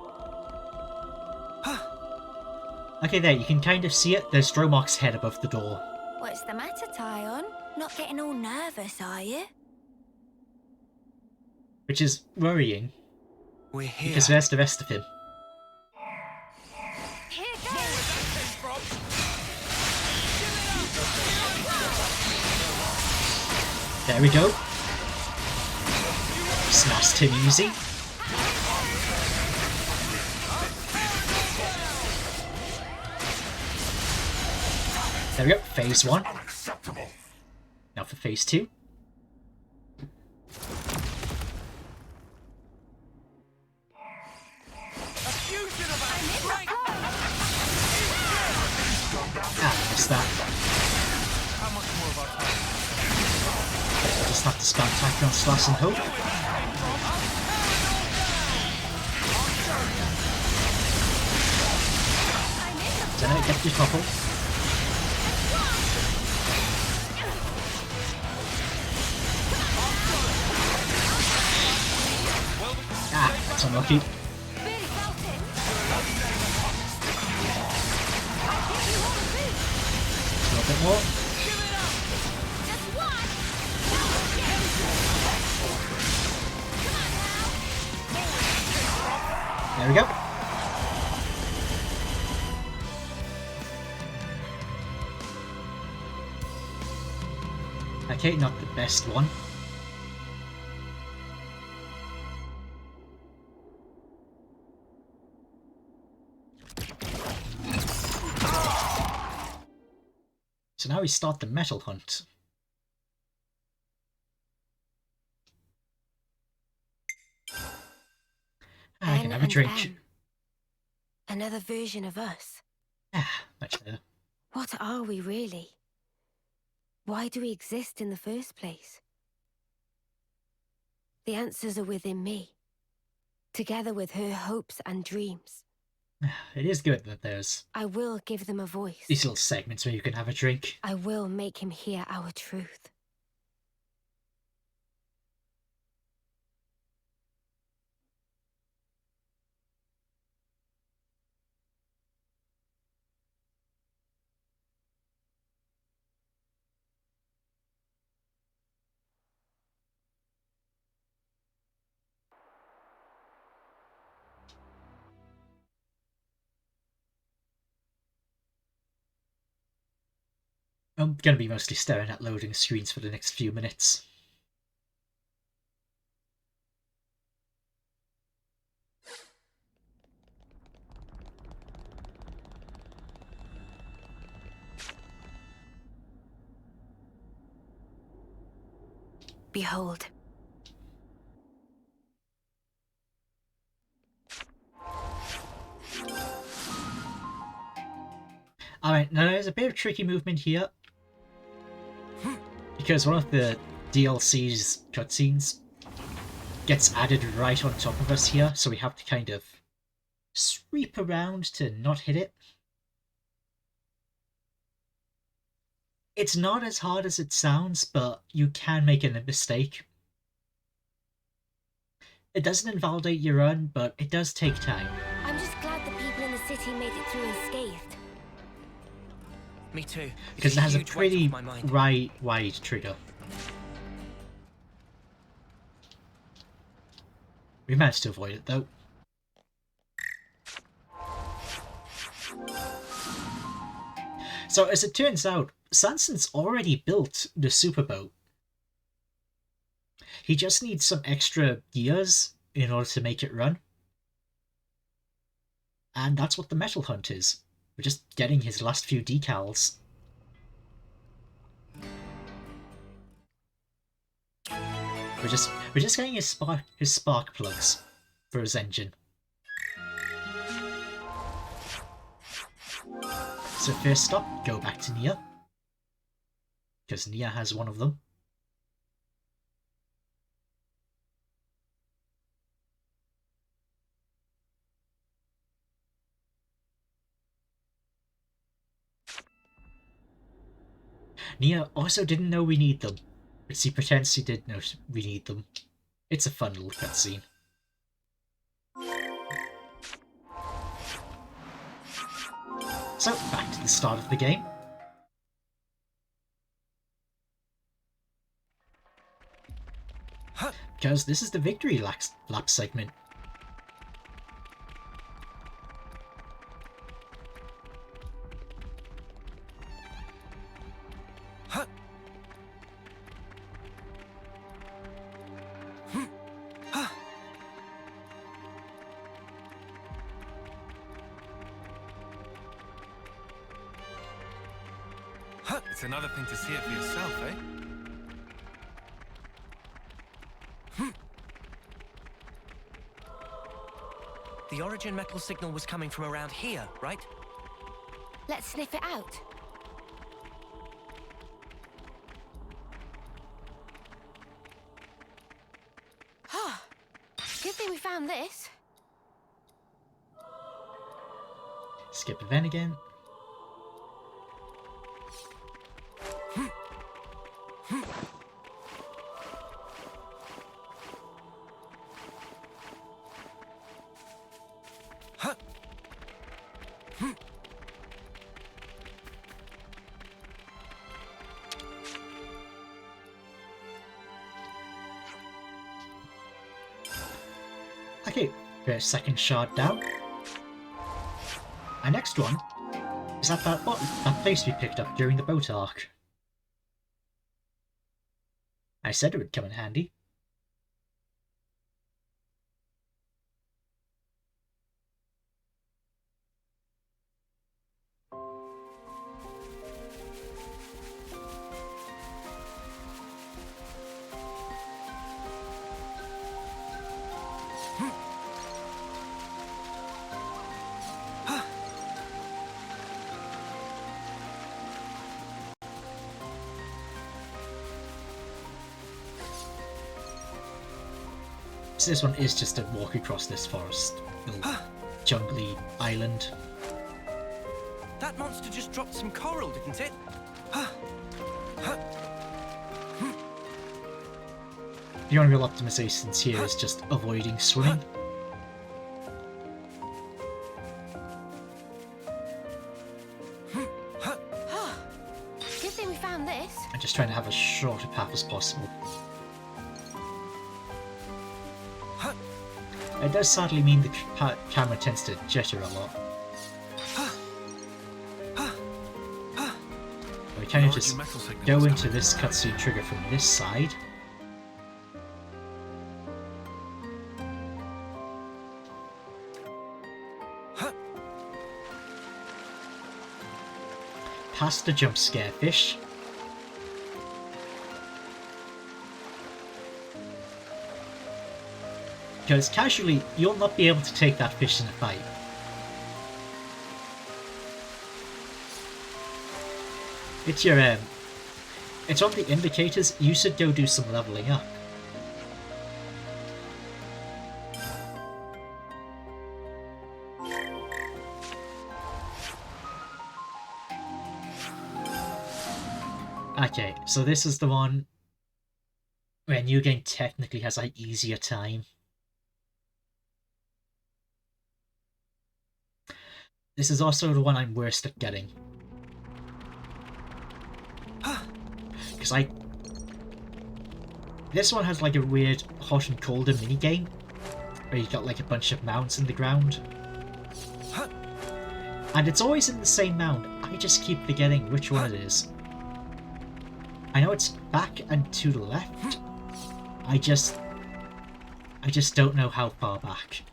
Okay, there, you can kind of see it. There's Dromok's head above the door. What's the matter, Tyon? Not getting all nervous, are you? Which is worrying. We're here. Because where's the rest of him? Here goes! There we go. Smashed him easy. There we go, phase 1. Now for phase 2. Ah, missed that. How much more of our time? Just have to spam attack on slash and hope. Don't get your couple. Ah, that's unlucky. A little bit more. There we go. Okay, not the best one. So now we start the metal hunt. I can have a drink. Another version of us. Ah, much better. What are we really? Why do we exist in the first place? The answers are within me, together with her hopes and dreams. It is good that there's I will give them a voice. these little segments where you can have a drink. I will make him hear our truth. I'm going to be mostly staring at loading screens for the next few minutes. Behold. Alright, now there's a bit of tricky movement here. Because one of the DLC's cutscenes gets added right on top of us here, so we have to kind of sweep around to not hit it. It's not as hard as it sounds, but you can make a mistake. It doesn't invalidate your run, but it does take time. I'm just glad the people in the city made it through unscathed. Me too. Because it has a huge weight pretty off my mind. wide trigger. We managed to avoid it though. So as it turns out, Sanson's already built the superboat. He just needs some extra gears in order to make it run. And that's what the metal hunt is. We're just getting his last few decals. We're just getting his spark plugs for his engine. So first stop, go back to Nia. Because Nia has one of them. Nia also didn't know we need them, but she pretends she did know we need them. It's a fun little cutscene. So, back to the start of the game. Because this is the victory lap segment. It's another thing to see it for yourself, eh? The origin metal signal was coming from around here, right? Let's sniff it out. Good thing we found this. Skip event again. Okay, first second shard down. Our next one is at that place we picked up during the boat arc. I said it would come in handy. So this one is just a walk across this forest, little jungly island. That monster just dropped some coral, didn't it? The only real optimizations here is just avoiding swimming. Good thing we found this. And just trying to have as short a path as possible. It does sadly mean the camera tends to jitter a lot. We kind of just go into this cutscene trigger from this side. Past the jump scare fish. Because casually, you'll not be able to take that fish in a fight. It's your, it's on the indicators, you should go do some leveling up. Okay, so this is the one where New Game technically has an easier time. This is also the one I'm worst at getting. Because this one has like a weird hot and colder minigame, where you got like a bunch of mounds in the ground. And it's always in the same mound, I just keep forgetting which one it is. I know it's back and to the left, I just don't know how far back.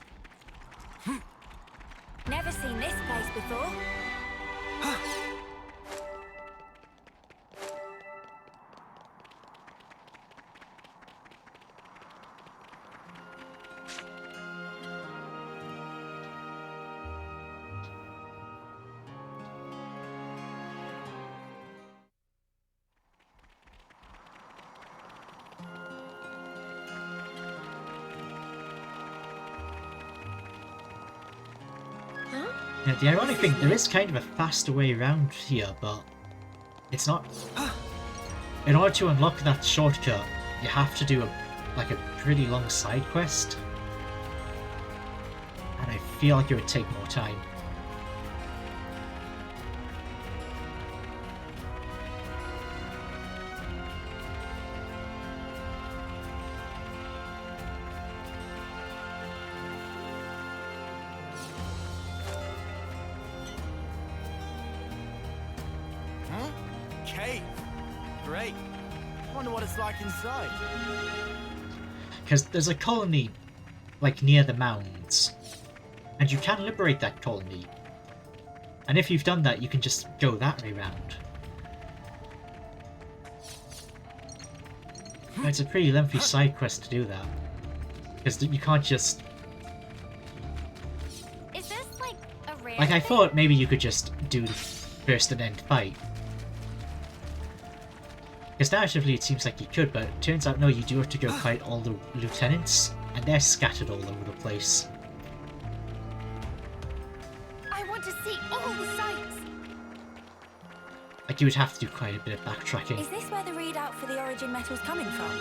Never seen this place before. Now, the ironic thing, there is kind of a faster way around here, but it's not in order to unlock that shortcut, you have to do a pretty long side quest. And I feel like it would take more time. Cave. Great. Wonder what it's like inside. Because there's a colony, like, near the mounds. And you can liberate that colony. And if you've done that, you can just go that way round. But it's a pretty lengthy side quest to do that. Because you can't just... Is this like a rare Like, I thing? thought maybe you could just do the first and end fight. Because narratively it seems like you could, but it turns out no, you do have to go fight all the lieutenants, and they're scattered all over the place. I want to see all the sights. Like, you would have to do quite a bit of backtracking. Is this where the readout for the origin metal's coming from?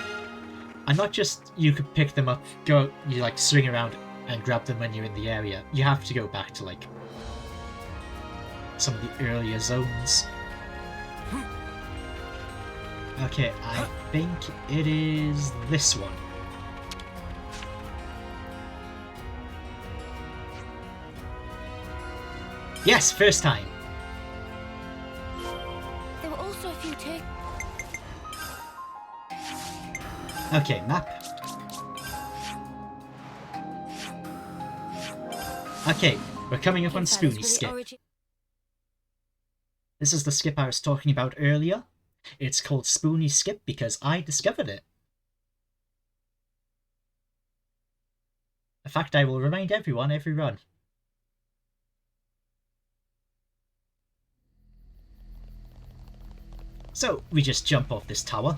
And not just you could pick them up, you like swing around and grab them when you're in the area. You have to go back to like some of the earlier zones. Okay, I think it is this one. Yes, first time. There were also a few too. Okay, map. Okay, we're coming up on Spoony Skip. This is the skip I was talking about earlier. It's called Spoony Skip because I discovered it. A fact I will remind everyone every run. So, we just jump off this tower.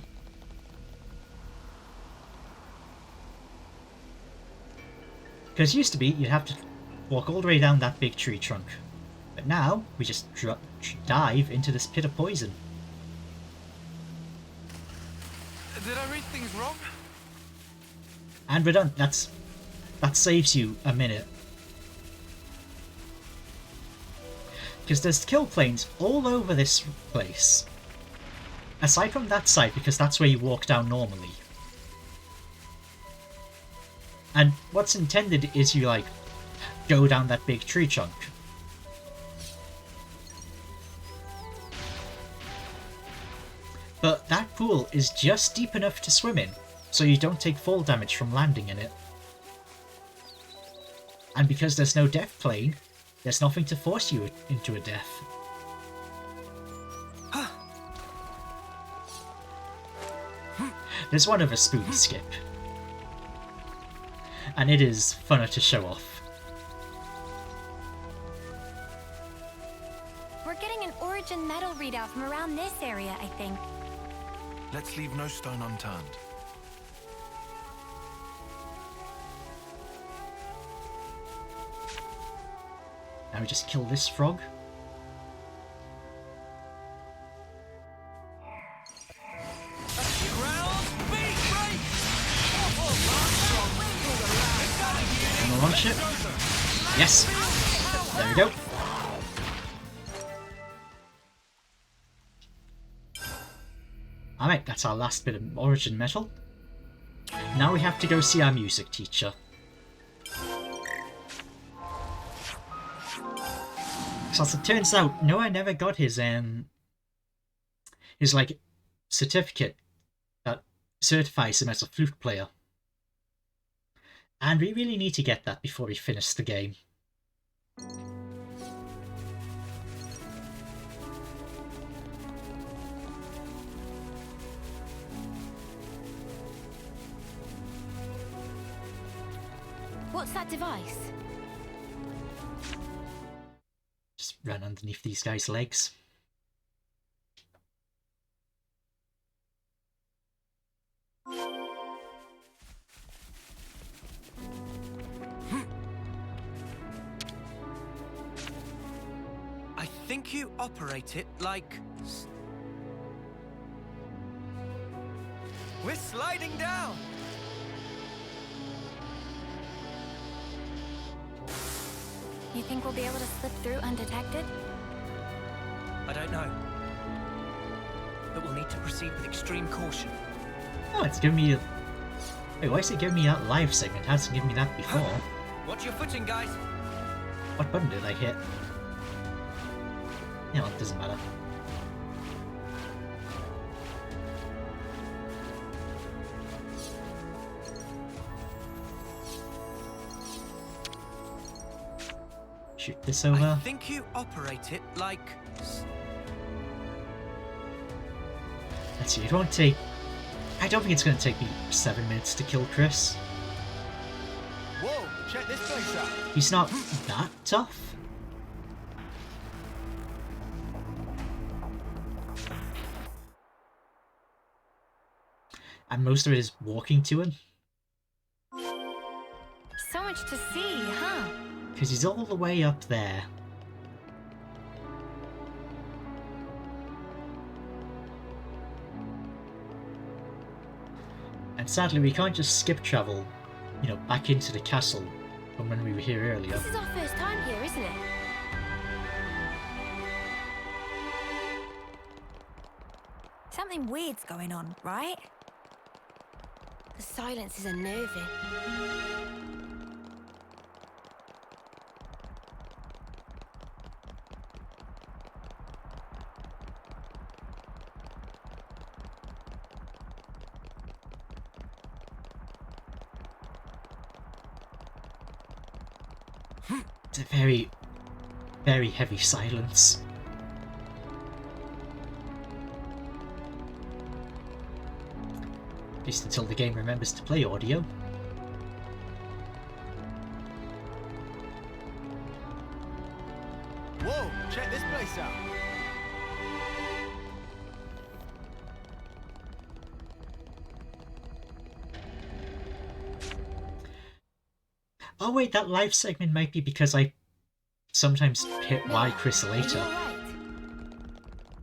Because used to be, you'd have to walk all the way down that big tree trunk. But now, we just dive into this pit of poison. Did I read things wrong? And we're done. That saves you a minute. Because there's kill planes all over this place. Aside from that side, because that's where you walk down normally. And what's intended is you, like, go down that big tree trunk. But that pool is just deep enough to swim in, so you don't take fall damage from landing in it. And because there's no death plane, there's nothing to force you into a death. There's one other Spoony Skip. And it is funner to show off. We're getting an origin metal readout from around this area, I think. Let's leave no stone unturned. Now we just kill this frog. And we'll launch it. Yes! There we go. Alright, that's our last bit of origin metal. Now we have to go see our music teacher. So as it turns out, Noah never got his like certificate that certifies him as a flute player. And we really need to get that before we finish the game. What's that device? Just run underneath these guys' legs. I think you operate it like... We're sliding down! You think we'll be able to slip through undetected? I don't know. But we'll need to proceed with extreme caution. Oh, it's giving me a... Wait, why is it giving me that live segment? It hasn't given me that before. Watch your footing, guys! What button did I hit? Yeah, well, it doesn't matter. Shoot this over. I think you operate it like... Let's see, it won't take... I don't think it's going to take me 7 minutes to kill Chris. Whoa, check this place out. He's not that tough. And most of it is walking to him. So much to see, huh? Because he's all the way up there. And sadly, we can't just skip travel, you know, back into the castle from when we were here earlier. This is our first time here, isn't it? Something weird's going on, right? The silence is unnerving. It's a very, very heavy silence. At least until the game remembers to play audio. Whoa, check this place out. Oh wait, that live segment might be because I sometimes hit Y Chris later.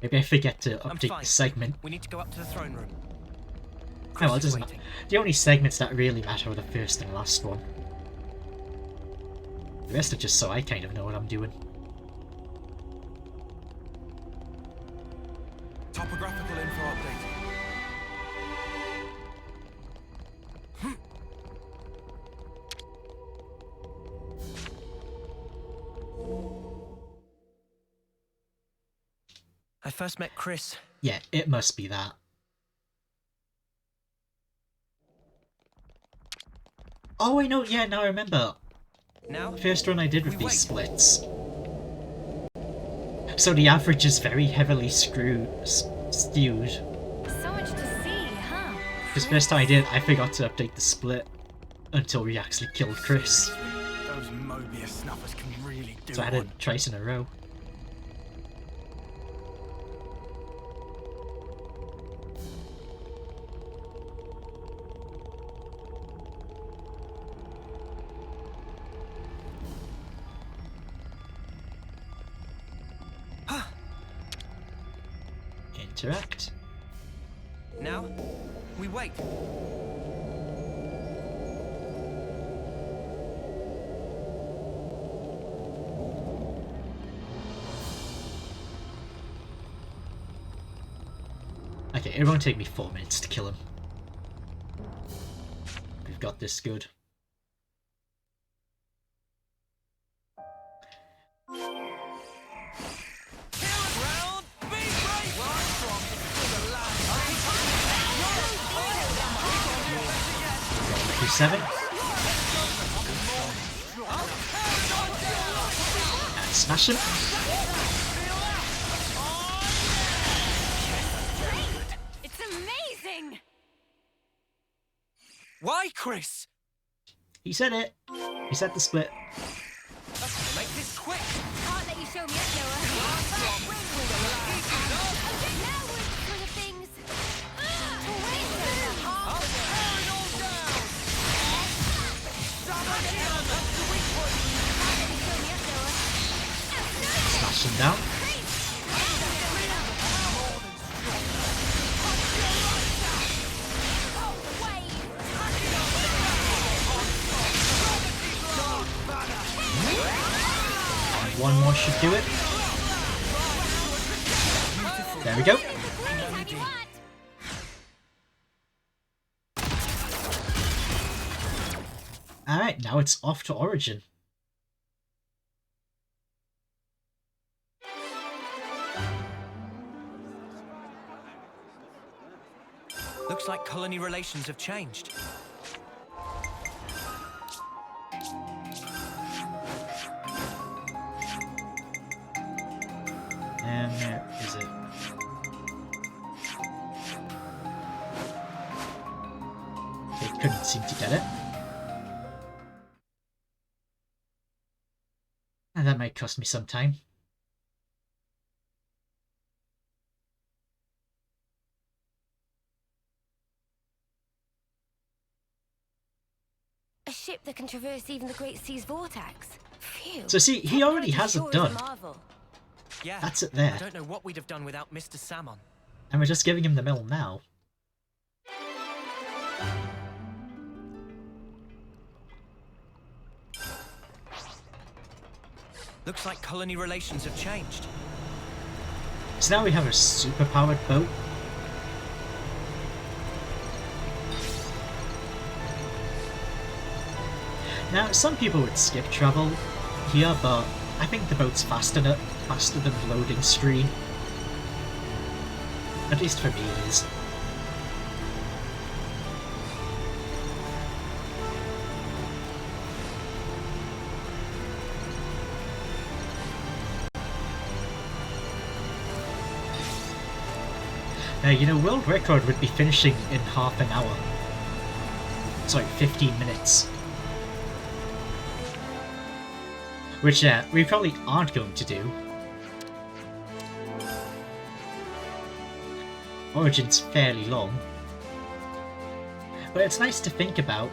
Maybe I forget to update the segment. We need to go up to the throne room. Oh well, it doesn't matter. The only segments that really matter are the first and last one. The rest are just so I kind of know what I'm doing. Topographical info updated. I first met Chris. Yeah, it must be that. Oh, I know. Yeah, now I remember. Now, first run I did with these splits. So the average is very heavily skewed. So much to see, huh? Because first time I did, I forgot to update the split until we actually killed Chris. Those Mobius snuffers can really do So I had it twice in a row. Interact. now, we wait. Okay, it won't take me 4 minutes to kill him. We've got this good. Seven. And smash him. It's amazing! Why, Chris? He said it. He said the split. Let's make this quick. Can't let you show me up, Noah. Now we're for the things. Smash him down. one more should do it. There we go. Alright, now it's off to Origin. Looks like colony relations have changed. And where is it? They couldn't seem to get it. And that might cost me some time. A ship that can traverse even the Great Sea's vortex. Phew. So see, he already has it done. Yeah, That's it there. I don't know what we'd have done without Mr. Salmon. And we're just giving him the mill now. Looks like colony relations have changed. So now we have a super-powered boat. Now, some people would skip travel here, but I think the boat's faster than the loading screen. At least for me it is. Now, you know, world record would be finishing in half an hour. Sorry, 15 minutes. Which, we probably aren't going to do. Origin's fairly long. But it's nice to think about.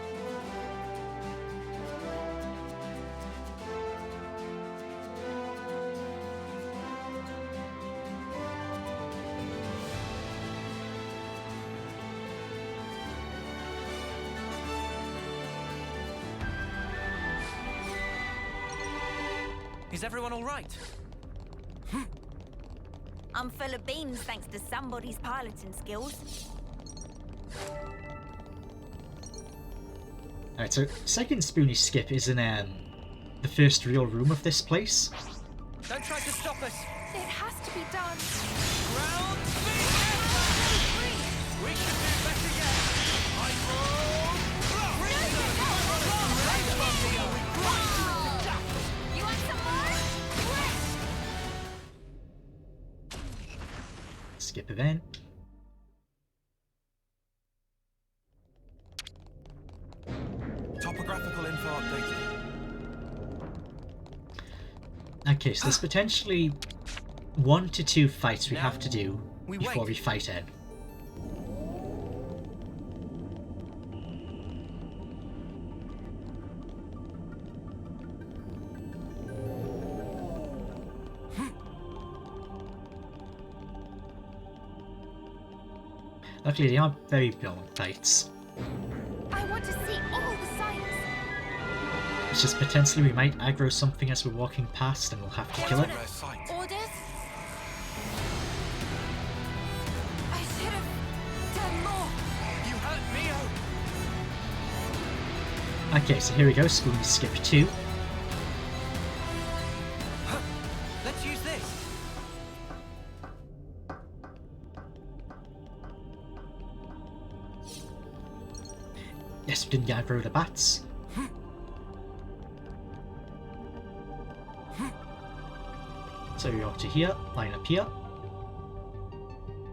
Is everyone all right? I'm full of beans thanks to somebody's piloting skills. Alright, so second Spoony skip is in the first real room of this place. Don't try to stop us! It has to be done. Ground speed! We can do better yet! You want some more? Skip event. Topographical info updated. Okay, so there's potentially 1 to 2 fights we have to do before we fight Ed. Luckily, they aren't very long fights. I want to see all the sights. It's just potentially we might aggro something as we're walking past and we'll have to kill it. Orders? I should have done more. You hurt Mio! Okay, so here we go, Spoony skip 2. Let's use this! Yes, we didn't aggro the bats. So you're up to here, line up here.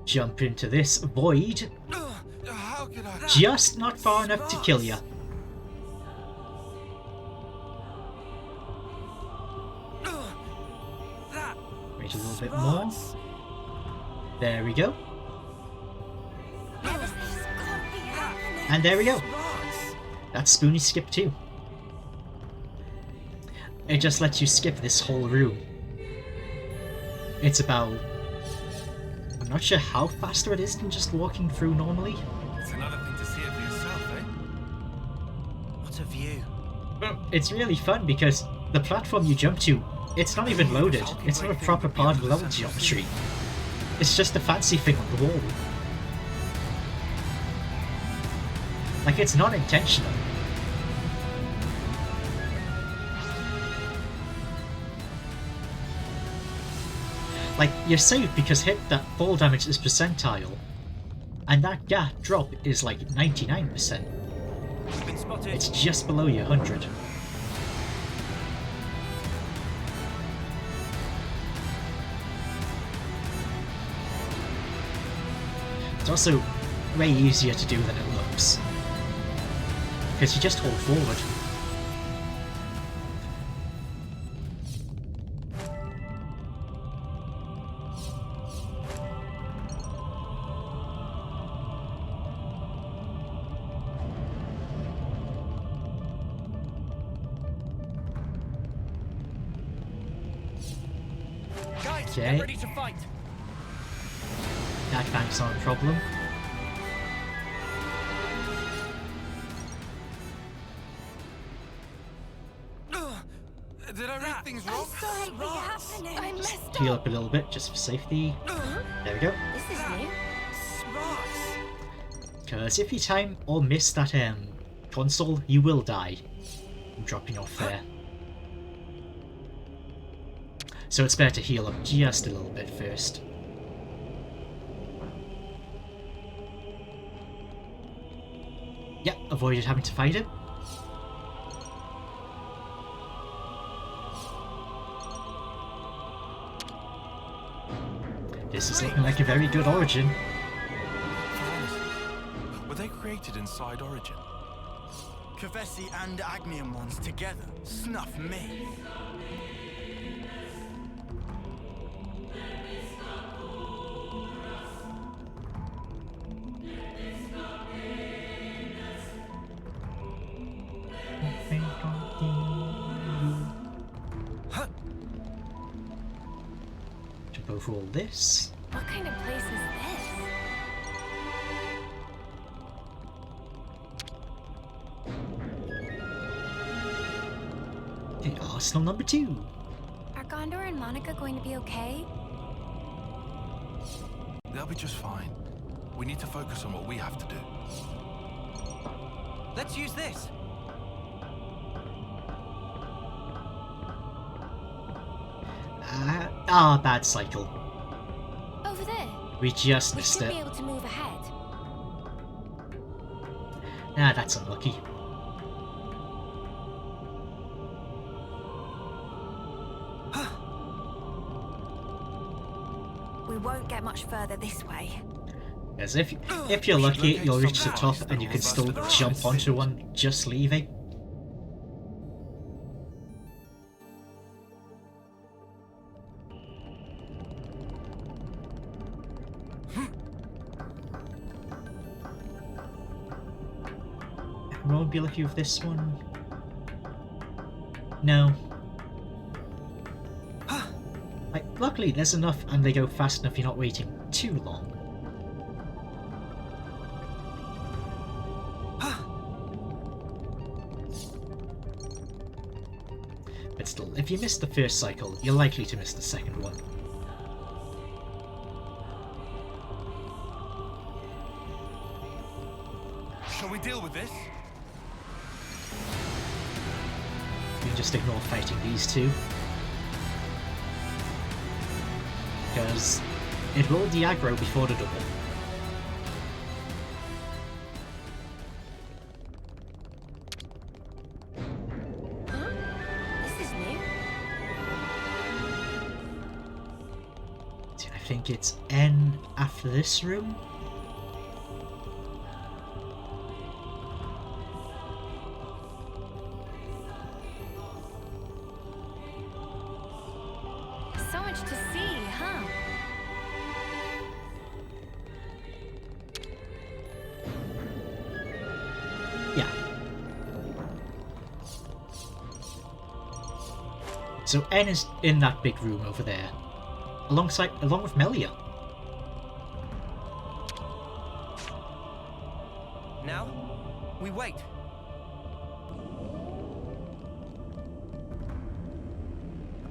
Jump into this void. How could I? Just not far enough to kill you. Wait a little bit more. There we go. And there we go. That's Spoony skip 2. It just lets you skip this whole room. It's about... I'm not sure how faster it is than just walking through normally. It's another thing to see it for yourself, eh? What a view. Well, it's really fun because the platform you jump to It's not even loaded. It's not a proper part of the level geometry. It's just a fancy thing on the wall. Like, it's not intentional. Like, you're safe because hit that fall damage is percentile. And that gap drop is like 99%. Been spotted. It's just below your 100. It's also way easier to do than it looks. Because you just hold forward. Guys, Okay. get ready to fight. That bank's not a problem. Did I read things wrong? Something happening. I messed Heal up a little bit just for safety. There we go. This is new. Because if you time or miss that console, you will die. I'm dropping off there. So it's better to heal up just a little bit first. Yeah, avoided having to fight it. This is looking like a very good origin. Were they created inside Origin? Kavesi and Agnian ones together. Snuff me. Jump over all this. What kind of place is this? Okay, Arsenal number 2. Are Gondor and Monica going to be okay? They'll be just fine. We need to focus on what we have to do. Let's use this. Bad cycle. Over there. We just We missed should it. be able to move ahead. That's unlucky. We won't get much further this way. As if you're lucky, you'll reach the top and you can still jump onto one just leaving. I won't be lucky with this one. No. Like, luckily there's enough and they go fast enough you're not waiting too long. But still, if you miss the first cycle, you're likely to miss the second one. Shall we deal with this? You can just ignore fighting these two. Because it will de-aggro before the double. This is new. I think it's N after this room. So much to see, huh? Yeah. So N is in that big room over there, along with Melia. Now, we wait.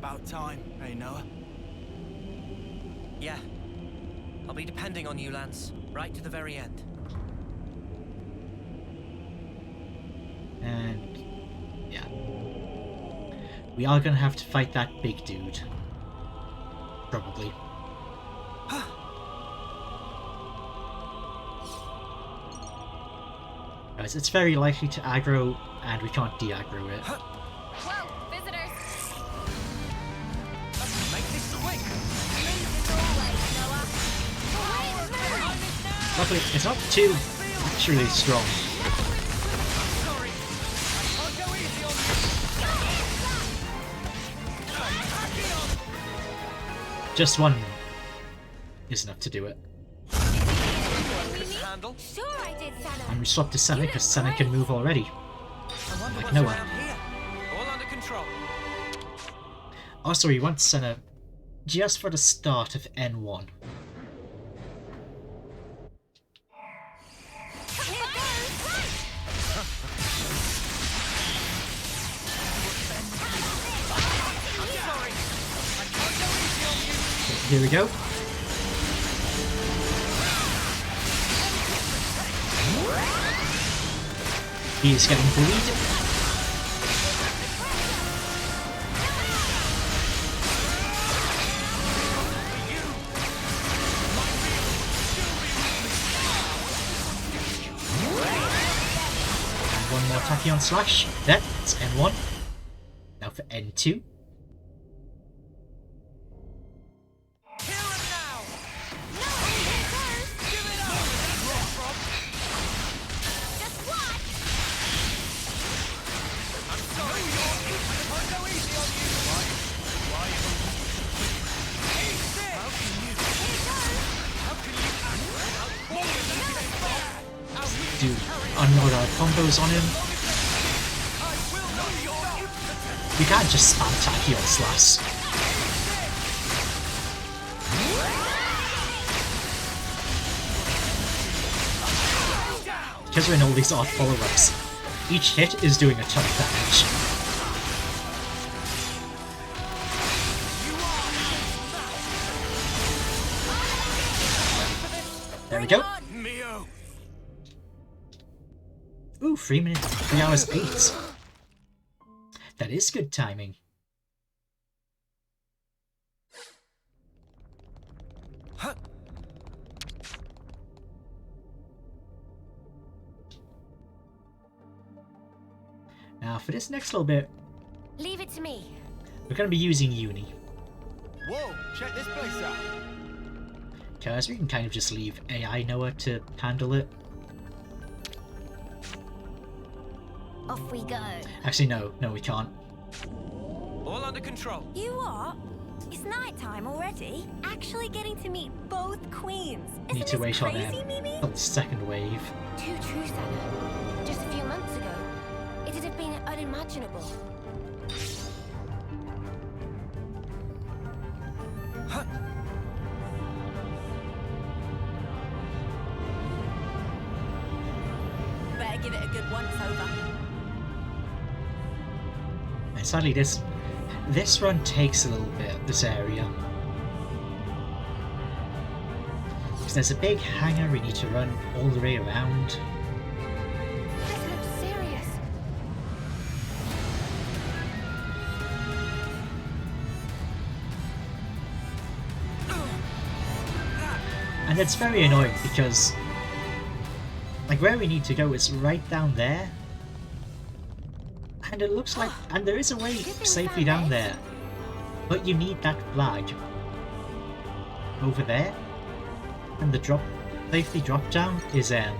About time, hey Noah? Yeah. I'll be depending on you, Lance. Right to the very end. And yeah. We are gonna have to fight that big dude. Probably. Guys, it's very likely to aggro, and we can't de-aggro it. Whoa, visitors! Make this quick! Luckily, it's not too actually strong. Sorry, I can't go easy on you. Just one is enough to do it. Handle. Sure I did, Santa. And we swapped to Senna because Senna can move already. I wonder Like what's Noah. around here. All under control. Also, we want Senna just for the start of N1. Here we go. He is getting bullied. And one more Tachyon Slash. That's N1. Now for N2. Do unload our combos on him. You can't just spam Tachyon Slash. Because we're in all these odd follow-ups, each hit is doing a ton of damage. There we go. Ooh, 3 minutes, 3 hours 8. That is good timing. Now for this next little bit, Leave it to me. we're going to be using Uni. Whoa, check this place out. Because we can kind of just leave AI Noah to handle it. Off we go. Actually, no, we can't. All under control. You what? It's night time already. Actually getting to meet both queens. Isn't Need to this wait on crazy, Mimi? the second wave. Too true, Santa. Just a few months ago, it'd have been unimaginable. Better give it a good once over. And sadly, this run takes a little bit, this area. Because there's a big hangar we need to run all the way around. This looks serious. And it's very annoying because, like, where we need to go is right down there. And it looks like, and there is a way safely down there. But you need that flag over there. And the safety drop down is there.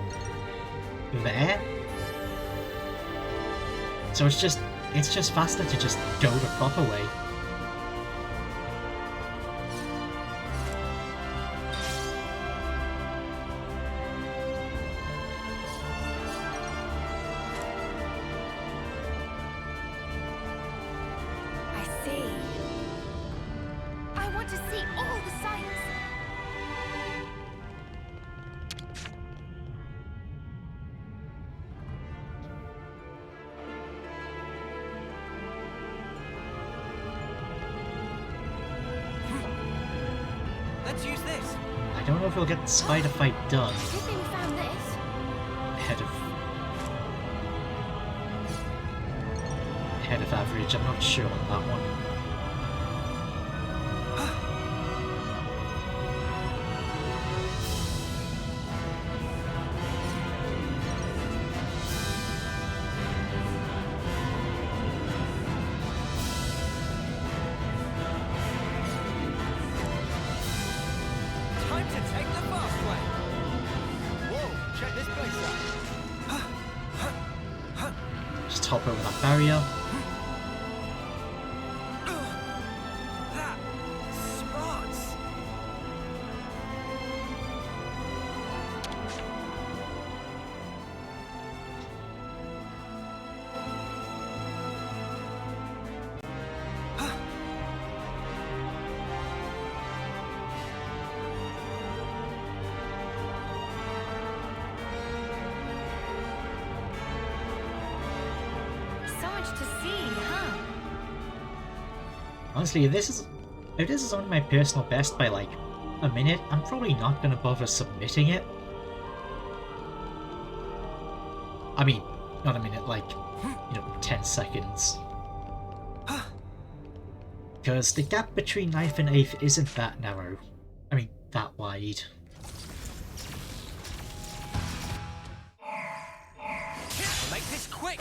So it's just faster to just go the proper way. I see. I want to see all the sights. don't know if we'll get the spider fight done Good thing we found this. ahead of average. I'm not sure on that one. Time to take the fast way. Whoa, check this place out. Just hop over that barrier. That spots. So much to see, huh? Honestly, if this is only my personal best by like a minute, I'm probably not going to bother submitting it. I mean, not a minute, like, 10 seconds. Because the gap between 9th and 8th isn't that narrow. I mean, that wide. We'll make this quick.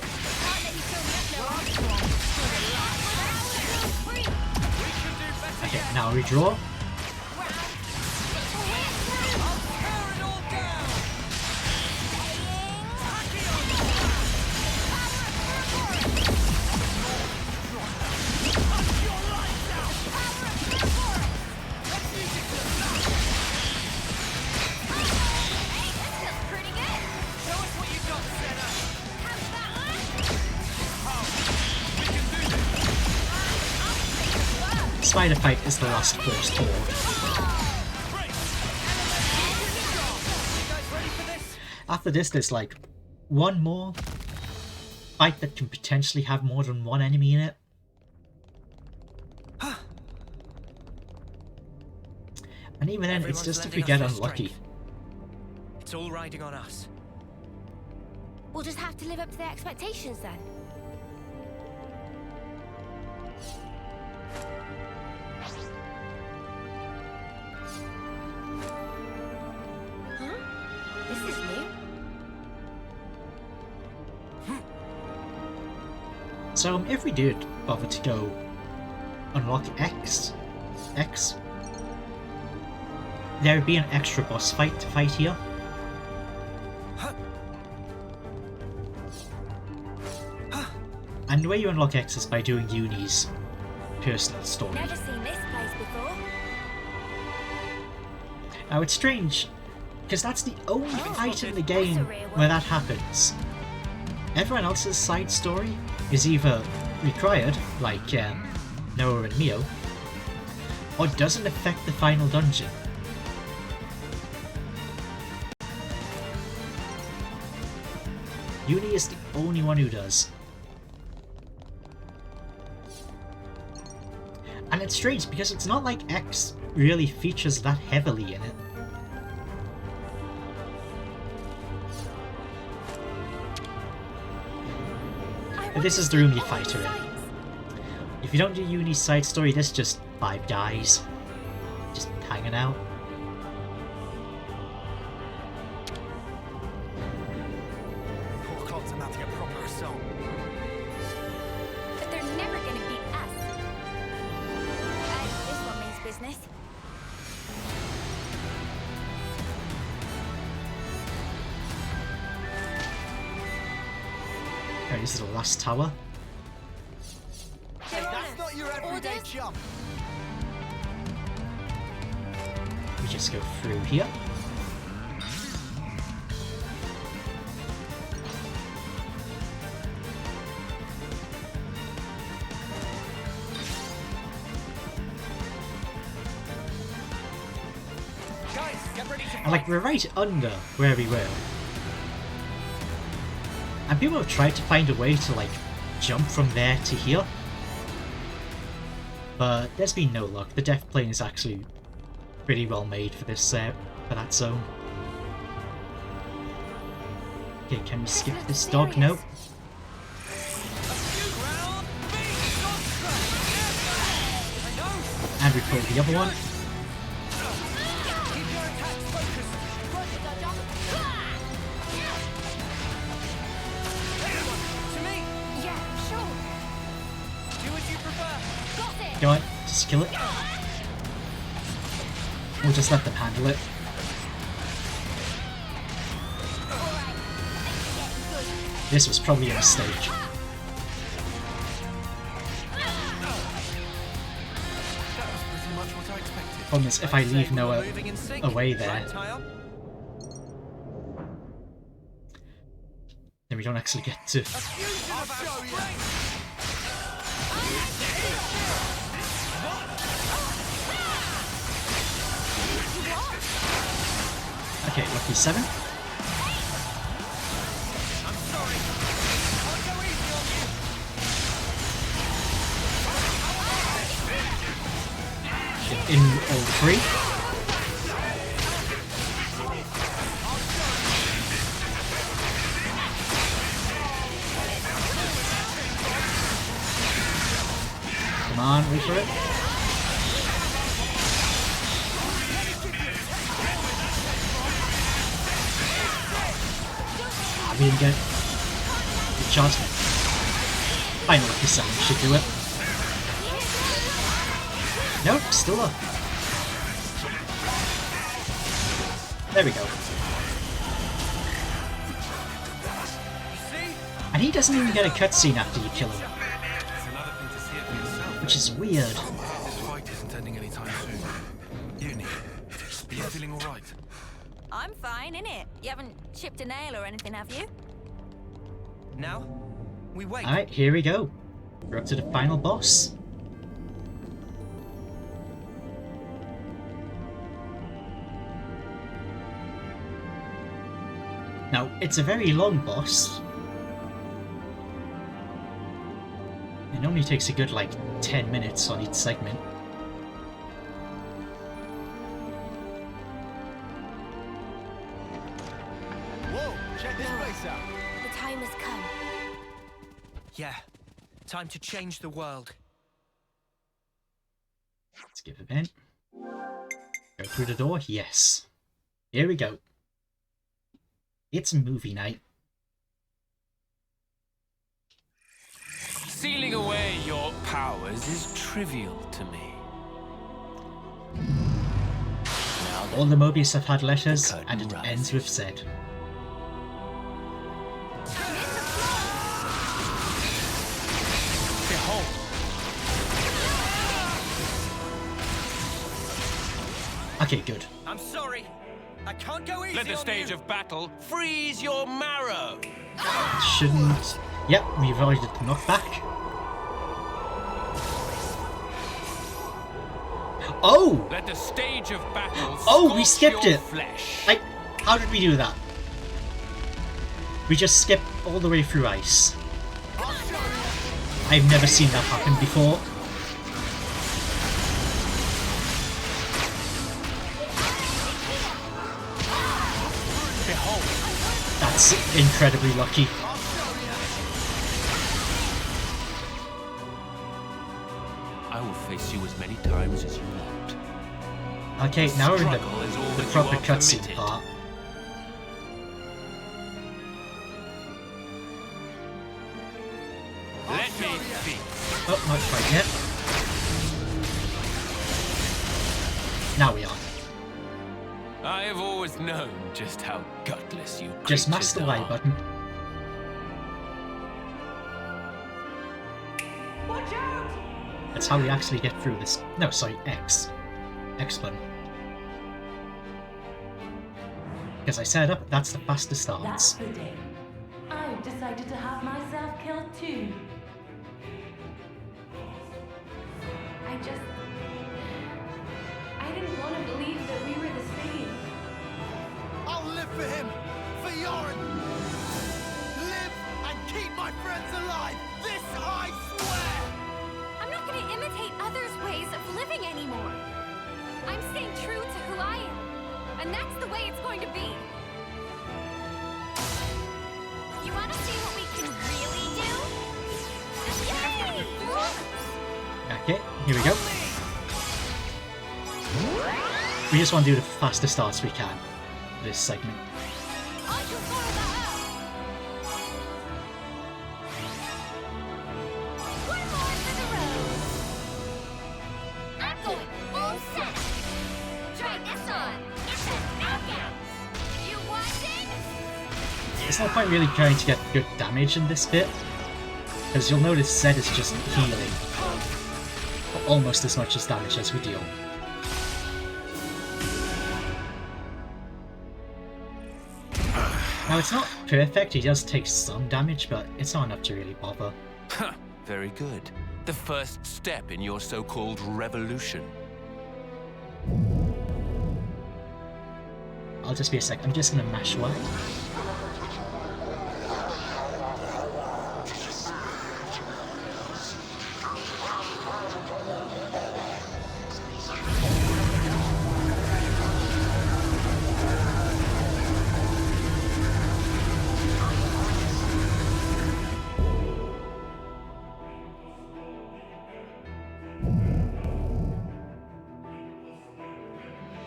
Okay, now redraw. Spider fight is the last boss horde. After this, there's like one more fight that can potentially have more than one enemy in it. And even then, it's just if we get unlucky. It's all riding on us. We'll just have to live up to their expectations then. Huh? This is new. So if we did bother to go unlock X, there would be an extra boss fight to fight here. And the way you unlock X is by doing Uni's personal story. Never seen this place before. Now it's strange, because that's the only fight in the game where that happens. Everyone else's side story is either required, like Noah and Mio, or doesn't affect the final dungeon. Uni is the only one who does. And it's strange because it's not like X really features that heavily in it. But this is the room you fight her in. If you don't do Uni's side story, this just 5 guys. Just hanging out. Poor Clot's about to get proper assault. But they're never gonna beat us. This one means business. Okay, this is the last tower. Hey, that's not your everyday chump. We just go through here. Guys, get ready to And like, we're right under where we were. And people have tried to find a way to like jump from there to here. But there's been no luck. The death plane is actually pretty well made for this for that zone. Okay, can we skip this dog? No. And we pull the other one. Go on, just kill it. We'll just let them handle it. This was probably a mistake. Problem is, if I leave Noah away there, then we don't actually get to... Okay, lucky 7. Get in all 3. Come on, wait for it. We didn't get good shot. Final lucky 7 should do it. Nope, still up. There we go. And he doesn't even get a cutscene after you kill him. Which is weird. This fight isn't ending anytime soon. Uni, are you feeling alright? I'm fine, innit? You haven't chipped a nail or anything, have you? Now, we wait. Alright, here we go. We're up to the final boss. Now, it's a very long boss. It normally takes a good, like, 10 minutes on each segment. The time has come. Yeah, time to change the world. Let's give it a minute. Go through the door? Yes. Here we go. It's movie night. Sealing away your powers is trivial to me. All the Mobius have had letters, and it ends with Z. Behold. Okay, good. I'm sorry. I can't go easy. Let the stage of battle freeze your marrow. It shouldn't... Yep, we avoided the knockback. Oh! Let the stage of battle Oh, we skipped it! Flesh. Like, how did we do that? We just skipped all the way through ice. I've never seen that happen before. Behold. That's incredibly lucky. I will face you as many times as you want. Okay, now we're in Struggle is all the that proper you are cutscene permitted. part. Let me speak. Oh, not quite yet. Now we are. I have always known just how gutless you Just mash the creatures Y are. button. Watch out! That's how we actually get through this. No, sorry, X. X button. Because I set up, that's the fastest That's starts. the day. I've decided to have myself killed too. I didn't want to believe that we were the same. I'll live for him, for Yoren. Live and keep my friends alive. This I swear. I'm not going to imitate others' ways of living anymore. I'm staying true to who I am, and that's the See what we can really do? Yay! Okay, here we go. We just want to do the fastest starts we can for this segment. I can follow that up. One more for the road. I'm going full set. Try this on. It's a knockout. You watching? There's no point really trying to get good damage in this bit, because you'll notice Zed is just healing almost as much as damage as we deal. Now it's not perfect, he does take some damage, but it's not enough to really bother. Very good. The first step in your so-called revolution. I'll just be a sec, I'm just gonna mash Y.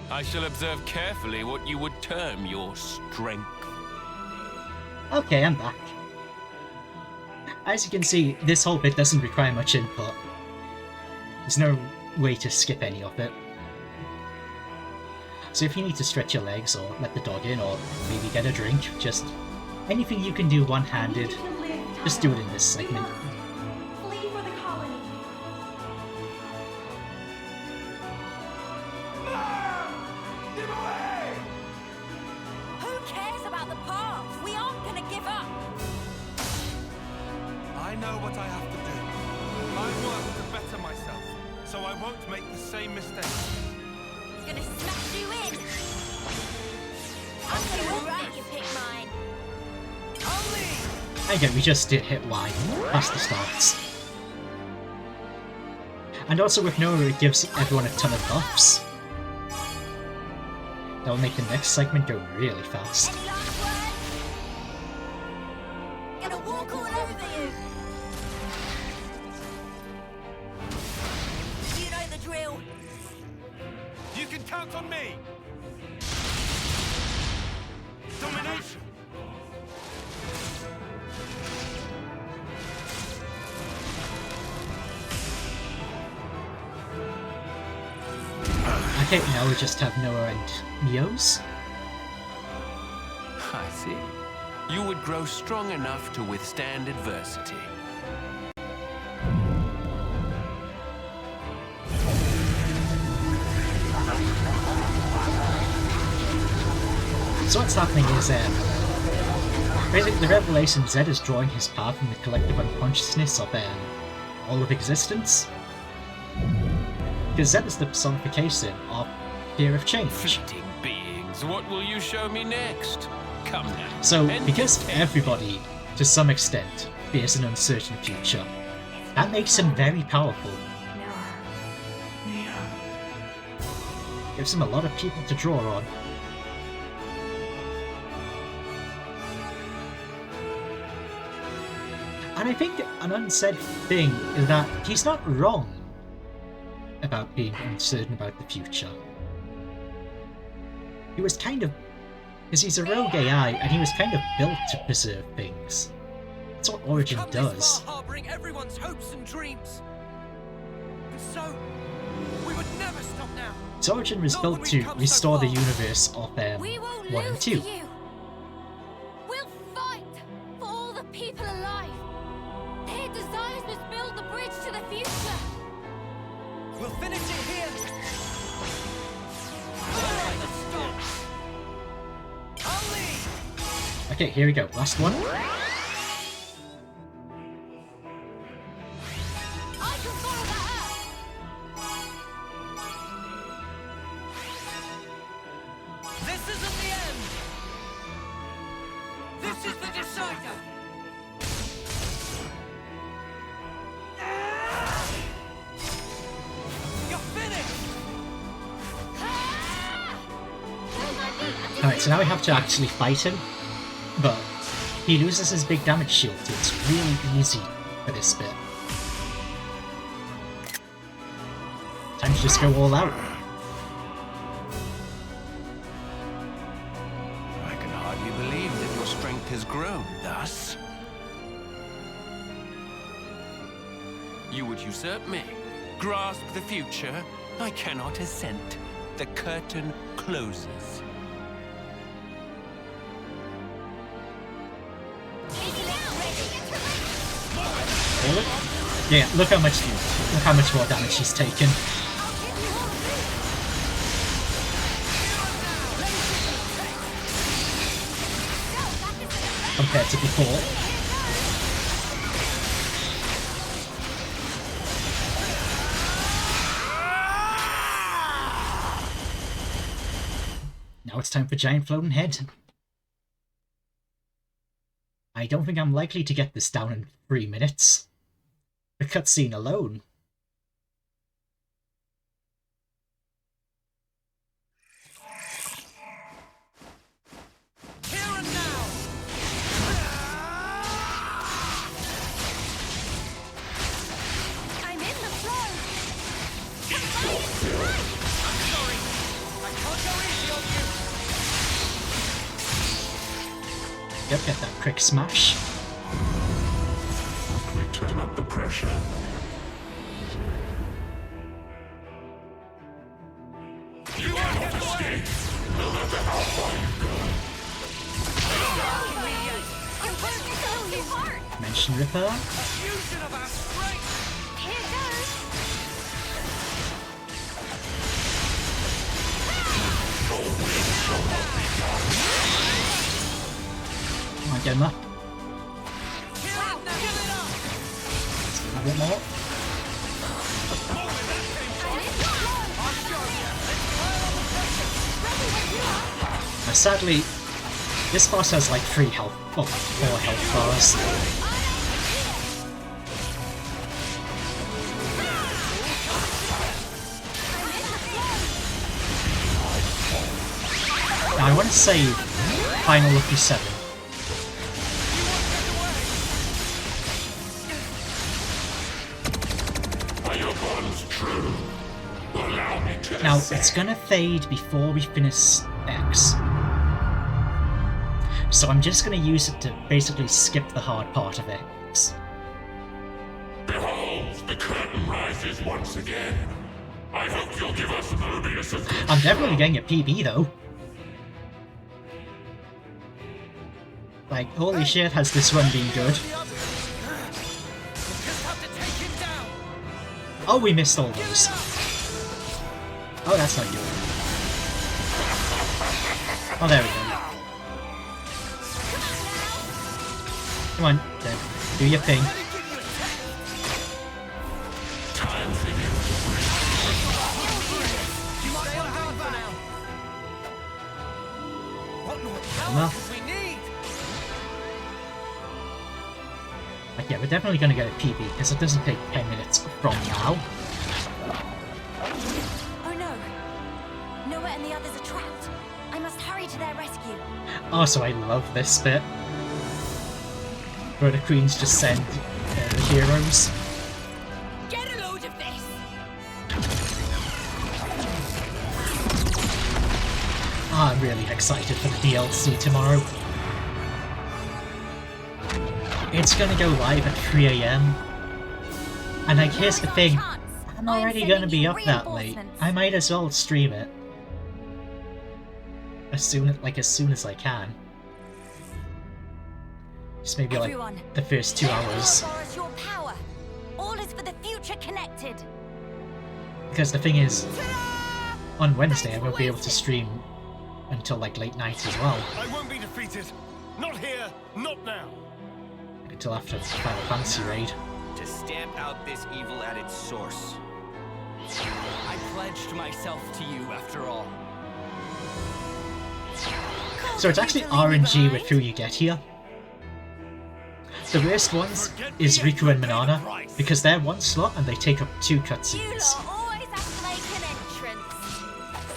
I shall observe carefully what you would term your strength. Okay, I'm back. As you can see, this whole bit doesn't require much input. There's no way to skip any of it. So if you need to stretch your legs, or let the dog in, or maybe get a drink, just anything you can do one-handed, just do it in this segment. Flee for the colony. Who cares about the past? We aren't gonna give up. I know what I have to do. I work to better myself, so I won't make the same mistake. He's gonna smash you in. I'm gonna wreck you, pick mine. Again, we just did hit Y, past the starts. And also with Noah, it gives everyone a ton of buffs. That'll make the next segment go really fast. Any last words? Gonna walk all over you. You know the drill. You can count on me! Domination! Okay, now we just have Noah and Mios. I see. You would grow strong enough to withstand adversity. So what's happening is, basically the revelation Zed is drawing his path from the collective unconsciousness of all of existence. Because Zed is the personification of fear of change. Fleeting beings, what will you show me next? Come now. So, because everybody, to some extent, fears an uncertain future, that makes him very powerful. Gives him a lot of people to draw on. And I think an unsaid thing is that he's not wrong about being uncertain about the future. He was kind of... because he's a rogue AI, and he was kind of built to preserve things. That's what Origin does. Harboring everyone's hopes and dreams. And so, we would never stop now. So Origin was built to restore the universe of 1 and 2. We'll fight for all the people alive. Their desires must build the bridge to the future. We'll finish it here. Okay, here we go. Last one. I can follow that up. This isn't the end. This is the decider. You're finished. Alright, so now we have to actually fight him, but he loses his big damage shield, so it's really easy for this bit. Time to just go all out. I can hardly believe that your strength has grown thus. You would usurp me, grasp the future. I cannot assent. The curtain closes. Yeah, look how much more damage she's taken. Compared to before. Now it's time for Giant Floating Head. I don't think I'm likely to get this down in 3 minutes. The cutscene alone. Here and now! I'm in the flow! I'm sorry. I can't go easy on you. Yep, get that quick smash. We turn up the pressure. You won't escape, no matter how far you go. You're working so hard! Mention Ripper. Fusion of our strength! Here goes! Come on, get him up. A bit more. Now, sadly, this boss has like 3 health, well, 4 health bars. Now, I want to save final lucky 7. Now, it's gonna fade before we finish X. So I'm just gonna use it to basically skip the hard part of X. Behold, the curtain rises once again. I hope you'll give us Mobius a good I'm definitely getting a PB though. Like, holy shit, has this run been good. Oh, we missed all those. Oh, that's not good. Oh, there we go. Come on, then. Do your thing. Well, like, yeah, we're definitely going to get a PB because it doesn't take 10 minutes from now. Oh no! Noah and the others are trapped. I must hurry to their rescue. Also, I love this bit where the queens just send the heroes. Get a load of this! Oh, I'm really excited for the DLC tomorrow. It's gonna go live at 3 AM. And like, here's the thing. I'm already gonna be up that late. I might as well stream it. As soon as I can. Just maybe like the first 2 hours. Your power. All is for the future connected. Because the thing is, on Wednesday I won't be able to stream until like late night as well. I won't be defeated. Not here, not now. Until after the Final Fantasy raid. To stamp out this evil at its source. I pledged myself to you after all. So it's actually RNG with who you get here. The worst ones is Riku and Manana, because they're 1 slot and they take up 2 cutscenes. Always have to make an entrance.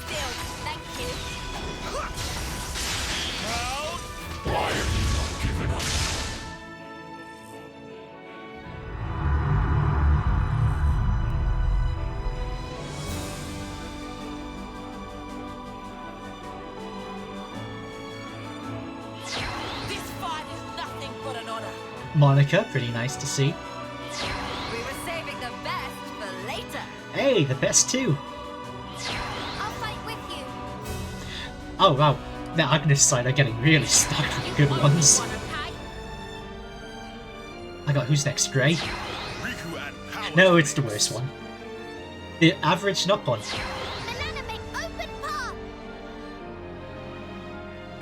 Still, thank you. Why have you not given up? Monica, pretty nice to see. We were saving the best for later. Hey, the best too. I'll fight with you. Oh wow, the Agnes side are getting really stacked with good ones. I got who's next, Grey? No, it's the worst one. The average Nopon. Banana make open path.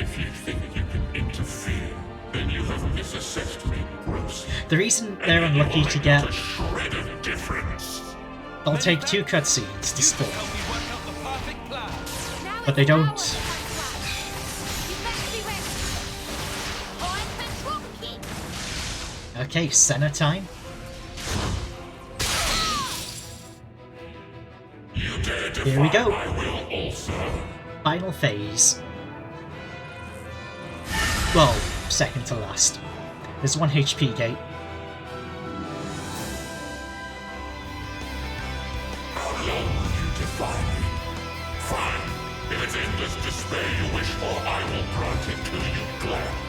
If you think you can interfere, then you have misassessed me grossly. The reason they're unlucky to get... A shred of difference. They'll take 2 cutscenes to spawn. But they don't... Okay, Senna time. Here we go. Final phase. Well, second to last. There's 1 HP gate. How long will you defy me? Fine. If it's endless despair you wish for, I will grant it to you gladly.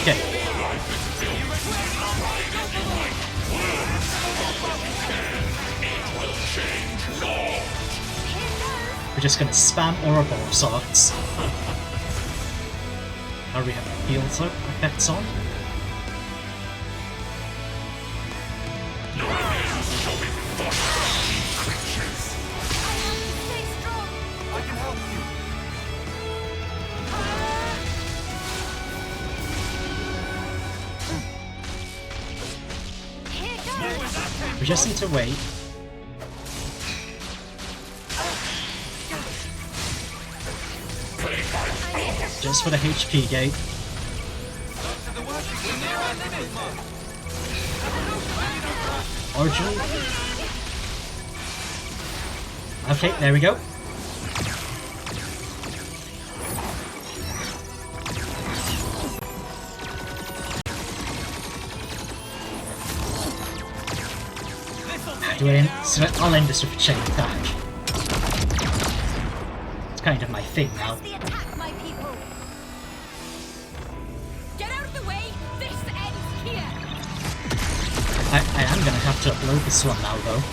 Okay. We're just gonna spam Ouroboros of sorts. Now we have fields effects on. I can help you. We just need to wait. Just for the HP gate. Origin. Okay, there we go. So I'll end this with a chain attack. It's kind of my thing now. The attack, my people. Get out of the way. This ends here. I am gonna have to upload this one now though.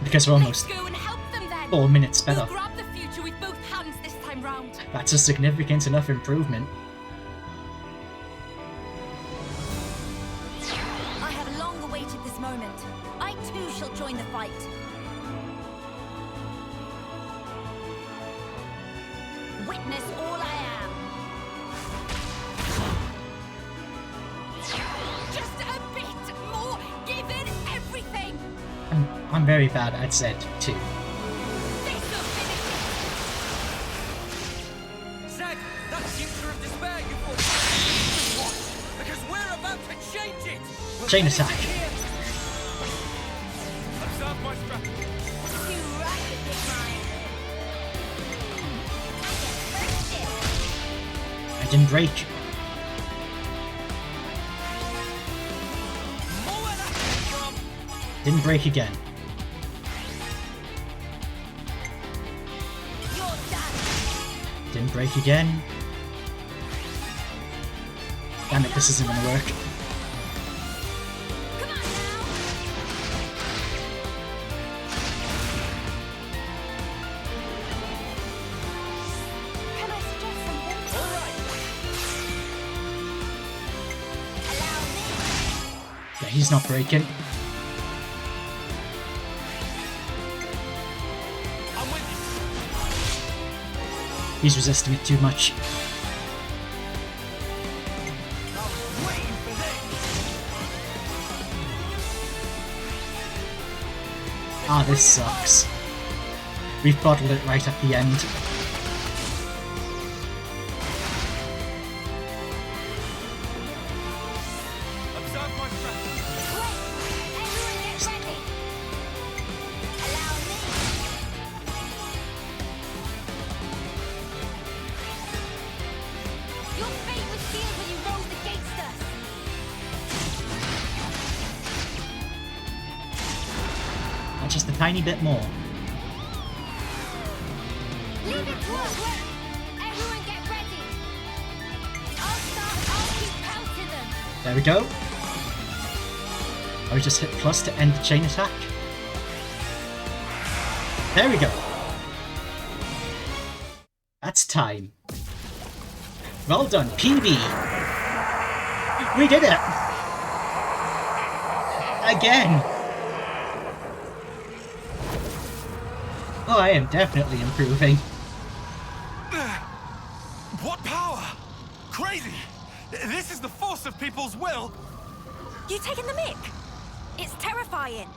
Because we're almost 4 minutes better. We'll grab the future with both hands this time round. That's a significant enough improvement. I have long awaited this moment. I too shall join the fight. Witness all I am. Just a bit more. Give it everything. I'm very bad at Z too. Zed, that future of despair you brought because we're about to change it. Chain attack. Observe my strategy. You right, big mind. I didn't break. Didn't break again. Didn't break again. Damn it, this isn't gonna work. Can I suggest something? All right. Allow me. Yeah, he's not breaking. He's resisting it too much. Ah, this sucks. We've bottled it right at the end. just a tiny bit more. Leave it to us. Everyone get ready. I'll keep pelting them. There we go. I just hit plus to end the chain attack. There we go. That's time. Well done, PB. We did it! Again! Oh, I am definitely improving. What power? Crazy! This is the force of people's will! You taking the mick? It's terrifying.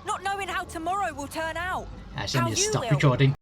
Not knowing how tomorrow will turn out. Actually, I'm How going to you stop will. recording.